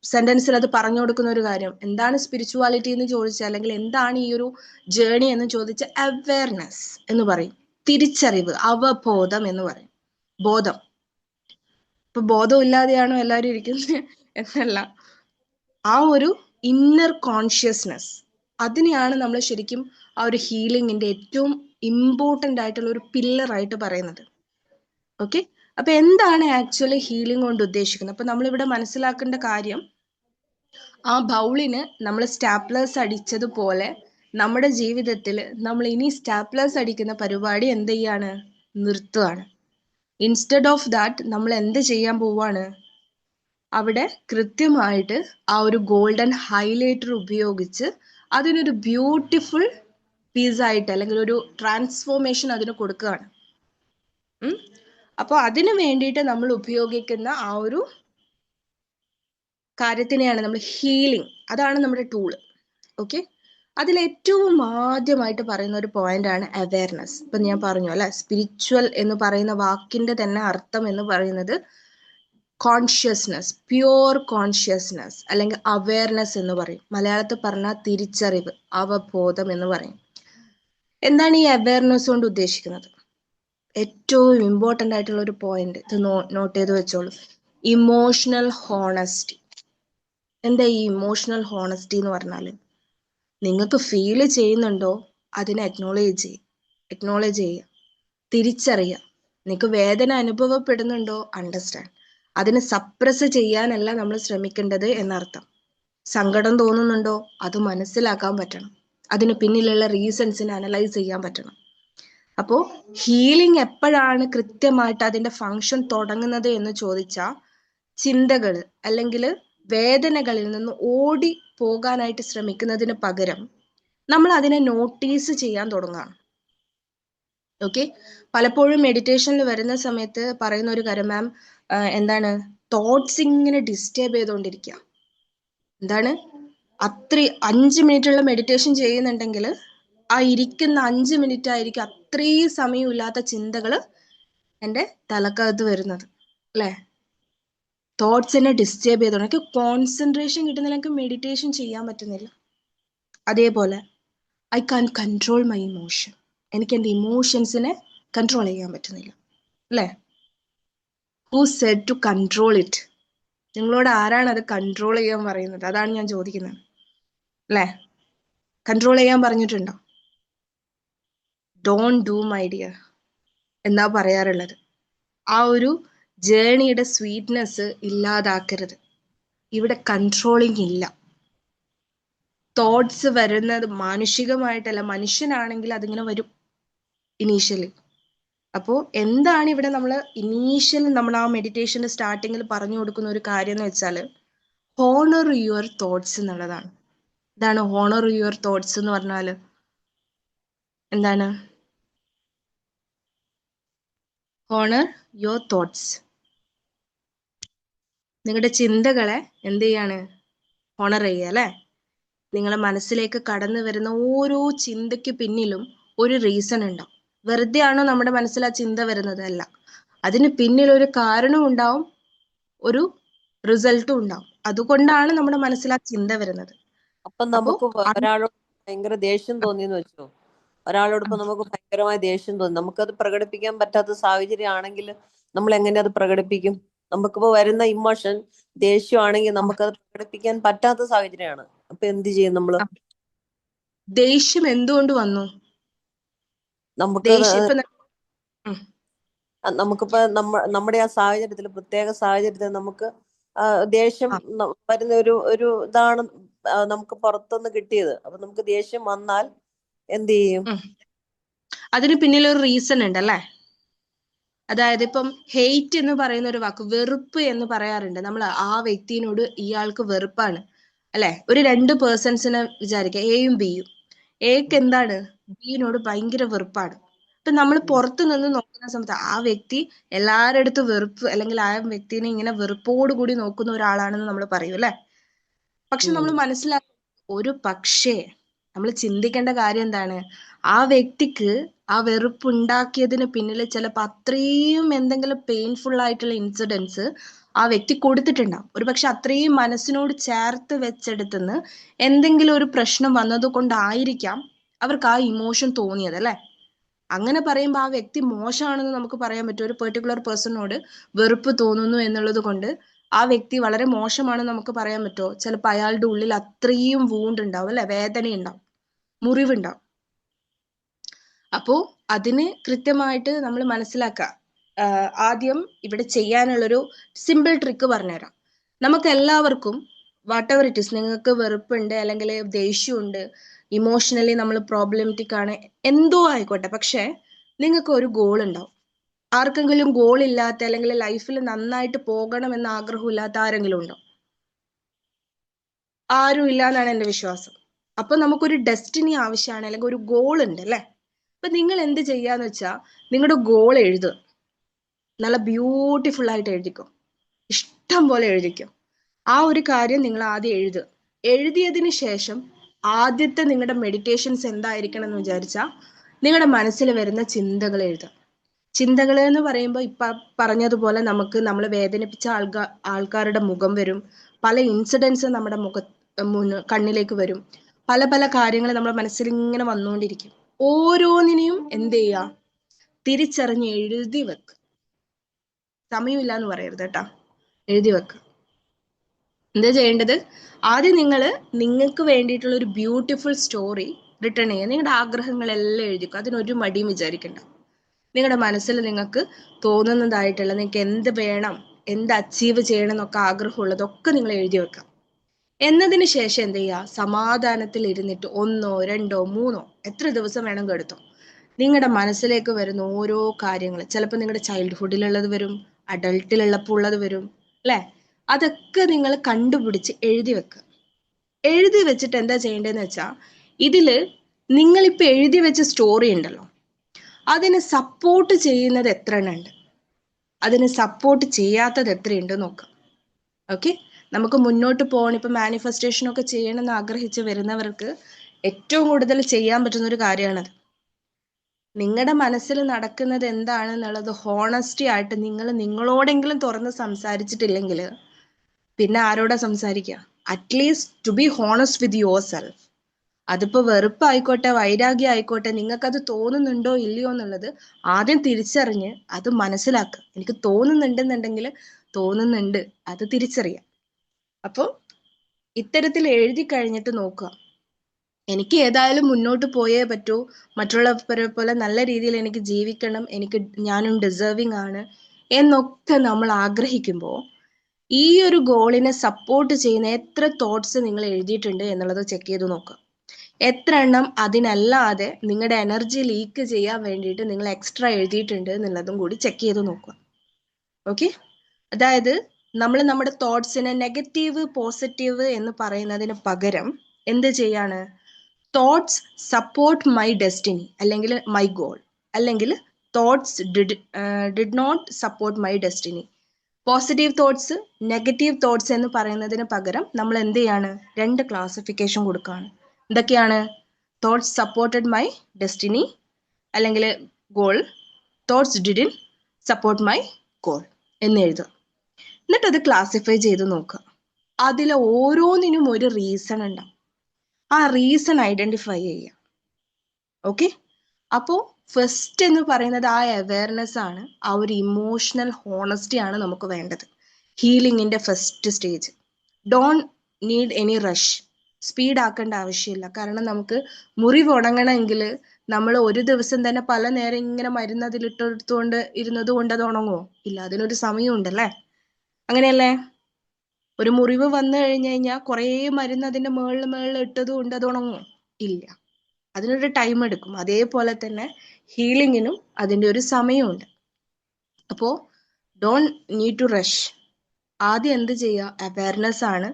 സെന്റൻസിൽ അത് പറഞ്ഞു കൊടുക്കുന്ന ഒരു കാര്യം, എന്താണ് സ്പിരിച്വാലിറ്റി എന്ന് ചോദിച്ചാൽ, അല്ലെങ്കിൽ എന്താണ് ഈ ഒരു ജേണി എന്ന് ചോദിച്ചാൽ, അവയർനെസ് എന്ന് പറയും, തിരിച്ചറിവ്, അവബോധം എന്ന് പറയും, ബോധം. ഇപ്പൊ ബോധം ഇല്ലാതെയാണോ എല്ലാവരും ഇരിക്കുന്നത് എന്നല്ല, ആ ഒരു ഇന്നർ കോൺഷ്യസ്നെസ്, അതിനെയാണ് നമ്മൾ ശരിക്കും ആ ഒരു ഹീലിംഗിന്റെ ഏറ്റവും ഇമ്പോർട്ടൻ്റ് ആയിട്ടുള്ള ഒരു പില്ലറായിട്ട് പറയുന്നത്. ഓക്കെ, അപ്പൊ എന്താണ് ആക്ച്വലി ഹീലിംഗ് കൊണ്ട് ഉദ്ദേശിക്കുന്നത്? അപ്പൊ നമ്മളിവിടെ മനസ്സിലാക്കേണ്ട കാര്യം, ആ ബൗളിന് നമ്മൾ സ്റ്റാപ്ലേഴ്സ് അടിച്ചതുപോലെ നമ്മുടെ ജീവിതത്തിൽ നമ്മൾ ഇനി സ്റ്റാപ്ലേഴ്സ് അടിക്കുന്ന പരിപാടി എന്ത് ചെയ്യാണ്? നിർത്തുകയാണ്. ഇൻസ്റ്റെഡ് ഓഫ് ദാറ്റ് നമ്മൾ എന്ത് ചെയ്യാൻ പോവാണ്? അവിടെ കൃത്യമായിട്ട് ആ ഒരു ഗോൾഡൻ ഹൈലൈറ്റർ ഉപയോഗിച്ച് അതിനൊരു ബ്യൂട്ടിഫുൾ പീസായിട്ട്, അല്ലെങ്കിൽ ഒരു ട്രാൻസ്ഫോർമേഷൻ അതിന് കൊടുക്കുകയാണ്. അപ്പോൾ അതിനു വേണ്ടിയിട്ട് നമ്മൾ ഉപയോഗിക്കുന്ന ആ ഒരു കാര്യത്തിനെയാണ് നമ്മൾ ഹീലിംഗ്, അതാണ് നമ്മുടെ ടൂള്. ഓക്കെ, അതിലേറ്റവും ആദ്യമായിട്ട് പറയുന്ന ഒരു പോയിന്റ് ആണ് അവയർനെസ്. ഇപ്പൊ ഞാൻ പറഞ്ഞു അല്ലെ, സ്പിരിച്വൽ എന്ന് പറയുന്ന വാക്കിന്റെ തന്നെ അർത്ഥം എന്ന് പറയുന്നത് കോൺഷ്യസ്നെസ്, പ്യുവർ കോൺഷ്യസ്നെസ്, അല്ലെങ്കിൽ അവയർനെസ് എന്ന് പറയും. മലയാളത്തിൽ പറഞ്ഞാൽ തിരിച്ചറിവ്, അവബോധം എന്ന് പറയും. എന്താണ് ഈ അവയർനെസ് കൊണ്ട് ഉദ്ദേശിക്കുന്നത്? ഏറ്റവും ഇമ്പോർട്ടൻ്റ് ആയിട്ടുള്ള ഒരു പോയിന്റ്, ഇത് നോട്ട് ചെയ്ത് വെച്ചോളൂ, ഇമോഷണൽ ഹോണസ്റ്റി. എന്താ ഈ ഇമോഷണൽ ഹോണസ്റ്റി എന്ന് പറഞ്ഞാൽ? നിങ്ങൾക്ക് ഫീൽ ചെയ്യുന്നുണ്ടോ അതിനെ അക്നോളേജ് ചെയ്യുക, തിരിച്ചറിയുക. നിങ്ങൾക്ക് വേദന അനുഭവപ്പെടുന്നുണ്ടോ, അണ്ടർസ്റ്റാൻഡ്. അതിനെ സപ്രസ് ചെയ്യാനല്ല നമ്മൾ ശ്രമിക്കേണ്ടത് എന്നർത്ഥം. സങ്കടം തോന്നുന്നുണ്ടോ, അത് മനസ്സിലാക്കാൻ പറ്റണം. അതിന് പിന്നിലുള്ള റീസൺസിനെ അനലൈസ് ചെയ്യാൻ പറ്റണം. അപ്പോൾ ഹീലിംഗ് എപ്പോഴാണ് കൃത്യമായിട്ട് അതിന്റെ ഫങ്ഷൻ തുടങ്ങുന്നത് എന്ന് ചോദിച്ചാൽ, ചിന്തകൾ അല്ലെങ്കിൽ വേദനകളിൽ നിന്ന് ഓടി പോകാനായിട്ട് ശ്രമിക്കുന്നതിന് പകരം നമ്മൾ അതിനെ നോട്ടീസ് ചെയ്യാൻ തുടങ്ങുകയാണ്. ഓക്കെ, പലപ്പോഴും മെഡിറ്റേഷനിൽ വരുന്ന സമയത്ത് പറയുന്ന ഒരു കാര്യം, മാം എന്താണ്, തോട്ട്സ് ഇങ്ങനെ ഡിസ്റ്റർബ് ചെയ്തുകൊണ്ടിരിക്കുക. എന്താണ്, 5 മിനിറ്റുള്ള മെഡിറ്റേഷൻ ചെയ്യുന്നുണ്ടെങ്കിൽ ആ ഇരിക്കുന്ന 5 മിനിറ്റ് ആയിരിക്കും അത്രയും സമയമില്ലാത്ത ചിന്തകൾ എൻ്റെ തലക്കകത്ത് വരുന്നത് അല്ലേ? തോട്ട്സിനെ ഡിസ്റ്റർബ് ചെയ്തോണ്ട് എനിക്ക് കോൺസെൻട്രേഷൻ കിട്ടുന്നില്ല, എനിക്ക് മെഡിറ്റേഷൻ ചെയ്യാൻ പറ്റുന്നില്ല. അതേപോലെ I can control my emotion, എനിക്ക് എൻ്റെ ഇമോഷൻസിനെ കൺട്രോൾ ചെയ്യാൻ പറ്റുന്നില്ല അല്ലേ? Who said to control it? നിങ്ങളോട് ആരാണ് അത് കൺട്രോൾ ചെയ്യാൻ പറയുന്നത്? അതാണ് ഞാൻ ചോദിക്കുന്നത് അല്ലേ? കൺട്രോൾ ചെയ്യാൻ പറഞ്ഞിട്ടുണ്ടോ? ഡോണ്ട് ഡു മൈ ഡിയർ എന്നാ പറയാറുള്ളത്. ആ ഒരു ജേണിയുടെ സ്വീറ്റ്നെസ് ഇല്ലാതാക്കരുത്. ഇവിടെ കൺട്രോളിങ് ഇല്ല. തോട്ട്സ് വരുന്നത് മാനുഷികമായിട്ടല്ല, മനുഷ്യനാണെങ്കിൽ അതിങ്ങനെ വരും ഇനീഷ്യലി. അപ്പോൾ എന്താണ് ഇവിടെ നമ്മൾ നമ്മൾ ആ മെഡിറ്റേഷന്റെ സ്റ്റാർട്ടിങ്ങിൽ പറഞ്ഞു കൊടുക്കുന്ന ഒരു കാര്യം എന്ന് വെച്ചാൽ, ഹോണർ യുവർ തോട്ട്സ് എന്നുള്ളതാണ്. എന്താണ് ഹോണർ യുവർ തോട്ട്സ് എന്ന് പറഞ്ഞാൽ? എന്താണ് ഹോണർ യുവർ തോട്ട്സ്? നിങ്ങളുടെ ചിന്തകളെ എന്ത് ചെയ്യാണ്? ഓണർ ചെയ്യുക അല്ലെ? നിങ്ങളെ മനസ്സിലേക്ക് കടന്നു വരുന്ന ഓരോ ചിന്തയ്ക്ക് പിന്നിലും ഒരു റീസൺ ഉണ്ടാവും. വെറുതെ ആണോ നമ്മുടെ മനസ്സിൽ ആ ചിന്ത വരുന്നത്? അല്ല, അതിന് പിന്നിൽ ഒരു കാരണവും ഉണ്ടാവും, ഒരു റിസൾട്ടും ഉണ്ടാവും. അതുകൊണ്ടാണ് നമ്മുടെ മനസ്സിൽ ആ ചിന്ത വരുന്നത്. അപ്പൊ അപ്പോ നമുക്ക് ഒരാളോട് ഭയങ്കര ദേഷ്യം തോന്നിയെന്ന് വെച്ചോ, ഒരാളോട് ഇപ്പൊ നമുക്ക് ഭയങ്കരമായ ദേഷ്യം തോന്നി, നമുക്കത് പ്രകടിപ്പിക്കാൻ പറ്റാത്ത സാഹചര്യം ആണെങ്കിൽ നമ്മൾ എങ്ങനെ അത് പ്രകടിപ്പിക്കും? നമുക്കിപ്പോ വരുന്ന ഇമോഷൻ ദേഷ്യമാണെങ്കിൽ നമുക്കത് പ്രകടിപ്പിക്കാൻ പറ്റാത്ത സാഹചര്യമാണ്. അപ്പൊ എന്ത് ചെയ്യും നമ്മള്? ദേഷ്യം എന്തുകൊണ്ട് വന്നു? നമുക്ക് ദേഷ്യം ഇപ്പൊ നമുക്കിപ്പോ നമ്മുടെ ആ സാഹചര്യത്തിൽ, പ്രത്യേക സാഹചര്യത്തിൽ നമുക്ക് ദേഷ്യം വരുന്ന ഒരു ഇതാണ് നമുക്ക് പുറത്തുനിന്ന് കിട്ടിയത്. അപ്പൊ നമുക്ക് ദേഷ്യം വന്നാൽ എന്ത് ചെയ്യും? അതിന് പിന്നിൽ ഒരു റീസൺ ഉണ്ട് അല്ലേ? അതായത് ഇപ്പം ഹെയ്റ്റ് എന്ന് പറയുന്ന ഒരു വാക്ക്, വെറുപ്പ് എന്ന് പറയാറുണ്ട് നമ്മൾ. ആ വ്യക്തിയോട് ഇയാൾക്ക് വെറുപ്പാണ് അല്ലെ? ഒരു 2 പേഴ്സൺസിനെ വിചാരിക്കുക, എയും ബിയും. എക്ക് എന്താണ്? ബിയിനോട് ഭയങ്കര വെറുപ്പാണ്. അപ്പൊ നമ്മൾ പുറത്തു നിന്ന് നോക്കുന്ന സമയത്ത് ആ വ്യക്തി എല്ലാവരുടെ അടുത്തും വെറുപ്പ്, അല്ലെങ്കിൽ ആ വ്യക്തിനെ ഇങ്ങനെ വെറുപ്പോട് കൂടി നോക്കുന്ന ഒരാളാണെന്ന് നമ്മൾ പറയും അല്ലെ? പക്ഷെ നമ്മൾ മനസ്സിലാക്കും, ഒരു പക്ഷേ നമ്മൾ ചിന്തിക്കേണ്ട കാര്യം എന്താണ്? ആ വ്യക്തിക്ക് ആ വെറുപ്പുണ്ടാക്കിയതിന് പിന്നിൽ ചിലപ്പോൾ അത്രയും എന്തെങ്കിലും പെയിൻഫുൾ ആയിട്ടുള്ള ഇൻസിഡൻസ് ആ വ്യക്തി കൊടുത്തിട്ടുണ്ടാവും. ഒരു പക്ഷെ അത്രയും മനസ്സിനോട് ചേർത്ത് വെച്ചെടുത്തുനിന്ന് എന്തെങ്കിലും ഒരു പ്രശ്നം വന്നത് കൊണ്ടായിരിക്കാം അവർക്ക് ആ ഇമോഷൻ തോന്നിയത് അല്ലെ? അങ്ങനെ പറയുമ്പോൾ ആ വ്യക്തി മോശമാണെന്ന് നമുക്ക് പറയാൻ പറ്റും. ഒരു പെർട്ടിക്കുലർ പേഴ്സണോട് വെറുപ്പ് തോന്നുന്നു എന്നുള്ളത് കൊണ്ട് ആ വ്യക്തി വളരെ മോശമാണെന്ന് നമുക്ക് പറയാൻ പറ്റുമോ? ചിലപ്പോൾ അയാളുടെ ഉള്ളിൽ അത്രയും വൂണ്ട് ഉണ്ടാവും അല്ലെ? വേദന ഉണ്ടാവും, മുറിവുണ്ടാവും. അപ്പോ അതിന് കൃത്യമായിട്ട് നമ്മൾ മനസ്സിലാക്കുക. ആദ്യം ഇവിടെ ചെയ്യാനുള്ളൊരു സിമ്പിൾ ട്രിക്ക് പറഞ്ഞുതരാം. നമുക്ക് എല്ലാവർക്കും വാട്ട് എവർ ഇറ്റ് ഈസ്, നിങ്ങൾക്ക് വെറുപ്പുണ്ട് അല്ലെങ്കിൽ ദേഷ്യമുണ്ട്, ഇമോഷണലി നമ്മൾ പ്രോബ്ലമാറ്റിക് ആണ്, എന്തോ ആയിക്കോട്ടെ, പക്ഷെ നിങ്ങൾക്ക് ഒരു ഗോൾ ഉണ്ടാവും. ആർക്കെങ്കിലും ഗോൾ ഇല്ലാത്ത, അല്ലെങ്കിൽ ലൈഫിൽ നന്നായിട്ട് പോകണം എന്ന ആഗ്രഹമില്ലാത്ത ആരെങ്കിലും ഉണ്ടോ? ആരും ഇല്ല എന്നാണ് എൻ്റെ വിശ്വാസം. അപ്പൊ നമുക്കൊരു ഡെസ്റ്റിനി ആവശ്യമാണ്, അല്ലെങ്കിൽ ഒരു ഗോൾ ഉണ്ട് അല്ലെ? അപ്പൊ നിങ്ങൾ എന്ത് ചെയ്യാന്ന് വെച്ചാൽ നിങ്ങളുടെ ഗോൾ എഴുതുക. നല്ല ബ്യൂട്ടിഫുൾ ആയിട്ട് എഴുതിക്കോ, ഇഷ്ടം പോലെ എഴുതിക്കോ. ആ ഒരു കാര്യം നിങ്ങൾ ആദ്യം എഴുതുക. എഴുതിയതിന് ശേഷം ആദ്യത്തെ നിങ്ങളുടെ മെഡിറ്റേഷൻസ് എന്തായിരിക്കണം എന്ന് വിചാരിച്ചാൽ നിങ്ങളുടെ മനസ്സിൽ വരുന്ന ചിന്തകൾ എഴുതുക. ചിന്തകൾ എന്ന് പറയുമ്പോൾ ഇപ്പൊ പറഞ്ഞതുപോലെ നമുക്ക് നമ്മളെ വേദനിപ്പിച്ച ആൾക്കാരുടെ മുഖം വരും, പല ഇൻസിഡൻസ് നമ്മുടെ കണ്ണിലേക്ക് വരും, പല പല കാര്യങ്ങൾ നമ്മുടെ മനസ്സിൽ ഇങ്ങനെ വന്നുകൊണ്ടിരിക്കും. ഓരോന്നിനെയും എന്ത് ചെയ്യുക? തിരിച്ചറിഞ്ഞ് എഴുതി വെക്ക്. സമയമില്ല എന്ന് പറയരുത് കേട്ടാ, എഴുതി വെക്ക്. എന്താ ചെയ്യേണ്ടത്? ആദ്യം നിങ്ങൾക്ക് വേണ്ടിയിട്ടുള്ള ഒരു ബ്യൂട്ടിഫുൾ സ്റ്റോറി റിട്ടേൺ ചെയ്യുക. നിങ്ങളുടെ ആഗ്രഹങ്ങളെല്ലാം എഴുതിക്കും. അതിനൊരു മടിയും വിചാരിക്കണ്ട. നിങ്ങളുടെ മനസ്സിൽ നിങ്ങൾക്ക് തോന്നുന്നതായിട്ടുള്ള, നിങ്ങൾക്ക് എന്ത് വേണം, എന്ത് അച്ചീവ് ചെയ്യണം എന്നൊക്കെ ആഗ്രഹമുള്ളതൊക്കെ നിങ്ങൾ എഴുതി വെക്കാം. എന്നതിന് ശേഷം എന്ത് ചെയ്യുക? സമാധാനത്തിൽ ഇരുന്നിട്ട് 1, 2, 3 എത്ര ദിവസം വേണമെങ്കിൽ എടുത്തോ, നിങ്ങളുടെ മനസ്സിലേക്ക് വരുന്ന ഓരോ കാര്യങ്ങൾ, ചിലപ്പോൾ നിങ്ങളുടെ ചൈൽഡ്ഹുഡിലുള്ളത് വരും, അഡൾട്ടിലുള്ളപ്പോൾ ഉള്ളത് വരും അല്ലെ? അതൊക്കെ നിങ്ങൾ കണ്ടുപിടിച്ച് എഴുതി വെക്കുക. എഴുതി വെച്ചിട്ട് എന്താ ചെയ്യേണ്ടതെന്ന് വെച്ചാൽ, ഇതില് നിങ്ങളിപ്പോൾ എഴുതി വെച്ച സ്റ്റോറി ഉണ്ടല്ലോ, അതിനെ സപ്പോർട്ട് ചെയ്യുന്നത് എത്ര എണ്ണം ഉണ്ട്, അതിനെ സപ്പോർട്ട് ചെയ്യാത്തത് എത്രയുണ്ട് നോക്കാം. ഓക്കെ, നമുക്ക് മുന്നോട്ട് പോകണം. ഇപ്പൊ മാനിഫെസ്റ്റേഷൻ ഒക്കെ ചെയ്യണമെന്ന് ആഗ്രഹിച്ച് വരുന്നവർക്ക് ഏറ്റവും കൂടുതൽ ചെയ്യാൻ പറ്റുന്ന ഒരു കാര്യമാണത്. നിങ്ങളുടെ മനസ്സിൽ നടക്കുന്നത് എന്താണെന്നുള്ളത് ഹോണസ്റ്റി ആയിട്ട് നിങ്ങളോടെങ്കിലും തുറന്ന് സംസാരിച്ചിട്ടില്ലെങ്കിൽ പിന്നെ ആരോടാ സംസാരിക്കുക? At least two be honest with your self. അതിപ്പോ വെറുപ്പായിക്കോട്ടെ, വൈരാഗ്യം ആയിക്കോട്ടെ, നിങ്ങൾക്കത് തോന്നുന്നുണ്ടോ ഇല്ലയോ എന്നുള്ളത് ആദ്യം തിരിച്ചറിഞ്ഞ് അത് മനസ്സിലാക്കുക. എനിക്ക് തോന്നുന്നുണ്ടെന്നുണ്ടെങ്കിൽ തോന്നുന്നുണ്ട്, അത് തിരിച്ചറിയാം. അപ്പോൾ ഇത്തരത്തിൽ എഴുതി കഴിഞ്ഞിട്ട് നോക്കുക, എനിക്ക് ഏതായാലും മുന്നോട്ട് പോയേ പറ്റൂ, മറ്റുള്ളവരെ പോലെ നല്ല രീതിയിൽ എനിക്ക് ജീവിക്കണം, ഞാനും ഡിസേർവിങ് ആണ് എന്നൊക്കെ നമ്മൾ ആഗ്രഹിക്കുമ്പോൾ ഈ ഒരു ഗോളിനെ സപ്പോർട്ട് ചെയ്യുന്ന എത്ര തോട്ട്സ് നിങ്ങൾ എഴുതിയിട്ടുണ്ട് എന്നുള്ളത് ചെക്ക് ചെയ്ത് നോക്കുക. എത്ര എണ്ണം അതിനല്ലാതെ നിങ്ങളുടെ എനർജി ലീക്ക് ചെയ്യാൻ വേണ്ടിയിട്ട് നിങ്ങൾ എക്സ്ട്രാ എഴുതിയിട്ടുണ്ട് എന്നുള്ളതും കൂടി ചെക്ക് ചെയ്ത് നോക്കുക. ഓക്കെ, അതായത് നമ്മൾ നമ്മുടെ തോട്ട്സിനെ നെഗറ്റീവ് പോസിറ്റീവ് എന്ന് പറയുന്നതിന് പകരം എന്ത് ചെയ്യാണ്? തോട്ട്സ് സപ്പോർട്ട് മൈ ഡെസ്റ്റിനി, അല്ലെങ്കിൽ മൈ ഗോൾ, അല്ലെങ്കിൽ thoughts did not support my destiny. Positive thoughts, negative thoughts എന്ന് പറയുന്നതിന് പകരം നമ്മൾ എന്ത് ചെയ്യാണ്? 2 ക്ലാസിഫിക്കേഷൻ കൊടുക്കുകയാണ്. എന്തൊക്കെയാണ്? തോട്ട്സ് സപ്പോർട്ടഡ് മൈ ഡെസ്റ്റിനി അല്ലെങ്കിൽ goal, thoughts didn't support my goal എന്ന് എഴുതുക. എന്നിട്ട് അത് ക്ലാസിഫൈ ചെയ്ത് നോക്കുക. അതിൽ ഓരോന്നിനും ഒരു റീസൺ ഉണ്ടാവും. ആ റീസൺ ഐഡന്റിഫൈ ചെയ്യുക. ഓക്കെ, അപ്പോൾ ഫസ്റ്റ് എന്ന് പറയുന്നത് ആ അവയർനെസ് ആണ്, ആ ഒരു ഇമോഷണൽ ഹോണസ്റ്റി ആണ് നമുക്ക് വേണ്ടത്. ഹീലിംഗിന്റെ first stage. Don't need any rush. Speed ആക്കേണ്ട ആവശ്യമില്ല. കാരണം നമുക്ക് മുറിവ് ഉണങ്ങണമെങ്കിൽ നമ്മൾ ഒരു ദിവസം തന്നെ പല നേരം ഇങ്ങനെ മരുന്ന് അതിലിട്ടെടുത്തുകൊണ്ട് ഇരുന്നത് കൊണ്ട് അത് ഉണങ്ങുമോ? ഇല്ല, അതിനൊരു സമയമുണ്ടല്ലേ? അങ്ങനെയല്ലേ? ഒരു മുറിവ് വന്നു കഴിഞ്ഞു കഴിഞ്ഞാൽ കുറേ മരുന്ന് അതിന്റെ മേളിൽ ഇട്ടത് കൊണ്ട് അത് ഉണങ്ങുമോ? ഇല്ല, അതിനൊരു ടൈം എടുക്കും. അതേപോലെ തന്നെ ഹീലിങ്ങിനും അതിൻ്റെ ഒരു സമയമുണ്ട്. അപ്പോൾ ഡോണ്ട് നീഡ് ടു റഷ്. ആദ്യം എന്ത് ചെയ്യുക? അവയർനെസ് ആണ്.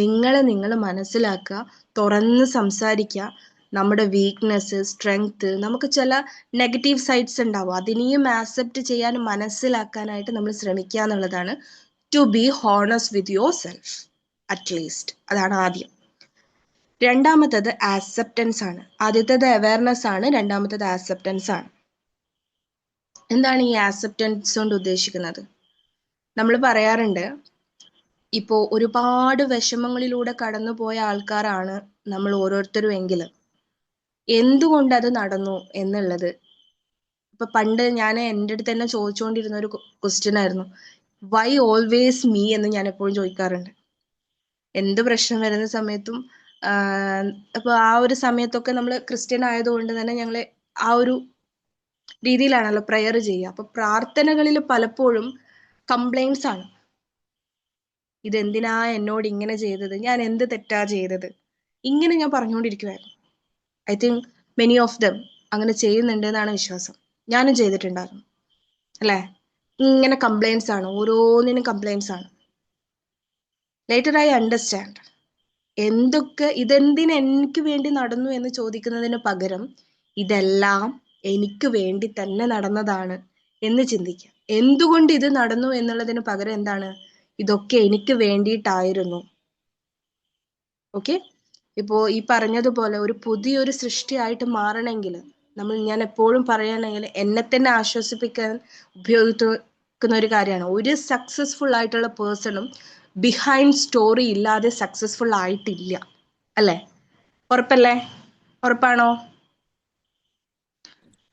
നിങ്ങൾ മനസ്സിലാക്കുക, തുറന്ന് സംസാരിക്കുക. നമ്മുടെ വീക്ക്നെസ്, സ്ട്രെങ്ത്, നമുക്ക് ചില നെഗറ്റീവ് സൈഡ്സ് ഉണ്ടാവും, അതിനെയും ആക്സെപ്റ്റ് ചെയ്യാൻ മനസ്സിലാക്കാനായിട്ട് നമ്മൾ ശ്രമിക്കുക എന്നുള്ളതാണ്. To be honest with yourself at least. അതാണ് ആദ്യം. രണ്ടാമത്തത് ആക്സെപ്റ്റൻസ് ആണ്. ആദ്യത്തേത് അവയർനെസ് ആണ്, രണ്ടാമത്തത് ആക്സെപ്റ്റൻസ് ആണ്. എന്താണ് ഈ ആക്സെപ്റ്റൻസ് കൊണ്ട് ഉദ്ദേശിക്കുന്നത്? നമ്മൾ പറയാറുണ്ട്, ഇപ്പോൾ ഒരുപാട് വിഷമങ്ങളിലൂടെ കടന്നുപോയ ആൾക്കാരാണ് നമ്മൾ ഓരോരുത്തരും എങ്കിലും എന്തുകൊണ്ട് അത് നടന്നു എന്നുള്ളത്. ഇപ്പൊ പണ്ട് ഞാൻ എൻ്റെ അടുത്ത് തന്നെ ചോദിച്ചുകൊണ്ടിരുന്ന ഒരു ക്വസ്റ്റ്യൻ ആയിരുന്നു, വൈ ഓൾവേസ് മീ എന്ന് ഞാൻ എപ്പോഴും ചോദിക്കാറുണ്ട്. എന്ത് പ്രശ്നം വരുന്ന സമയത്തും അപ്പൊ ആ ഒരു സമയത്തൊക്കെ നമ്മൾ ക്രിസ്ത്യൻ ആയതുകൊണ്ട് തന്നെ ഞങ്ങൾ ആ ഒരു രീതിയിലാണല്ലോ പ്രെയർ ചെയ്യുക. അപ്പൊ പ്രാർത്ഥനകളിൽ പലപ്പോഴും കംപ്ലൈൻസ് ആണ്. ഇതെന്തിനാ എന്നോട് ഇങ്ങനെ ചെയ്തത്, ഞാൻ എന്ത് തെറ്റാ ചെയ്തത്, ഇങ്ങനെ ഞാൻ പറഞ്ഞുകൊണ്ടിരിക്കുമായിരുന്നു. I think many of them അങ്ങനെ ചെയ്യുന്നുണ്ട് എന്നാണ് വിശ്വാസം. ഞാനും ചെയ്തിട്ടുണ്ടായിരുന്നു അല്ലേ? ഇങ്ങനെ കംപ്ലൈൻസ് ആണ്, ഓരോന്നിനും കംപ്ലൈൻസ് ആണ്. ലേറ്റർ ഐ അണ്ടർസ്റ്റാൻഡ് എന്തൊക്കെ ഇതെന്തിന് എനിക്ക് വേണ്ടി നടന്നു എന്ന് ചോദിക്കുന്നതിന് പകരം ഇതെല്ലാം എനിക്ക് വേണ്ടി തന്നെ നടന്നതാണ് എന്ന് ചിന്തിക്കുക. എന്തുകൊണ്ട് ഇത് നടന്നു എന്നുള്ളതിന് പകരം എന്താണ്, ഇതൊക്കെ എനിക്ക് വേണ്ടിയിട്ടായിരുന്നു. ഓക്കെ, ഇപ്പോ ഈ പറഞ്ഞതുപോലെ ഒരു പുതിയൊരു സൃഷ്ടിയായിട്ട് മാറണമെങ്കിൽ ഞാൻ എപ്പോഴും പറയുകയാണെങ്കിൽ എന്നെ തന്നെ ആശ്വസിപ്പിക്കാൻ ഉപയോഗിക്കുന്ന ഒരു കാര്യമാണ്, ഒരു സക്സസ്ഫുൾ ആയിട്ടുള്ള പേഴ്സണും ബിഹൈൻഡ് സ്റ്റോറി ഇല്ലാതെ സക്സസ്ഫുൾ ആയിട്ടില്ല. അല്ലേ? ഉറപ്പല്ലേ? ഉറപ്പാണോ?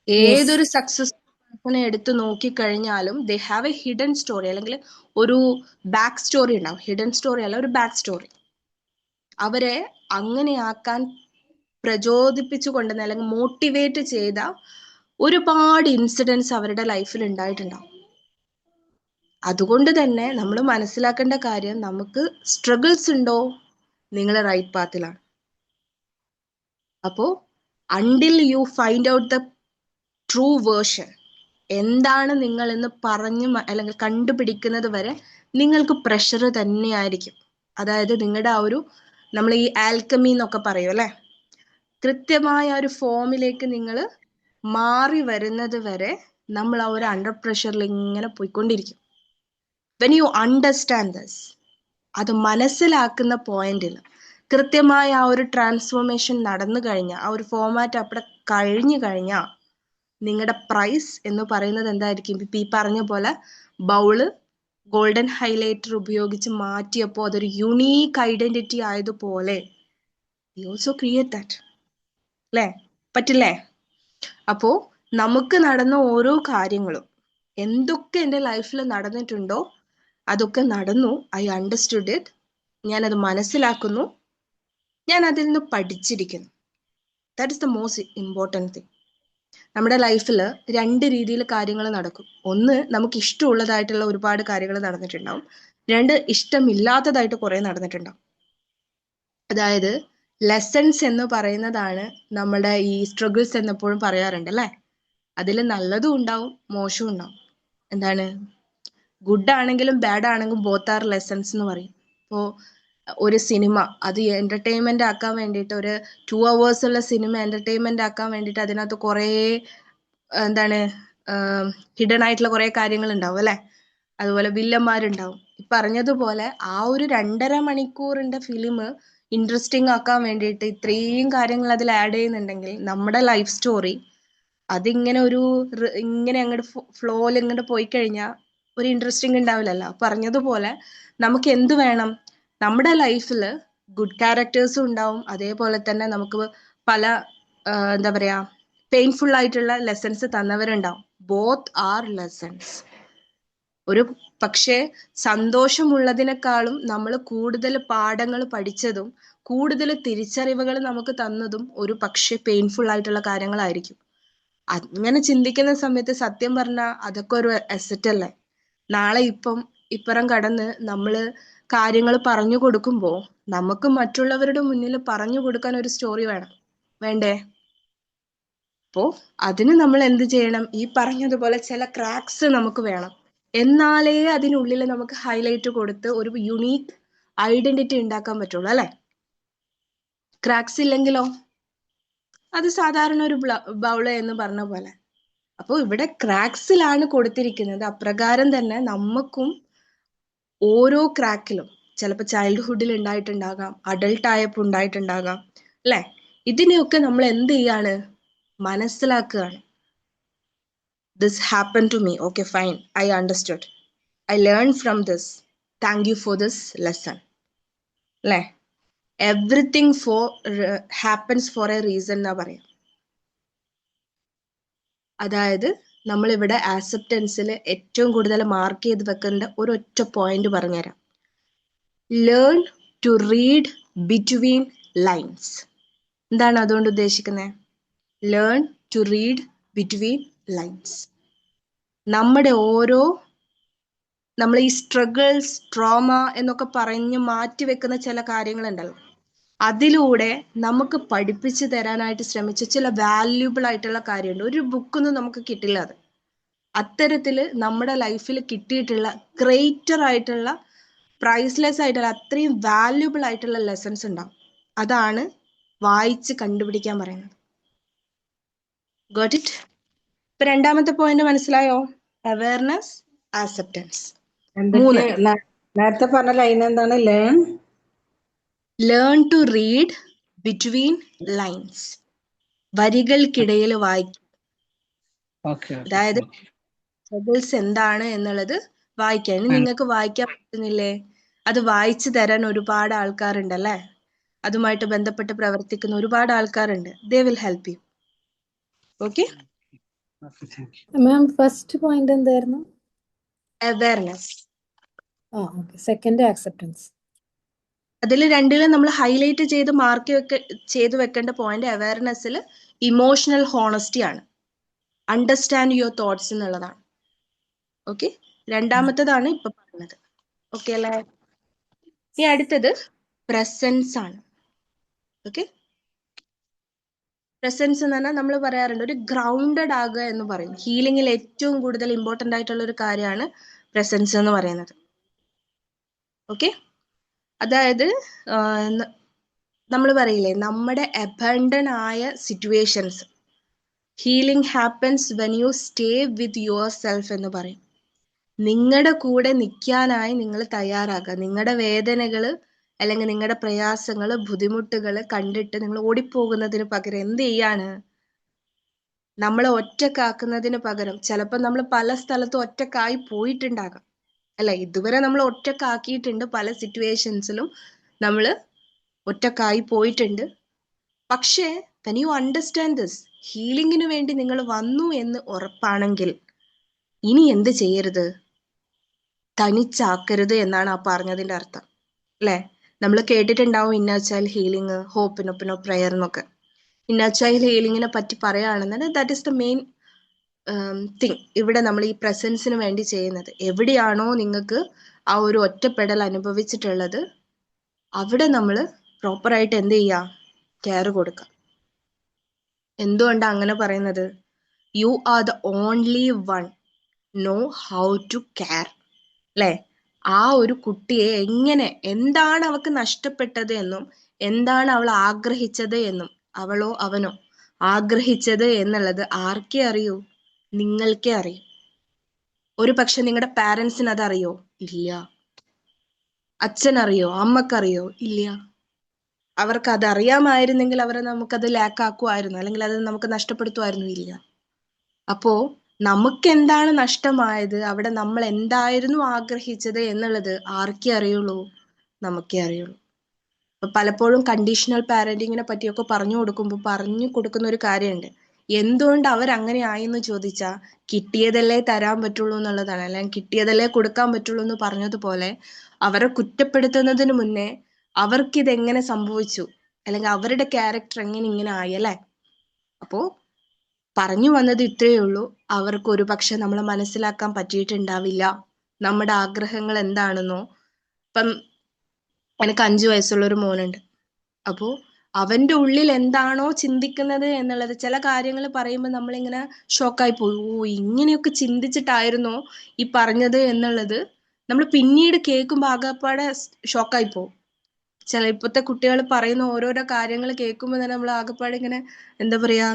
ഏതൊരു സക്സസ്ഫുൾ പേഴ്സണെ എടുത്ത് നോക്കിക്കഴിഞ്ഞാലും they have a hidden story, അല്ലെങ്കിൽ ഒരു ബാക്ക് സ്റ്റോറി ഉണ്ടാവും. ഹിഡൻ സ്റ്റോറി അല്ല, ഒരു ബാക്ക് സ്റ്റോറി. അവരെ അങ്ങനെയാക്കാൻ പ്രചോദിപ്പിച്ചു കൊണ്ടുവന്ന അല്ലെങ്കിൽ മോട്ടിവേറ്റ് ചെയ്ത ഒരുപാട് ഇൻസിഡൻസ് അവരുടെ ലൈഫിൽ ഉണ്ടായിട്ടുണ്ടാവും. അതുകൊണ്ട് തന്നെ നമ്മൾ മനസ്സിലാക്കേണ്ട കാര്യം, നമുക്ക് സ്ട്രഗിൾസ് ഉണ്ടോ, നിങ്ങൾ റൈറ്റ് പാത്തിലാണ്. അപ്പോ until you find out the true version, എന്താണ് നിങ്ങൾ എന്ന് പറഞ്ഞ് അല്ലെങ്കിൽ കണ്ടുപിടിക്കുന്നത് വരെ നിങ്ങൾക്ക് പ്രഷർ തന്നെയായിരിക്കും. അതായത് നിങ്ങളുടെ ആ ഒരു, നമ്മൾ ഈ ആൽക്കമി എന്നൊക്കെ പറയും അല്ലെ, കൃത്യമായ ഒരു ഫോമിലേക്ക് നിങ്ങൾ മാറി വരുന്നത് വരെ നമ്മൾ ആ ഒരു അണ്ടർ പ്രഷറിൽ ഇങ്ങനെ പോയിക്കൊണ്ടിരിക്കും. വെൻ യു അണ്ടർസ്റ്റാൻഡ് ദിസ്, അത് മനസ്സിലാക്കുന്ന പോയിന്റിൽ കൃത്യമായ ആ ഒരു ട്രാൻസ്ഫോർമേഷൻ നടന്നു കഴിഞ്ഞാൽ, ആ ഒരു ഫോമാറ്റ് അവിടെ കഴിഞ്ഞു കഴിഞ്ഞാൽ നിങ്ങളുടെ പ്രൈസ് എന്ന് പറയുന്നത് എന്തായിരിക്കും? ഇപ്പൊ ഈ പറഞ്ഞ പോലെ ബൗള് ഗോൾഡൻ ഹൈലൈറ്റർ ഉപയോഗിച്ച് മാറ്റിയപ്പോൾ അതൊരു യുണീക്ക് ഐഡന്റിറ്റി ആയതുപോലെ യു ഓൾസോ ക്രിയേറ്റ് ദാറ്റ്. അല്ലേ? പറ്റില്ലേ? അപ്പോ നമുക്ക് നടന്ന ഓരോ കാര്യങ്ങളും, എന്തൊക്കെ എൻ്റെ ലൈഫിൽ നടന്നിട്ടുണ്ടോ അതൊക്കെ നടന്നു. I understood it. ഞാനത് മനസ്സിലാക്കുന്നു, ഞാൻ അതിൽ നിന്ന് പഠിച്ചിരിക്കുന്നു. That is the most important thing. നമ്മുടെ ലൈഫിൽ 2 രീതിയിൽ കാര്യങ്ങൾ നടക്കും. ഒന്ന്, നമുക്ക് ഇഷ്ടമുള്ളതായിട്ടുള്ള ഒരുപാട് കാര്യങ്ങൾ നടന്നിട്ടുണ്ടാവും. 2, ഇഷ്ടമില്ലാത്തതായിട്ട് കുറെ നടന്നിട്ടുണ്ടാവും. അതായത് ലെസൺസ് എന്ന് പറയുന്നതാണ് നമ്മുടെ ഈ സ്ട്രഗിൾസ് എന്നെപ്പോഴും പറയാറുണ്ട് അല്ലേ? അതിൽ നല്ലതും ഉണ്ടാവും, മോശവും ഉണ്ടാവും. എന്താണ്, ഗുഡ് ആണെങ്കിലും ബാഡ് ആണെങ്കിലും ബോത്ത് ആർ ലെസൺസ് എന്ന് പറയും. ഇപ്പോൾ ഒരു സിനിമ അത് എന്റർടൈൻമെന്റ് ആക്കാൻ വേണ്ടിയിട്ട്, ഒരു 2 hours ഉള്ള സിനിമ എന്റർടൈൻമെന്റ് ആക്കാൻ വേണ്ടിയിട്ട് അതിനകത്ത് കുറേ എന്താണ് ഹിഡൻ ആയിട്ടുള്ള കുറെ കാര്യങ്ങൾ ഉണ്ടാവും അല്ലെ? അതുപോലെ വില്ലന്മാരുണ്ടാവും. ഈ പറഞ്ഞതുപോലെ ആ ഒരു 2.5 മണിക്കൂറിന്റെ ഫിലിം ഇൻട്രസ്റ്റിംഗ് ആക്കാൻ വേണ്ടിയിട്ട് ഇത്രയും കാര്യങ്ങൾ അതിൽ ആഡ് ചെയ്യുന്നുണ്ടെങ്കിൽ നമ്മുടെ ലൈഫ് സ്റ്റോറി അതിങ്ങനെ ഇങ്ങനെ അങ്ങോട്ട് ഫ്ലോയിൽ ഇങ്ങോട്ട് പോയി കഴിഞ്ഞാൽ ഒരു ഇൻട്രസ്റ്റിംഗ് ഉണ്ടാവില്ലല്ലോ. പറഞ്ഞതുപോലെ നമുക്ക് എന്ത് വേണം, നമ്മുടെ ലൈഫിൽ ഗുഡ് ക്യാരക്ടേഴ്സും ഉണ്ടാവും, അതേപോലെ തന്നെ നമുക്ക് പല എന്താ പറയാ പെയിൻഫുൾ ആയിട്ടുള്ള ലെസൺസ് തന്നവരുണ്ടാവും. Both are lessons. ഒരു പക്ഷേ സന്തോഷമുള്ളതിനേക്കാളും നമ്മൾ കൂടുതൽ പാഠങ്ങൾ പഠിച്ചതും കൂടുതൽ തിരിച്ചറിവുകൾ നമുക്ക് തന്നതും ഒരു പക്ഷേ പെയിൻഫുൾ ആയിട്ടുള്ള കാര്യങ്ങളായിരിക്കും. അങ്ങനെ ചിന്തിക്കുന്ന സമയത്ത് സത്യം പറഞ്ഞാൽ അതൊക്കെ ഒരു അസറ്റ് അല്ലേ. നാളെ ഇപ്പുറം കടന്ന് നമ്മള് കാര്യങ്ങൾ പറഞ്ഞു കൊടുക്കുമ്പോൾ നമുക്ക് മറ്റുള്ളവരുടെ മുന്നിൽ പറഞ്ഞു കൊടുക്കാൻ ഒരു സ്റ്റോറി വേണ്ടേ? അപ്പോ അതിന് നമ്മൾ എന്ത് ചെയ്യണം? ഈ പറഞ്ഞതുപോലെ ചില ക്രാക്സ് നമുക്ക് വേണം. എന്നാലേ അതിനുള്ളിൽ നമുക്ക് ഹൈലൈറ്റ് കൊടുത്ത് ഒരു യുണീക്ക് ഐഡന്റിറ്റി ഉണ്ടാക്കാൻ പറ്റുള്ളൂ അല്ലെ. ക്രാക്സ് ഇല്ലെങ്കിലോ അത് സാധാരണ ഒരു ബൗള് എന്ന് പറഞ്ഞ പോലെ. അപ്പോൾ ഇവിടെ ക്രാക്സിലാണ് കൊടുത്തിരിക്കുന്നത്. അപ്രകാരം തന്നെ നമുക്കും ഓരോ ക്രാക്കിലും ചിലപ്പോൾ ചൈൽഡ്ഹുഡിൽ ഉണ്ടായിട്ടുണ്ടാകാം, അഡൾട്ട് ആയപ്പോൾ ഉണ്ടായിട്ടുണ്ടാകാം അല്ലെ. ഇതിനെയൊക്കെ നമ്മൾ എന്ത് ചെയ്യാണ്? മനസ്സിലാക്കുകയാണ്. This happened to me. Okay, fine. I understood. I learned from this. Thank you for this lesson. അല്ലേ? Everything happens for a reason എന്നാ പറയാം. അതായത് നമ്മളിവിടെ ആക്സെപ്റ്റൻസിൽ ഏറ്റവും കൂടുതൽ മാർക്ക് ചെയ്ത് വെക്കേണ്ട ഒരൊറ്റ പോയിന്റ് പറഞ്ഞുതരാം. Learn to read between lines. എന്താണ് അതുകൊണ്ട് ഉദ്ദേശിക്കുന്നത്? Learn to read between lines. നമ്മുടെ നമ്മൾ ഈ സ്ട്രഗിൾസ്, ട്രോമ എന്നൊക്കെ പറഞ്ഞ് മാറ്റിവെക്കുന്ന ചില കാര്യങ്ങളുണ്ടല്ലോ, അതിലൂടെ നമുക്ക് പഠിപ്പിച്ചു തരാനായിട്ട് ശ്രമിച്ച ചില വാല്യൂബിൾ ആയിട്ടുള്ള കാര്യമുണ്ട്. ഒരു ബുക്കൊന്നും നമുക്ക് കിട്ടില്ല അത്. അത്തരത്തിൽ നമ്മുടെ ലൈഫിൽ കിട്ടിയിട്ടുള്ള ഗ്രേറ്റർ ആയിട്ടുള്ള, പ്രൈസ്ലെസ് ആയിട്ടുള്ള, അത്രയും വാല്യൂബിൾ ആയിട്ടുള്ള ലെസൺസ് ഉണ്ടാവും. അതാണ് വായിച്ച് കണ്ടുപിടിക്കാൻ പറയുന്നത്. Got it? ഇപ്പൊ രണ്ടാമത്തെ പോയിന്റ് മനസ്സിലായോ? Awareness, acceptance. നേരത്തെ പറഞ്ഞ ലൈൻ എന്താണ്? Learn to read between lines. വരികൾക്കിടയിൽ വായിക്കും. അതായത് സ്ട്രഗിൾസ് എന്താണ് എന്നുള്ളത് വായിക്കാൻ. ഇനി നിങ്ങൾക്ക് വായിക്കാൻ പറ്റുന്നില്ലേ? അത് വായിച്ചു തരാൻ ഒരുപാട് ആൾക്കാരുണ്ടല്ലേ, അതുമായിട്ട് ബന്ധപ്പെട്ട് പ്രവർത്തിക്കുന്ന ഒരുപാട് ആൾക്കാരുണ്ട്. They will help you. Okay ma'am, first point എന്തായിരുന്നു? അവയർനെസ്. Second acceptance. അതിൽ രണ്ടിലും നമ്മൾ ഹൈലൈറ്റ് ചെയ്ത് ചെയ്ത് വെക്കേണ്ട പോയിന്റ് അവയർനെസ്സിൽ ഇമോഷണൽ ഹോണസ്റ്റി ആണ്. അണ്ടർസ്റ്റാൻഡ് യുവർ തോട്ട്സ് എന്നുള്ളതാണ്. ഓക്കെ, രണ്ടാമത്തേതാണ് ഇപ്പൊ പറഞ്ഞത്. ഓക്കെ അല്ലേ? ഇനി അടുത്തത് പ്രസൻസ് ആണ്. ഓക്കെ, പ്രസൻസ് എന്ന് പറഞ്ഞാൽ നമ്മൾ പറയാറുണ്ട് ഒരു ഗ്രൗണ്ടഡ് ആകുക എന്ന് പറയും. ഹീലിംഗിൽ ഏറ്റവും കൂടുതൽ ഇമ്പോർട്ടൻ്റ് ആയിട്ടുള്ള ഒരു കാര്യമാണ് പ്രസൻസ് എന്ന് പറയുന്നത്. ഓക്കെ, അതായത് നമ്മൾ പറയില്ലേ, നമ്മുടെ അബണ്ടൻ ആയ situations, healing happens when you stay with your self എന്ന് പറയും. നിങ്ങളുടെ കൂടെ നിൽക്കാനായി നിങ്ങൾ തയ്യാറാകുക. നിങ്ങളുടെ വേദനകൾ അല്ലെങ്കിൽ നിങ്ങളുടെ പ്രയാസങ്ങൾ, ബുദ്ധിമുട്ടുകൾ കണ്ടിട്ട് നിങ്ങൾ ഓടിപ്പോകുന്നതിന് പകരം എന്ത് ചെയ്യാണ്? നമ്മളെ ഒറ്റക്കാക്കുന്നതിന് പകരം, ചിലപ്പോൾ നമ്മൾ പല സ്ഥലത്തും ഒറ്റക്കായി പോയിട്ടുണ്ടാകാം അല്ലെ. ഇതുവരെ നമ്മൾ ഒറ്റക്കാക്കിയിട്ടുണ്ട്, പല സിറ്റുവേഷൻസിലും നമ്മൾ ഒറ്റക്കായി പോയിട്ടുണ്ട്. പക്ഷേ when you understand this, ഹീലിംഗിന് വേണ്ടി നിങ്ങൾ വന്നു എന്ന് ഉറപ്പാണെങ്കിൽ ഇനി എന്ത് ചെയ്യരുത്? തനിച്ചാക്കരുത് എന്നാണ് ആ പറഞ്ഞതിന്റെ അർത്ഥം അല്ലെ. നമ്മൾ കേട്ടിട്ടുണ്ടാവും ഇന്നർ ചൈൽഡ് ഹീലിംഗ്, ഹോപ്പിനൊപ്പിനോ പ്രയർ എന്നൊക്കെ. ഇന്നർ ചൈൽഡ് ഹീലിംഗിനെ പറ്റി പറയുകയാണെന്നുണ്ടെങ്കിൽ that is the main thing ഇവിടെ നമ്മൾ ഈ പ്രസൻസിന് വേണ്ടി ചെയ്യുന്നത്. എവിടെയാണോ നിങ്ങൾക്ക് ആ ഒരു ഒറ്റപ്പെടൽ അനുഭവിച്ചിട്ടുള്ളത് അവിടെ നമ്മൾ പ്രോപ്പറായിട്ട് എന്ത് ചെയ്യുക? കെയർ കൊടുക്കുക. എന്തുകൊണ്ടാണ് അങ്ങനെ പറയുന്നത്? You are the only one know how to care അല്ലെ. ആ ഒരു കുട്ടിയെ എന്താണ് അവൾക്ക് നഷ്ടപ്പെട്ടത് എന്നും എന്താണ് അവൾ ആഗ്രഹിച്ചത് എന്നും, അവളോ അവനോ ആഗ്രഹിച്ചത് എന്നുള്ളത് ആർക്കേ അറിയൂ? നിങ്ങൾക്കേ അറിയൂ. ഒരു പക്ഷെ നിങ്ങളുടെ പാരൻസിന് അതറിയോ? ഇല്ല. അച്ഛനറിയോ? അമ്മക്കറിയോ? ഇല്ല. അവർക്ക് അതറിയാമായിരുന്നെങ്കിൽ അവരെ നമുക്കത് ലാക്കാക്കുമായിരുന്നു, അല്ലെങ്കിൽ അത് നമുക്ക് നഷ്ടപ്പെടുത്തുമായിരുന്നു? ഇല്ല. അപ്പോ നമുക്ക് എന്താണ് നഷ്ടമായത്, അവിടെ നമ്മൾ എന്തായിരുന്നു ആഗ്രഹിച്ചത് എന്നുള്ളത് ആർക്കേ അറിയുള്ളൂ? നമുക്കേ അറിയുള്ളൂ. അപ്പൊ പലപ്പോഴും കണ്ടീഷണൽ പാരന്റിങ്ങിനെ പറ്റിയൊക്കെ പറഞ്ഞു കൊടുക്കുന്ന ഒരു കാര്യമുണ്ട്. എന്തുകൊണ്ട് അവരങ്ങനെ ആയെന്ന് ചോദിച്ചാൽ കിട്ടിയതല്ലേ തരാൻ പറ്റുള്ളൂ എന്നുള്ളതാണ്, അല്ലെങ്കിൽ കിട്ടിയതല്ലേ കൊടുക്കാൻ പറ്റുള്ളൂ എന്ന് പറഞ്ഞതുപോലെ അവരെ കുറ്റപ്പെടുത്തുന്നതിന് മുന്നേ അവർക്കിതെങ്ങനെ സംഭവിച്ചു, അല്ലെങ്കിൽ അവരുടെ ക്യാരക്ടർ എങ്ങനെ ഇങ്ങനെ ആയി, അല്ലേ? അപ്പോ പറഞ്ഞു വന്നത് ഇത്രയേ ഉള്ളൂ. അവർക്ക് ഒരു പക്ഷെ നമ്മളെ മനസ്സിലാക്കാൻ പറ്റിയിട്ടുണ്ടാവില്ല നമ്മുടെ ആഗ്രഹങ്ങൾ എന്താണെന്നോ. ഇപ്പം എനിക്ക് 5 വയസ്സുള്ള ഒരു മോനുണ്ട്. അപ്പോ അവന്റെ ഉള്ളിൽ എന്താണോ ചിന്തിക്കുന്നത് എന്നുള്ളത്, ചില കാര്യങ്ങൾ പറയുമ്പോൾ നമ്മളിങ്ങനെ ഷോക്കായി പോയി, ഓ ഇങ്ങനെയൊക്കെ ചിന്തിച്ചിട്ടായിരുന്നോ ഈ പറഞ്ഞത് എന്നുള്ളത് നമ്മൾ പിന്നീട് കേൾക്കുമ്പോൾ ആകെപ്പാടെ ഷോക്കായി പോകും. ഇപ്പോഴത്തെ കുട്ടികൾ പറയുന്ന ഓരോരോ കാര്യങ്ങൾ കേൾക്കുമ്പോൾ തന്നെ നമ്മൾ ആകെപ്പാടെ ഇങ്ങനെ എന്താ പറയാ,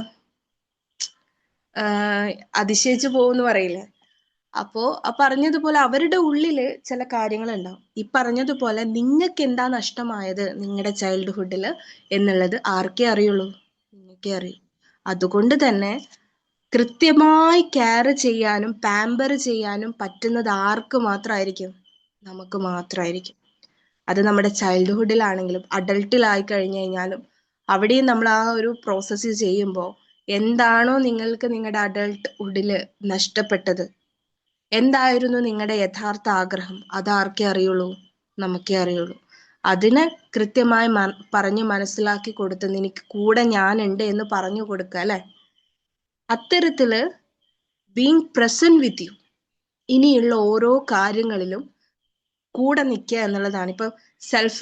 അതിശയിച്ചു പോകുമെന്ന് പറയില്ലേ. അപ്പോ പറഞ്ഞതുപോലെ അവരുടെ ഉള്ളില് ചില കാര്യങ്ങൾ ഉണ്ടാവും. ഈ പറഞ്ഞതുപോലെ നിങ്ങൾക്ക് എന്താ നഷ്ടമായത് നിങ്ങളുടെ ചൈൽഡ്ഹുഡിൽ എന്നുള്ളത് ആർക്കേ അറിയുള്ളൂ? നിങ്ങൾക്കേ അറിയൂ. അതുകൊണ്ട് തന്നെ കൃത്യമായി കെയർ ചെയ്യാനും പാമ്പർ ചെയ്യാനും പറ്റുന്നത് ആർക്ക് മാത്രമായിരിക്കും? നമുക്ക് മാത്രമായിരിക്കും. അത് നമ്മുടെ ചൈൽഡ്ഹുഡിലാണെങ്കിലും അഡൾട്ടിലായി കഴിഞ്ഞു കഴിഞ്ഞാലും അവിടെയും നമ്മൾ ആ ഒരു പ്രോസസ്സ് ചെയ്യുമ്പോൾ എന്താണോ നിങ്ങൾക്ക് നിങ്ങളുടെ അഡൾട്ട്ഹുഡിൽ നഷ്ടപ്പെട്ടത്, എന്തായിരുന്നു നിങ്ങളുടെ യഥാർത്ഥ ആഗ്രഹം, അതാർക്കേ അറിയുള്ളൂ? നമുക്കേ അറിയുള്ളൂ. അതിനെ കൃത്യമായി പറഞ്ഞ് മനസ്സിലാക്കി കൊടുത്ത് നിനക്ക് കൂടെ ഞാനുണ്ട് എന്ന് പറഞ്ഞു കൊടുക്കുക, അല്ലെ? അത്തരത്തില് ബീങ് പ്രസന്റ് വിത്ത് യു, ഇനിയുള്ള ഓരോ കാര്യങ്ങളിലും കൂടെ നിൽക്കുക എന്നുള്ളതാണ്. ഇപ്പൊ സെൽഫ്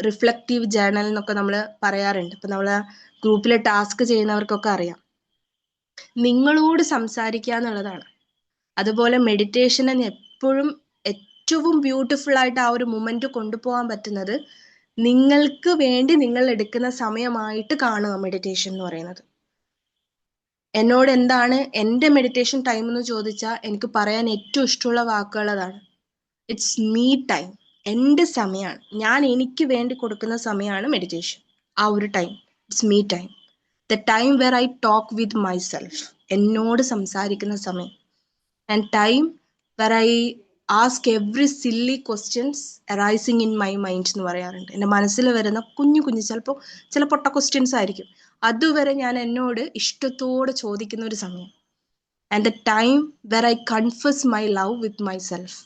റിഫ്ലക്റ്റീവ് ജേർണൽ എന്നൊക്കെ നമ്മൾ പറയാറുണ്ട്. ഇപ്പൊ നമ്മളെ ഗ്രൂപ്പിലെ ടാസ്ക് ചെയ്യുന്നവർക്കൊക്കെ അറിയാം, നിങ്ങളോട് സംസാരിക്കുക എന്നുള്ളതാണ്. അതുപോലെ മെഡിറ്റേഷനെ എപ്പോഴും ഏറ്റവും ബ്യൂട്ടിഫുൾ ആയിട്ട് ആ ഒരു മൊമെന്റ് കൊണ്ടുപോകാൻ പറ്റുന്നത് നിങ്ങൾക്ക് വേണ്ടി നിങ്ങൾ എടുക്കുന്ന സമയമായിട്ട് കാണുക മെഡിറ്റേഷൻ എന്ന് പറയുന്നത്. എന്നോട് എന്താണ് എൻ്റെ മെഡിറ്റേഷൻ ടൈം എന്ന് ചോദിച്ചാൽ എനിക്ക് പറയാൻ ഏറ്റവും ഇഷ്ടമുള്ള വാക്കുകൾ അതാണ്. It's me time. എൻ്റെ സമയമാണ്, ഞാൻ എനിക്ക് വേണ്ടി കൊടുക്കുന്ന സമയമാണ് മെഡിറ്റേഷൻ. ആ ഒരു time it's me time, the time where I talk with myself, എന്നോട് സംസാരിക്കുന്ന സമയം. And time where I ask every silly questions arising in my mind എന്ന് പറയാറുണ്ട്. എൻ്റെ മനസ്സിൽ വരുന്ന കുഞ്ഞു കുഞ്ഞു ചില പൊട്ട ക്വസ്റ്റ്യൻസ് ആയിരിക്കും, അതുവരെ ഞാൻ എന്നോട് ഇഷ്ടത്തോടെ ചോദിക്കുന്ന ഒരു സമയം. And the time where I confess my love with myself,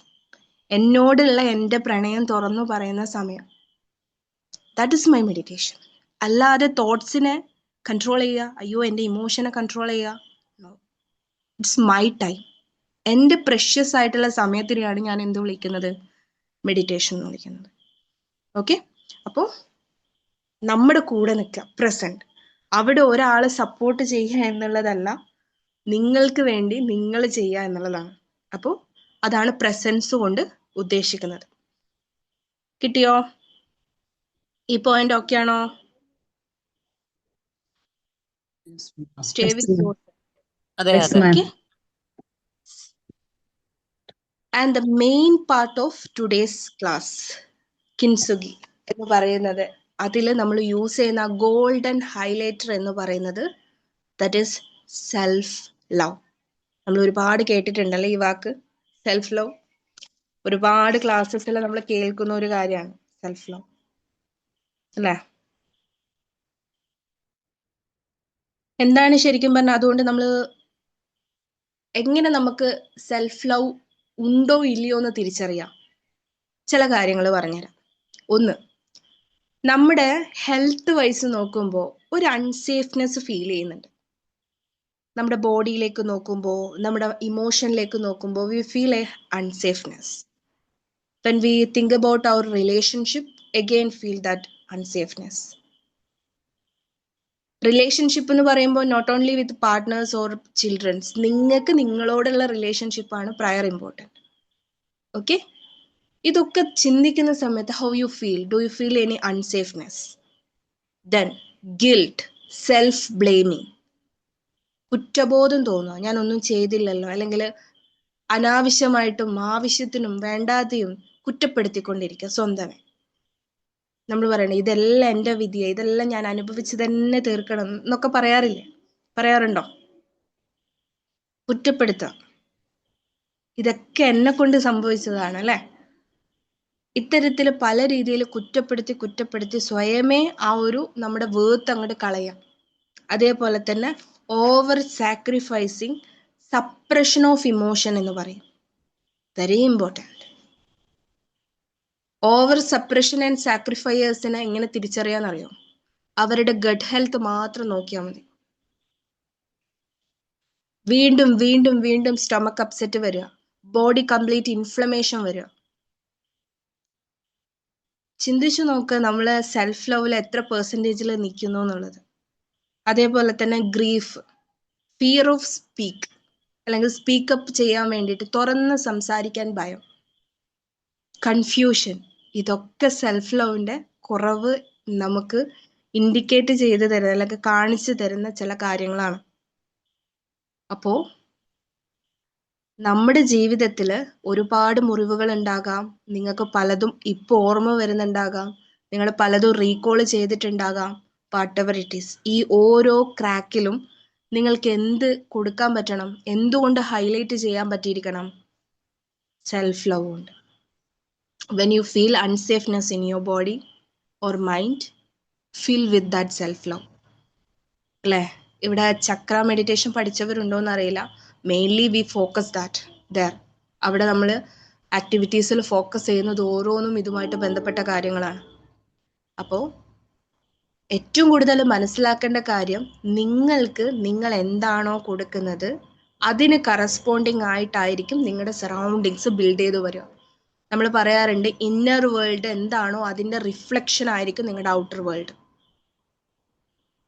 എന്നോടുള്ള എൻ്റെ പ്രണയം തുറന്നു പറയുന്ന സമയം. That is my meditation. അല്ലാതെ തോട്ട്സിനെ കൺട്രോൾ ചെയ്യുക, അയ്യോ എൻ്റെ ഇമോഷനെ കൺട്രോൾ ചെയ്യുക, നോ. It's my time. എൻ്റെ പ്രഷ്യസ് ആയിട്ടുള്ള സമയത്തിനെയാണ് ഞാൻ എന്ത് വിളിക്കുന്നത്? മെഡിറ്റേഷൻ എന്ന് വിളിക്കുന്നത്. ഓക്കെ, അപ്പോൾ നമ്മുടെ കൂടെ നിൽക്കുക, പ്രസന്റ്. അവിടെ ഒരാൾ സപ്പോർട്ട് ചെയ്യുക എന്നുള്ളതല്ല, നിങ്ങൾക്ക് വേണ്ടി നിങ്ങൾ ചെയ്യുക എന്നുള്ളതാണ്. അപ്പോൾ അതാണ് പ്രസൻസ് കൊണ്ട് ഉദ്ദേശിക്കുന്നത്. കിട്ടിയോ? ഈ പോയിന്റ് ഓക്കെ ആണോ? സ്റ്റേ വിത്ത് യുവർ അതെ Yes, അതെ. ma'am. okay. And the main part of today's class, കിൻസുഗി എന്ന് പറയുന്നത്, അതിൽ നമ്മൾ യൂസ് ചെയ്യുന്ന ഗോൾഡൻ ഹൈലൈറ്റർ എന്ന് പറയുന്നത് ദാറ്റ് ഈസ് സെൽഫ് ലവ്. നമ്മൾ ഒരുപാട് കേട്ടിട്ടുണ്ടല്ലേ ഈ വാക്ക്, സെൽഫ് ലവ്. ഒരുപാട് ക്ലാസ്സസിൽ നമ്മൾ കേൾക്കുന്ന ഒരു കാര്യമാണ് സെൽഫ് ലവ്, അല്ലേ? എന്താണ് ശരിക്കും പറഞ്ഞാൽ അതുകൊണ്ട് നമ്മൾ എങ്ങനെ നമുക്ക് സെൽഫ് ലവ് ഉണ്ടോ ഇല്ലയോ എന്ന് തിരിച്ചറിയാം? ചില കാര്യങ്ങൾ പറഞ്ഞുതരാം. ഒന്ന്, നമ്മുടെ ഹെൽത്ത് വൈസ് നോക്കുമ്പോൾ ഒരു അൺസേഫ്നെസ് ഫീൽ ചെയ്യുന്നുണ്ട്. നമ്മുടെ ബോഡിയിലേക്ക് നോക്കുമ്പോൾ, നമ്മുടെ ഇമോഷനിലേക്ക് നോക്കുമ്പോൾ we feel a unsafeness. When we think about our relationship, again feel that unsafeness. Relationship എന്ന് പറയുമ്പോൾ not only with partners or childrens, നിങ്ങൾക്ക് നിങ്ങളോടുള്ള റിലേഷൻഷിപ്പാണ് പ്രയർ ഇമ്പോർട്ടൻറ്റ്. ഓക്കെ, ഇതൊക്കെ ചിന്തിക്കുന്ന സമയത്ത് how you feel? Do you feel any unsafeness? Then guilt, self blaming, കുറ്റബോധം തോന്നുക, ഞാനൊന്നും ചെയ്തില്ലല്ലോ, അല്ലെങ്കിൽ അനാവശ്യമായിട്ടും ആവശ്യത്തിനും വേണ്ടാതെയും കുറ്റപ്പെടുത്തിക്കൊണ്ടിരിക്കുക സ്വന്തമേ. നമ്മൾ പറയണേ ഇതെല്ലാം എൻ്റെ വിധിയെ, ഇതെല്ലാം ഞാൻ അനുഭവിച്ച് തന്നെ തീർക്കണം എന്നൊക്കെ പറയാറില്ലേ? പറയാറുണ്ടോ? കുറ്റപ്പെടുത്തുക, ഇതൊക്കെ എന്നെ കൊണ്ട് സംഭവിച്ചതാണ് അല്ലെ? ഇത്തരത്തിൽ പല രീതിയിൽ കുറ്റപ്പെടുത്തി സ്വയമേ ആ ഒരു നമ്മുടെ വേർത്ത് അങ്ങോട്ട് കളയാം. അതേപോലെ തന്നെ over sacrificing, suppression of emotion എന്ന് പറയും. Very important. Over suppression and സാക്രിഫൈയേഴ്സിനെ എങ്ങനെ തിരിച്ചറിയാന്നറിയോ? അവരുടെ ഗട്ട് ഹെൽത്ത് മാത്രം നോക്കിയാൽ മതി. വീണ്ടും വീണ്ടും വീണ്ടും സ്റ്റൊമക്ക് അപ്സെറ്റ് വരിക, ബോഡി കംപ്ലീറ്റ് ഇൻഫ്ലമേഷൻ വരിക. ചിന്തിച്ചു നോക്ക് നമ്മള് സെൽഫ് ലവിൽ എത്ര പെർസെൻറ്റേജിൽ നിൽക്കുന്നു എന്നുള്ളത്. അതേപോലെ തന്നെ ഗ്രീഫ്, ഫിയർ ഓഫ് സ്പീക്ക്, അല്ലെങ്കിൽ സ്പീക്കപ്പ് ചെയ്യാൻ വേണ്ടിയിട്ട് തുറന്ന് സംസാരിക്കാൻ ഭയം, കൺഫ്യൂഷൻ, ഇതൊക്കെ സെൽഫ് ലവിന്റെ കുറവ് നമുക്ക് ഇൻഡിക്കേറ്റ് ചെയ്ത് തരുന്ന അല്ലെങ്കിൽ കാണിച്ചു തരുന്ന ചില കാര്യങ്ങളാണ്. അപ്പോ നമ്മുടെ ജീവിതത്തിൽ ഒരുപാട് മുറിവുകൾ ഉണ്ടാകാം. നിങ്ങൾക്ക് പലതും ഇപ്പോൾ ഓർമ്മ വരുന്നുണ്ടാകാം, നിങ്ങൾ പലതും റീകോൾ ചെയ്തിട്ടുണ്ടാകാം. വാട്ട് എവർ ഇറ്റ് ഈസ്, ഈ ഓരോ ക്രാക്കിലും നിങ്ങൾക്ക് എന്ത് കൊടുക്കാൻ പറ്റണം, എന്തുകൊണ്ട് ഹൈലൈറ്റ് ചെയ്യാൻ പറ്റിയിരിക്കണം? സെൽഫ് ലവ് ഉണ്ട്. When you feel unsafeness in your body or mind, feel with that self love. അല്ലേ? ഇവിടെ ചക്ര മെഡിറ്റേഷൻ പഠിച്ചവരുണ്ടോ എന്നറിയില്ല. Mainly we focus that there. അവിടെ നമ്മൾ ആക്ടിവിറ്റീസിൽ ഫോക്കസ് ചെയ്യുന്നത് ഓരോന്നും ഇതുമായിട്ട് ബന്ധപ്പെട്ട കാര്യങ്ങളാണ്. അപ്പോൾ ഏറ്റവും കൂടുതൽ മനസ്സിലാക്കേണ്ട കാര്യം, നിങ്ങൾക്ക് നിങ്ങൾ എന്താണോ കൊടുക്കുന്നത് അതിന് കറസ്പോണ്ടിങ് ആയിട്ടായിരിക്കും നിങ്ങളുടെ സറൗണ്ടിങ്സ് ബിൽഡ് ചെയ്ത് വരിക. നമ്മൾ പറയാറുണ്ട്, ഇന്നർ വേൾഡ് എന്താണോ അതിൻ്റെ റിഫ്ലക്ഷൻ ആയിരിക്കും നിങ്ങളുടെ ഔട്ടർ വേൾഡ്.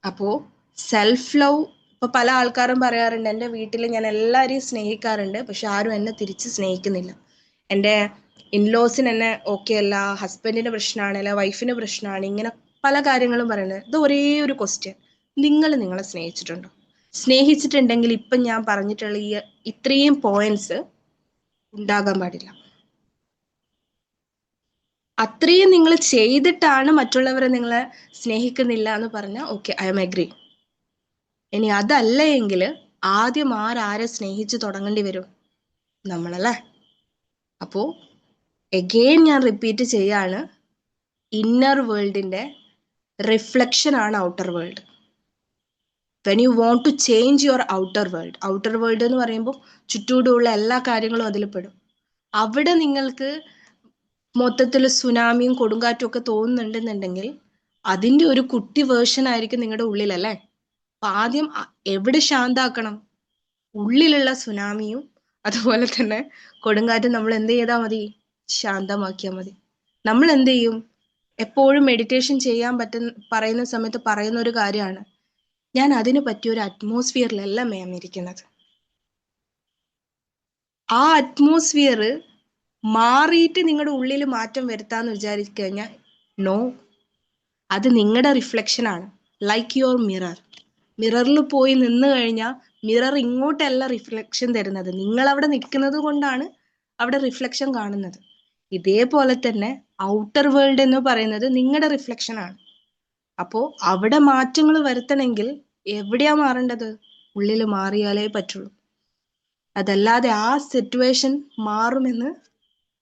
അപ്പോൾ സെൽഫ് ലവ്, ഇപ്പൊ പല ആൾക്കാരും പറയാറുണ്ട്, എൻ്റെ വീട്ടിൽ ഞാൻ എല്ലാവരെയും സ്നേഹിക്കാറുണ്ട്, പക്ഷെ ആരും എന്നെ തിരിച്ച് സ്നേഹിക്കുന്നില്ല. എൻ്റെ ഇൻലോസിന് എന്നെ ഓക്കെ അല്ല, ഹസ്ബൻഡിന് പ്രശ്നമാണ്, അല്ല വൈഫിന് പ്രശ്നമാണ്, ഇങ്ങനെ പല കാര്യങ്ങളും പറയുന്നത്. ഇത് ഒരേ ഒരു ക്വസ്റ്റ്യൻ, നിങ്ങൾ നിങ്ങളെ സ്നേഹിച്ചിട്ടുണ്ടോ? സ്നേഹിച്ചിട്ടുണ്ടെങ്കിൽ ഇപ്പം ഞാൻ പറഞ്ഞിട്ടുള്ള ഈ ഇത്രയും പോയിന്റ്സ് ഉണ്ടാകാൻ പാടില്ല. അത്രയും നിങ്ങൾ ചെയ്തിട്ടാണ് മറ്റുള്ളവരെ നിങ്ങളെ സ്നേഹിക്കുന്നില്ല എന്ന് പറഞ്ഞാൽ ഓക്കെ, ഐ എം അഗ്രി. ഇനി അതല്ല എങ്കിൽ ആദ്യം ആരെ സ്നേഹിച്ച് തുടങ്ങേണ്ടി വരും? നമ്മളല്ലേ? അപ്പോൾ എഗെയിൻ ഞാൻ റിപ്പീറ്റ് ചെയ്യാണ്, ഇന്നർ വേൾഡിന്റെ റിഫ്ലക്ഷൻ ആണ് outer world. When you want to change your outer world, outer world എന്ന് പറയുമ്പോൾ ചുറ്റൂടുള്ള എല്ലാ കാര്യങ്ങളും അതിൽ പെടും. അവിടെ നിങ്ങൾക്ക് മൊത്തത്തിൽ സുനാമിയും കൊടുങ്കാറ്റും ഒക്കെ തോന്നുന്നുണ്ടെന്നുണ്ടെങ്കിൽ അതിൻ്റെ ഒരു കുട്ടി വേർഷൻ ആയിരിക്കും നിങ്ങളുടെ ഉള്ളിലല്ലേ? അപ്പൊ ആദ്യം എവിടെ ശാന്താക്കണം? ഉള്ളിലുള്ള സുനാമിയും അതുപോലെ തന്നെ കൊടുങ്കാറ്റും നമ്മൾ എന്ത് ചെയ്താൽ മതി? ശാന്തമാക്കിയാൽ മതി. നമ്മൾ എന്ത് ചെയ്യും? എപ്പോഴും മെഡിറ്റേഷൻ ചെയ്യാൻ പറയുന്ന സമയത്ത് പറയുന്ന ഒരു കാര്യമാണ്, ഞാൻ അതിന് പറ്റിയ ഒരു അറ്റ്മോസ്ഫിയറിലല്ല മാം ഇരിക്കുന്നത്. ആ അറ്റ്മോസ്ഫിയർ മാറിയിട്ട് നിങ്ങളുടെ ഉള്ളിൽ മാറ്റം വരുത്താന്ന് വിചാരിച്ചു കഴിഞ്ഞാൽ നോ, അത് നിങ്ങളുടെ റിഫ്ലക്ഷൻ ആണ്. Like your mirror. മിററിൽ പോയി നിന്ന് കഴിഞ്ഞാൽ മിറർ ഇങ്ങോട്ടല്ല റിഫ്ലക്ഷൻ തരുന്നത്, നിങ്ങൾ അവിടെ നിൽക്കുന്നത് കൊണ്ടാണ് അവിടെ റിഫ്ലക്ഷൻ കാണുന്നത്. ഇതേപോലെ തന്നെ ഔട്ടർ വേൾഡ് എന്ന് പറയുന്നത് നിങ്ങളുടെ റിഫ്ലക്ഷൻ ആണ്. അപ്പോൾ അവിടെ മാറ്റങ്ങൾ വരുത്തണമെങ്കിൽ എവിടെയാ മാറേണ്ടത്? ഉള്ളിൽ മാറിയാലേ പറ്റുള്ളൂ. അതല്ലാതെ ആ സിറ്റുവേഷൻ മാറുമെന്ന്,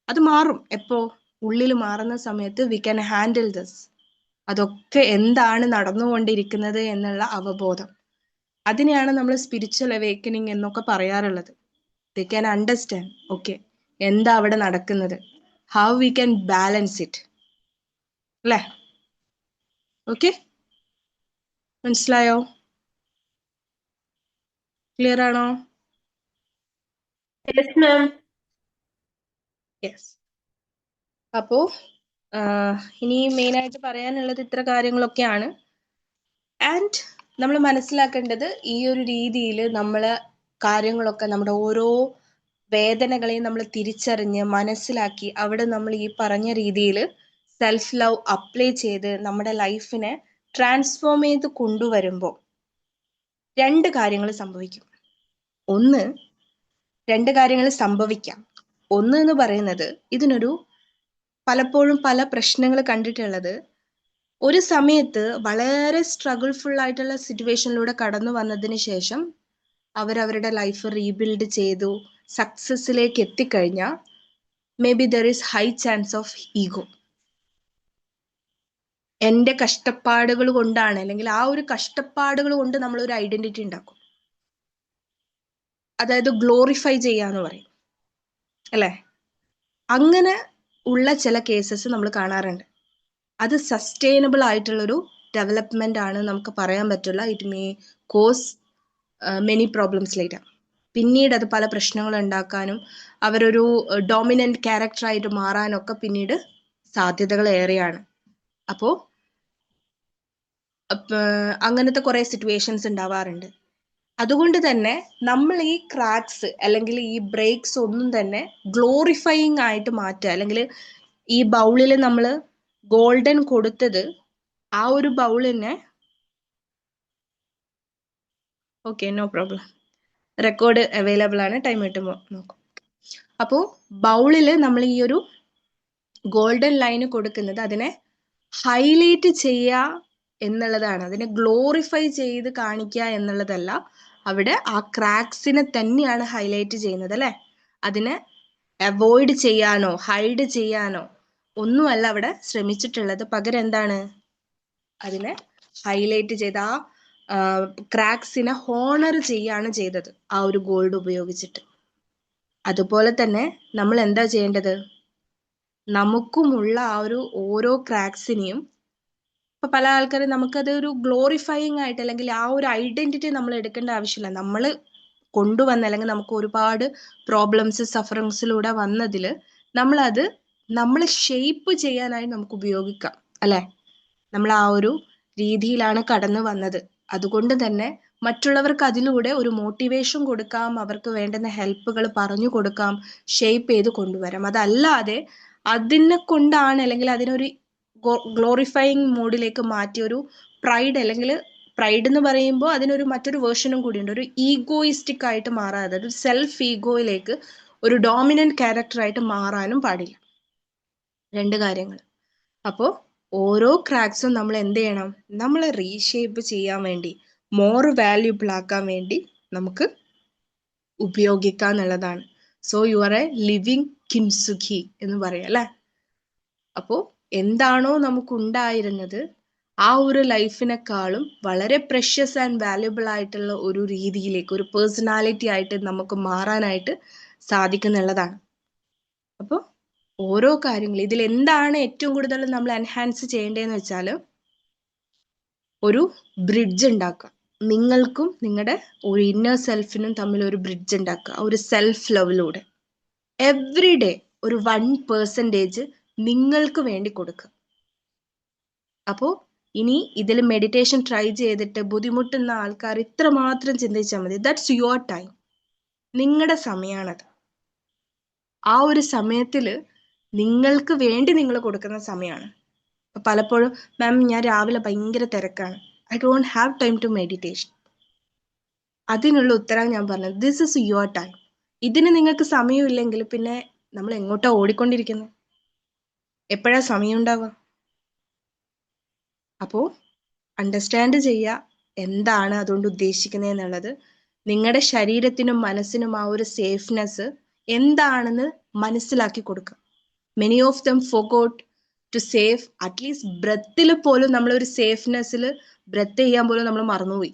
അത് മാറും എപ്പോ? ഉള്ളിൽ മാറുന്ന സമയത്ത് വി ക്യാൻ ഹാൻഡിൽ ദിസ്. അതൊക്കെ എന്താണ് നടന്നുകൊണ്ടിരിക്കുന്നത് എന്നുള്ള അവബോധം, അതിനെയാണ് നമ്മൾ സ്പിരിച്വൽ അവേക്കനിങ് എന്നൊക്കെ പറയാറുള്ളത്. ദേ ക്യാൻ അണ്ടർസ്റ്റാൻഡ് ഓക്കെ എന്താ അവിടെ നടക്കുന്നത്, how we can balance it. അല്ലേ? ഓക്കെ, മനസ്സിലായോ? ക്ലിയർ ആണോ? യെസ്. അപ്പോ ഇനി മെയിനായിട്ട് പറയാനുള്ളത് ഇത്ര കാര്യങ്ങളൊക്കെയാണ്. ആൻഡ് നമ്മൾ മനസ്സിലാക്കേണ്ടത്, ഈ ഒരു രീതിയിൽ നമ്മൾ കാര്യങ്ങളൊക്കെ, നമ്മുടെ ഓരോ വേദനകളെയും നമ്മൾ തിരിച്ചറിഞ്ഞ് മനസ്സിലാക്കി അവിടെ നമ്മൾ ഈ പറഞ്ഞ രീതിയിൽ സെൽഫ് ലവ് അപ്ലൈ ചെയ്ത് നമ്മുടെ ലൈഫിനെ ട്രാൻസ്ഫോം ചെയ്ത് കൊണ്ടുവരുമ്പോൾ രണ്ട് കാര്യങ്ങൾ സംഭവിക്കും. ഒന്ന്, രണ്ട് കാര്യങ്ങൾ സംഭവിക്കാം. ഒന്ന് എന്ന് പറയുന്നത്, ഇതിനൊരു പലപ്പോഴും പല പ്രശ്നങ്ങൾ കണ്ടിട്ടുള്ളത്, ഒരു സമയത്ത് വളരെ സ്ട്രഗിൾഫുൾ ആയിട്ടുള്ള സിറ്റുവേഷനിലൂടെ കടന്നു വന്നതിന് ശേഷം അവരവരുടെ ലൈഫ് റീബിൽഡ് ചെയ്തു സക്സസിലേക്ക് എത്തിക്കഴിഞ്ഞാൽ may be there is high chance of ego. എൻ്റെ കഷ്ടപ്പാടുകൾ കൊണ്ടാണ്, അല്ലെങ്കിൽ ആ ഒരു കഷ്ടപ്പാടുകൾ കൊണ്ട് നമ്മൾ ഒരു ഐഡന്റിറ്റി ഉണ്ടാക്കും. അതായത് ഗ്ലോറിഫൈ ചെയ്യാന്ന് പറയും അല്ലെ. അങ്ങനെ ഉള്ള ചില കേസസ് നമ്മൾ കാണാറുണ്ട്. അത് സസ്റ്റൈനബിൾ ആയിട്ടുള്ളൊരു ഡെവലപ്മെന്റ് ആണ് നമുക്ക് പറയാൻ പറ്റില്ല. It may cos many problems later. പിന്നീട് അത് പല പ്രശ്നങ്ങൾ ഉണ്ടാക്കാനും അവരൊരു ഡോമിനന്റ് ക്യാരക്ടറായിട്ട് മാറാനൊക്കെ പിന്നീട് സാധ്യതകൾ ഏറെയാണ്. അപ്പോൾ അങ്ങനത്തെ കുറെ സിറ്റുവേഷൻസ് ഉണ്ടാവാറുണ്ട്. അതുകൊണ്ട് തന്നെ നമ്മൾ ഈ ക്രാക്സ് അല്ലെങ്കിൽ ഈ ബ്രേക്സ് ഒന്നും തന്നെ ഗ്ലോറിഫൈയിങ് ആയിട്ട് മാറ്റുക, അല്ലെങ്കിൽ ഈ ബൗളിൽ നമ്മൾ ഗോൾഡൻ കൊടുത്തത് ആ ഒരു ബൗളിനെ, okay no problem, record available ആണ്, ടൈം കിട്ടുമ്പോൾ നോക്കും. അപ്പോൾ ബൗളിൽ നമ്മൾ ഈ ഒരു ഗോൾഡൻ ലൈന് കൊടുക്കുന്നത് അതിനെ ഹൈലൈറ്റ് ചെയ്യുക എന്നുള്ളതാണ്, അതിനെ ഗ്ലോറിഫൈ ചെയ്ത് കാണിക്കുക എന്നുള്ളതല്ല. അവിടെ ആ ക്രാക്സിനെ തന്നെയാണ് ഹൈലൈറ്റ് ചെയ്യുന്നത് അല്ലെ. അതിനെ അവോയ്ഡ് ചെയ്യാനോ ഹൈഡ് ചെയ്യാനോ ഒന്നുമല്ല അവിടെ ശ്രമിച്ചിട്ടുള്ളത്. പകരം എന്താണ്, അതിനെ ഹൈലൈറ്റ് ചെയ്ത് ആ ക്രാക്സിനെ ഹോണർ ചെയ്യാണ് ചെയ്തത് ആ ഒരു ഗോൾഡ് ഉപയോഗിച്ചിട്ട്. അതുപോലെ തന്നെ നമ്മൾ എന്താ ചെയ്യേണ്ടത്, നമുക്കുമുള്ള ആ ഒരു ഓരോ ക്രാക്സിനെയും, ഇപ്പൊ പല ആൾക്കാരും നമുക്കത് ഒരു ഗ്ലോറിഫൈയിങ് ആയിട്ട് അല്ലെങ്കിൽ ആ ഒരു ഐഡന്റിറ്റി നമ്മൾ എടുക്കേണ്ട ആവശ്യമില്ല. നമ്മൾ കൊണ്ടുവന്ന അല്ലെങ്കിൽ നമുക്ക് ഒരുപാട് പ്രോബ്ലംസ് സഫറിങ്സിലൂടെ വന്നതിൽ നമ്മളത് നമ്മൾ ഷേപ്പ് ചെയ്യാനായി നമുക്ക് ഉപയോഗിക്കാം അല്ലെ. നമ്മൾ ആ ഒരു രീതിയിലാണ് കടന്നു വന്നത്. അതുകൊണ്ട് തന്നെ മറ്റുള്ളവർക്ക് അതിലൂടെ ഒരു മോട്ടിവേഷൻ കൊടുക്കാം, അവർക്ക് വേണ്ടുന്ന ഹെൽപ്പുകൾ പറഞ്ഞു കൊടുക്കാം, ഷേപ്പ് ചെയ്ത് കൊണ്ടുവരാം. അതല്ലാതെ അതിനെ കൊണ്ടാണ് അല്ലെങ്കിൽ അതിനൊരു ഗ്ലോറിഫൈയിങ് മോഡിലേക്ക് മാറ്റി ഒരു പ്രൈഡ്, അല്ലെങ്കിൽ പ്രൈഡ് എന്ന് പറയുമ്പോൾ അതിനൊരു മറ്റൊരു വേർഷനും കൂടിയുണ്ട്, ഒരു ഈഗോയിസ്റ്റിക് ആയിട്ട് മാറാതെ ഒരു സെൽഫ് ഈഗോയിലേക്ക് ഒരു ഡോമിനന്റ് ക്യാരക്ടറായിട്ട് മാറാനും പാടില്ല. രണ്ട് കാര്യങ്ങൾ. അപ്പോൾ ഓരോ ക്രാക്സും നമ്മൾ എന്ത് ചെയ്യണം, നമ്മൾ റീഷേപ്പ് ചെയ്യാൻ വേണ്ടി, മോർ വാല്യൂബിൾ ആക്കാൻ വേണ്ടി നമുക്ക് ഉപയോഗിക്കുക എന്നുള്ളതാണ്. So you are a living kintsugi എന്ന് പറയാം അല്ലെ. അപ്പോൾ എന്താണോ നമുക്കുണ്ടായിരുന്നത് ആ ഒരു ലൈഫിനെക്കാളും വളരെ പ്രഷ്യസ് ആൻഡ് വാല്യുബിൾ ആയിട്ടുള്ള ഒരു രീതിയിലേക്ക്, ഒരു പേഴ്സണാലിറ്റി ആയിട്ട് നമുക്ക് മാറാനായിട്ട് സാധിക്കുന്നുള്ളതാണ്. അപ്പോൾ ഓരോ കാര്യങ്ങളും ഇതിൽ എന്താണ് ഏറ്റവും കൂടുതൽ നമ്മൾ എൻഹാൻസ് ചെയ്യേണ്ടതെന്ന് വെച്ചാൽ, ഒരു ബ്രിഡ്ജ് ഉണ്ടാക്കുക. നിങ്ങൾക്കും നിങ്ങളുടെ ഒരു ഇന്നർ സെൽഫിനും തമ്മിൽ ഒരു ബ്രിഡ്ജ് ഉണ്ടാക്കുക, ഒരു സെൽഫ് ലവിലൂടെ. എവ്രി ഡേ ഒരു 1% നിങ്ങൾക്ക് വേണ്ടി കൊടുക്കുക. അപ്പോൾ ഇനി ഇതിൽ മെഡിറ്റേഷൻ ട്രൈ ചെയ്തിട്ട് ബുദ്ധിമുട്ടുന്ന ആൾക്കാർ ഇത്രമാത്രം ചിന്തിച്ചാൽ മതി. ദാറ്റ്സ് യുവർ ടൈം, നിങ്ങളുടെ സമയമാണത്. ആ ഒരു സമയത്തിൽ നിങ്ങൾക്ക് വേണ്ടി നിങ്ങൾ കൊടുക്കുന്ന സമയമാണ്. പലപ്പോഴും മാം ഞാൻ രാവിലെ ഭയങ്കര തിരക്കാണ്, I don't have time to meditation. അതിനുള്ള ഉത്തരം ഞാൻ പറഞ്ഞത്, ദിസ് ഇസ് യുവർ ടൈം. ഇതിന് നിങ്ങൾക്ക് സമയമില്ലെങ്കിൽ പിന്നെ നമ്മൾ എങ്ങോട്ടാ ഓടിക്കൊണ്ടിരിക്കുന്നത്, എപ്പോഴാ സമയം ഉണ്ടാവുക? അപ്പോൾ അണ്ടർസ്റ്റാൻഡ് ചെയ്യുക എന്താണ് അതുകൊണ്ട് ഉദ്ദേശിക്കുന്നത് എന്നുള്ളത്. നിങ്ങളുടെ ശരീരത്തിനും മനസ്സിനും ആ ഒരു സേഫ്നെസ് എന്താണെന്ന് മനസ്സിലാക്കി കൊടുക്കുക. Many of them forgot to safe, at least ബ്രെത്തിൽ പോലും നമ്മളൊരു സേഫ്നെസ്സിൽ ബ്രെത്ത് ചെയ്യാൻ പോലും നമ്മൾ മറന്നുപോയി.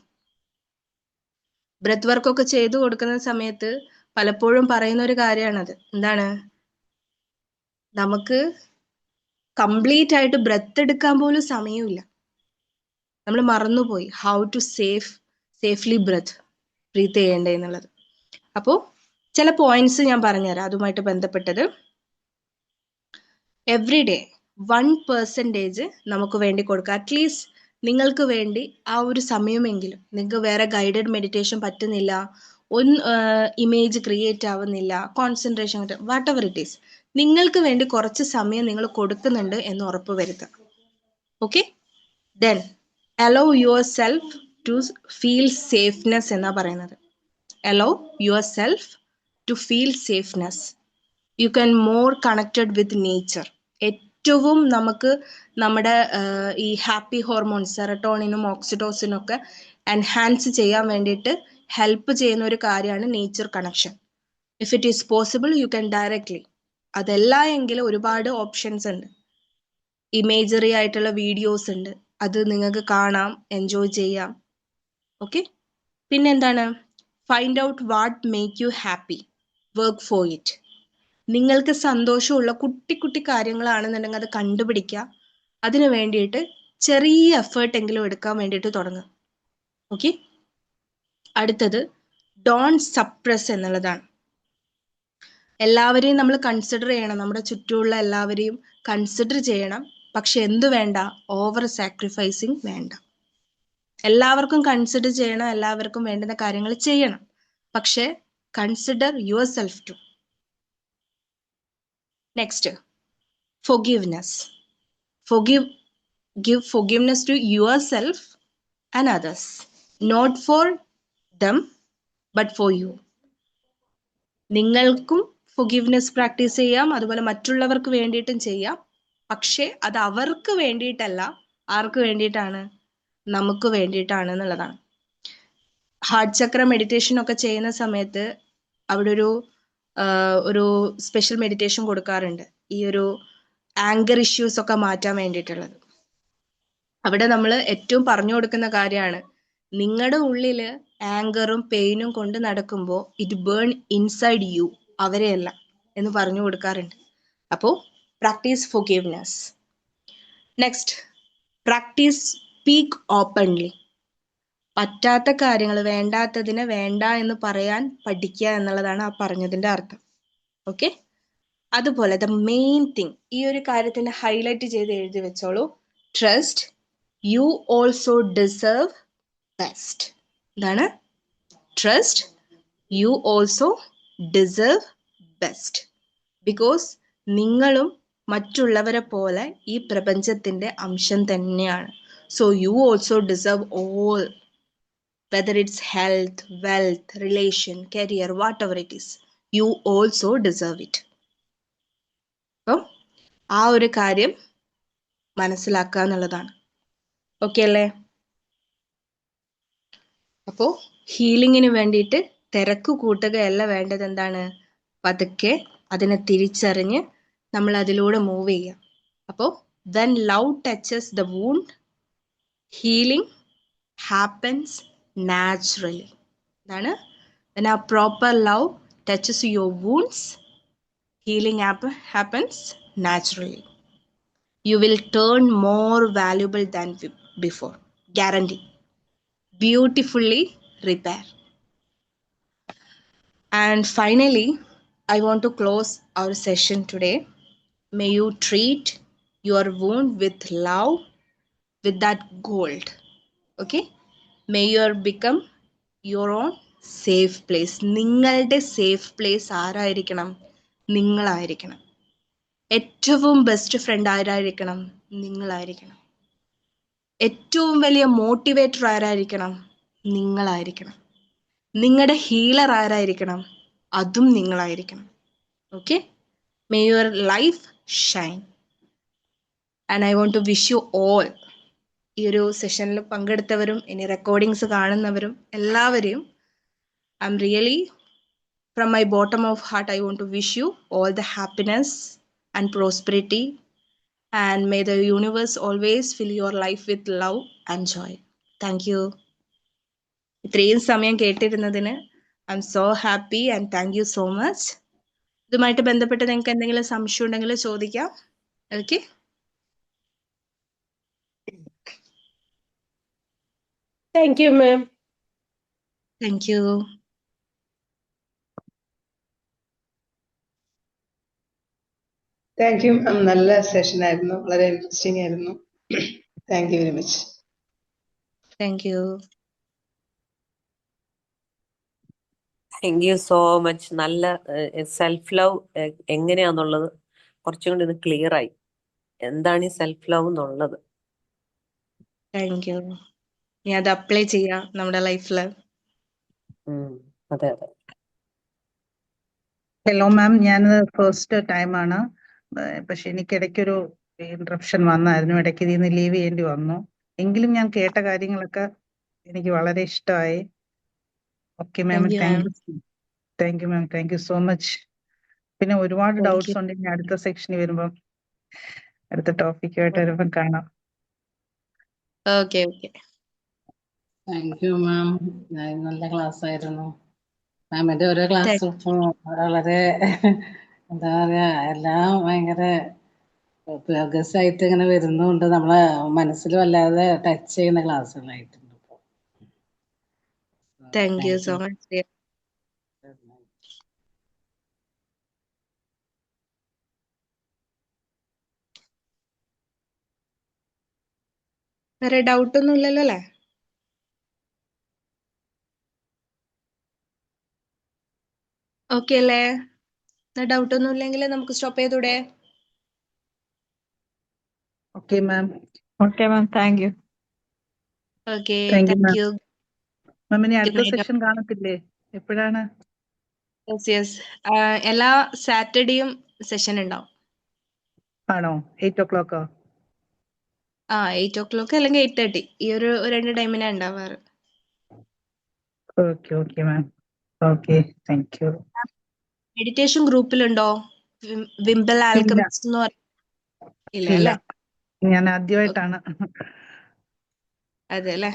ബ്രെത്ത് വർക്കൊക്കെ ചെയ്തു കൊടുക്കുന്ന സമയത്ത് പലപ്പോഴും പറയുന്ന ഒരു കാര്യമാണത്. എന്താണ്, നമുക്ക് കംപ്ലീറ്റ് ആയിട്ട് ബ്രെത്ത് എടുക്കാൻ പോലും സമയമില്ല. നമ്മൾ മറന്നുപോയി ഹൗ ടു സേഫ്ലി ബ്രീത്ത് ചെയ്യേണ്ടത് എന്നുള്ളത്. അപ്പോൾ ചില പോയിന്റ്സ് ഞാൻ പറഞ്ഞുതരാം അതുമായിട്ട് ബന്ധപ്പെട്ടത്. എവ്രി ഡേ 1% നമുക്ക് വേണ്ടി കൊടുക്കുക. അറ്റ്ലീസ്റ്റ് നിങ്ങൾക്ക് വേണ്ടി ആ ഒരു സമയമെങ്കിലും, നിങ്ങൾക്ക് വേറെ ഗൈഡഡ് മെഡിറ്റേഷൻ പറ്റുന്നില്ല, ഇമേജ് ക്രിയേറ്റ് ആവുന്നില്ല, concentration, whatever it is, നിങ്ങൾക്ക് വേണ്ടി കുറച്ച് സമയം നിങ്ങൾ കൊടുക്കുന്നുണ്ട് എന്ന് ഉറപ്പ് വരുത്തുക. Okay, then allow yourself to feel safeness എന്നാ പറയുന്നത്. Allow yourself to feel safeness. You can more connected with nature. ഏറ്റവും നമുക്ക് നമ്മുടെ ഈ ഹാപ്പി ഹോർമോൺസ് സെറട്ടോണിനും ഓക്സിറ്റോസിനും ഒക്കെ എൻഹാൻസ് ചെയ്യാൻ വേണ്ടിയിട്ട് ഹെൽപ്പ് ചെയ്യുന്ന ഒരു കാര്യമാണ് nature connection. If it is possible you can directly. അതല്ല എങ്കിൽ ഒരുപാട് ഓപ്ഷൻസ് ഉണ്ട്. ഇമേജറി ആയിട്ടുള്ള വീഡിയോസ് ഉണ്ട്, അത് നിങ്ങൾക്ക് കാണാം, എൻജോയ് ചെയ്യാം. ഓക്കെ, പിന്നെന്താണ്, find out what make you happy, work for it. നിങ്ങൾക്ക് സന്തോഷമുള്ള കുട്ടി കുട്ടി കാര്യങ്ങളാണെന്നുണ്ടെങ്കിൽ അത് കണ്ടുപിടിക്കുക, അതിന് വേണ്ടിയിട്ട് ചെറിയ എഫേർട്ട് എങ്കിലും എടുക്കാൻ വേണ്ടിയിട്ട് തുടങ്ങുക. ഓക്കെ, അടുത്തത് ഡോണ്ട് സപ്രസ് എന്നുള്ളതാണ്. എല്ലാവരെയും നമ്മൾ കൺസിഡർ ചെയ്യണം, നമ്മുടെ ചുറ്റുമുള്ള എല്ലാവരെയും കൺസിഡർ ചെയ്യണം. പക്ഷെ എന്തു വേണ്ട, ഓവർ സാക്രിഫൈസിങ് വേണ്ട. എല്ലാവർക്കും കൺസിഡർ ചെയ്യണം, എല്ലാവർക്കും വേണ്ടുന്ന കാര്യങ്ങൾ ചെയ്യണം, പക്ഷെ consider yourself too. Next, forgiveness. Give forgiveness to yourself and others, not for them but for you. നിങ്ങൾക്കും forgiveness പ്രാക്ടീസ് ചെയ്യാം, അതുപോലെ മറ്റുള്ളവർക്ക് വേണ്ടിയിട്ടും ചെയ്യാം. പക്ഷെ അത് അവർക്ക് വേണ്ടിയിട്ടല്ല, ആർക്ക് വേണ്ടിയിട്ടാണ്, നമുക്ക് വേണ്ടിയിട്ടാണ് എന്നുള്ളതാണ്. ഹാർട്ട് ചക്ര മെഡിറ്റേഷൻ ഒക്കെ ചെയ്യുന്ന സമയത്ത് അവിടെ ഒരു സ്പെഷ്യൽ മെഡിറ്റേഷൻ കൊടുക്കാറുണ്ട്, ഈ ഒരു ആങ്കർ ഇഷ്യൂസ് ഒക്കെ മാറ്റാൻ വേണ്ടിയിട്ടുള്ളത്. അവിടെ നമ്മൾ ഏറ്റവും പറഞ്ഞു കൊടുക്കുന്ന കാര്യമാണ്, നിങ്ങളുടെ ഉള്ളില് ആങ്കറും പെയിനും കൊണ്ട് നടക്കുമ്പോൾ ഇറ്റ് ബേൺ ഇൻസൈഡ് യു, അവരെയല്ല എന്ന് പറഞ്ഞു കൊടുക്കാറുണ്ട്. അപ്പോൾ practice forgiveness. Next, practice speak openly. പറ്റാത്ത കാര്യങ്ങൾ, വേണ്ടാത്തതിനെ വേണ്ട എന്ന് പറയാൻ പഠിക്കുക എന്നുള്ളതാണ് ആ പറഞ്ഞതിന്റെ അർത്ഥം. ഓക്കെ, അതുപോലെ ദ മെയിൻ തിങ്, ഈ ഒരു കാര്യത്തിന് ഹൈലൈറ്റ് ചെയ്ത് എഴുതി വെച്ചോളൂ, trust you also deserve best. എന്താണ്? Trust you also deserve best. Because നിങ്ങളും മറ്റുള്ളവരെ പോലെ ഈ പ്രപഞ്ചത്തിന്റെ അംശം തന്നെയാണ്. So you also deserve all, whether it's health, wealth, relation, career, whatever it is, you also deserve it. അപ്പം ആ ഒരു കാര്യം മനസ്സിലാക്കുക എന്നുള്ളതാണ്. ഓക്കെ അല്ലേ? അപ്പോൾ ഹീലിങ്ങിന് വേണ്ടിയിട്ട് തിരക്ക് കൂട്ടുകയല്ല വേണ്ടത്. എന്താണ്? പതുക്കെ അതിനെ തിരിച്ചറിഞ്ഞ് നമ്മൾ അതിലൂടെ മൂവ് ചെയ്യുക. അപ്പോൾ when love touches the wound, healing happens naturally. എന്താണ്? when a proper love touches your wounds, healing happens naturally. You will turn more valuable than before. Guarantee. Beautifully repair. And finally, I want to close our session today. May you treat your wound with love, with that gold. Okay? May you become your own safe place. നിങ്ങളുടെ സേഫ് പ്ലേസ് ആരായിരിക്കണം? നിങ്ങളായിരിക്കണം. ഏറ്റവും ബെസ്റ്റ് ഫ്രണ്ട് ആരായിരിക്കണം? നിങ്ങളായിരിക്കണം. ഏറ്റവും വലിയ മോട്ടിവേറ്റർ ആരായിരിക്കണം? നിങ്ങളായിരിക്കണം. നിങ്ങളുടെ ഹീലർ ആരായിരിക്കണം? അതും നിങ്ങളായിരിക്കണം. Okay, may your life shine. And I want to wish you all, ഈ ഒരു സെഷനിൽ പങ്കെടുത്തവരും ഇനി റെക്കോർഡിങ്സ് കാണുന്നവരും എല്ലാവരെയും I am really from my bottom of heart I want to wish you all the happiness and prosperity, and may the universe always fill your life with love and joy. Thank you. ഇത്രയും സമയം കേട്ടിരുന്നതിന് I am so happy and thank you so much. ഇതുമായിട്ട് ബന്ധപ്പെട്ട് നിങ്ങൾക്ക് എന്തെങ്കിലും സംശയം ഉണ്ടെങ്കിൽ ചോദിക്കാം. Okay, thank you ma'am. Thank you. Thank you മാം. നല്ല സെഷൻ ആയിരുന്നു, വളരെ ഇൻട്രസ്റ്റിംഗ് ആയിരുന്നു. Thank you very much. Thank you. Thank you so much. നല്ല സെൽഫ് ലവ് എങ്ങനെയാന്നുള്ളത് കുറച്ചും കൂടി ഇത് ക്ലിയർ ആയി. എന്താണ് ഈ സെൽഫ് ലവ് എന്നുള്ളത്? Thank you. ഞാൻ അത് അപ്ലൈ ചെയ്യാം നമ്മുടെ ലൈഫിൽ. അതെ അതെ. ഹലോ മാം, ഞാനത് ഫസ്റ്റ് ടൈമാണ്. പക്ഷെ എനിക്ക് ഇടയ്ക്കൊരു ഇൻട്രപ്ഷൻ വന്നായിരുന്നു. ഇടയ്ക്ക് ഇതിന്ന് ലീവ് ചെയ്യേണ്ടി വന്നു. എങ്കിലും ഞാൻ കേട്ട കാര്യങ്ങളൊക്കെ എനിക്ക് വളരെ ഇഷ്ടമായി. Okay ma'am, thank you thank ma'am. You. Thank you ma'am, thank you so much. പിന്നെ ഒരുപാട് താങ്ക് ഡൗട്ട്സ് യു. ഉണ്ട്. ഇനി അടുത്ത സെക്ഷനിൽ വരുമ്പം, അടുത്ത ടോപ്പിക്കുമായിട്ട് വരുമ്പം കാണാം. Okay okay. താങ്ക് യു മാം. നല്ല ക്ലാസ് ആയിരുന്നു. മാമിന്റെ ഓരോ ക്ലാസ്സും വളരെ എന്താ പറയാ, എല്ലാം ഭയങ്കര ഉപയോഗസായിട്ട് ഇങ്ങനെ വരുന്നുണ്ട്. നമ്മളെ മനസ്സിൽ വല്ലാതെ ടച്ച് ചെയ്യുന്ന ക്ലാസ്സുകളായിട്ടുണ്ട്. Thank you thank so you. Much. വേറെ ഡൗട്ട് ഒന്നും ഇല്ലല്ലോ അല്ലേ? ഓക്കെ അല്ലേ? ഡൗട്ട് ഒന്നും ഇല്ലെങ്കിൽ നമുക്ക് സ്റ്റോപ്പ് ചെയ്തൂടെ? Okay ma'am. Okay, ma'am. Thank you. Okay, thank you thank ma'am. You. Ma'am, ഇനി ഗുഡ് അടുത്ത നൈറ്റ്. സെഷൻ കാണത്തില്ലേ? എപ്പോഴാണ്? യെസ് യെസ്, എല്ലാ സാറ്റർഡേയും സെഷൻ ഉണ്ടാവും. ആണോ? 8 o'clock? 8 o'clock അല്ലെങ്കിൽ 8:30, ഈ ഒരു രണ്ട് ടൈമിനാണ് ഉണ്ടാവാറ്. Okay okay ma'am. Okay, thank you. Meditation ഗ്രൂപ്പിലുണ്ടോ? വിംബൽ ഇല്ല ആൽക്കമിസ്റ്റ് എന്ന് പറയും. ഇല്ല ഇല്ല, അല്ലേ? ഞാൻ ആദ്യമായിട്ടാണ്. അതെ അല്ലേ?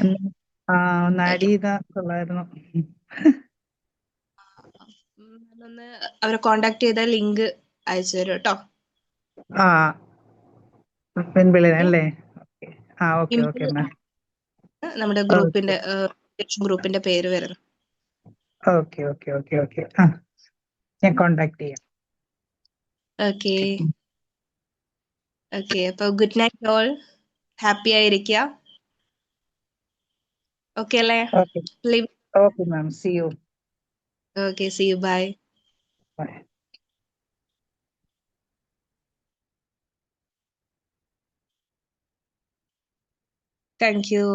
ഒന്ന് ആഡ് ഓക്കെ, ചെയ്താ കൊള്ളായിരുന്നു. ഒന്ന് അവരെ കോണ്ടാക്ട് ചെയ്താൽ ലിങ്ക് അയച്ചു തരും കേട്ടോ. ആ, പെൺപിള്ളേരല്ലേ? ഓക്കെ ഓക്കെ വിംബൽ മാം. നമ്മുടെ ഓക്കെ ഗ്രൂപ്പിന്റെ പേര് വരുന്നു. Okay okay okay okay. ഞാൻ കോണ്ടാക്ട് ചെയ്യാം. ഓക്കെ ഓക്കെ, അപ്പൊ ഗുഡ് നൈറ്റ് ഓൾ. ഹാപ്പി ആയിരിക്കുക. ഓക്കെ അല്ലേ? Okay okay ma'am, see you. Okay, see you, bye. Bye. Thank U.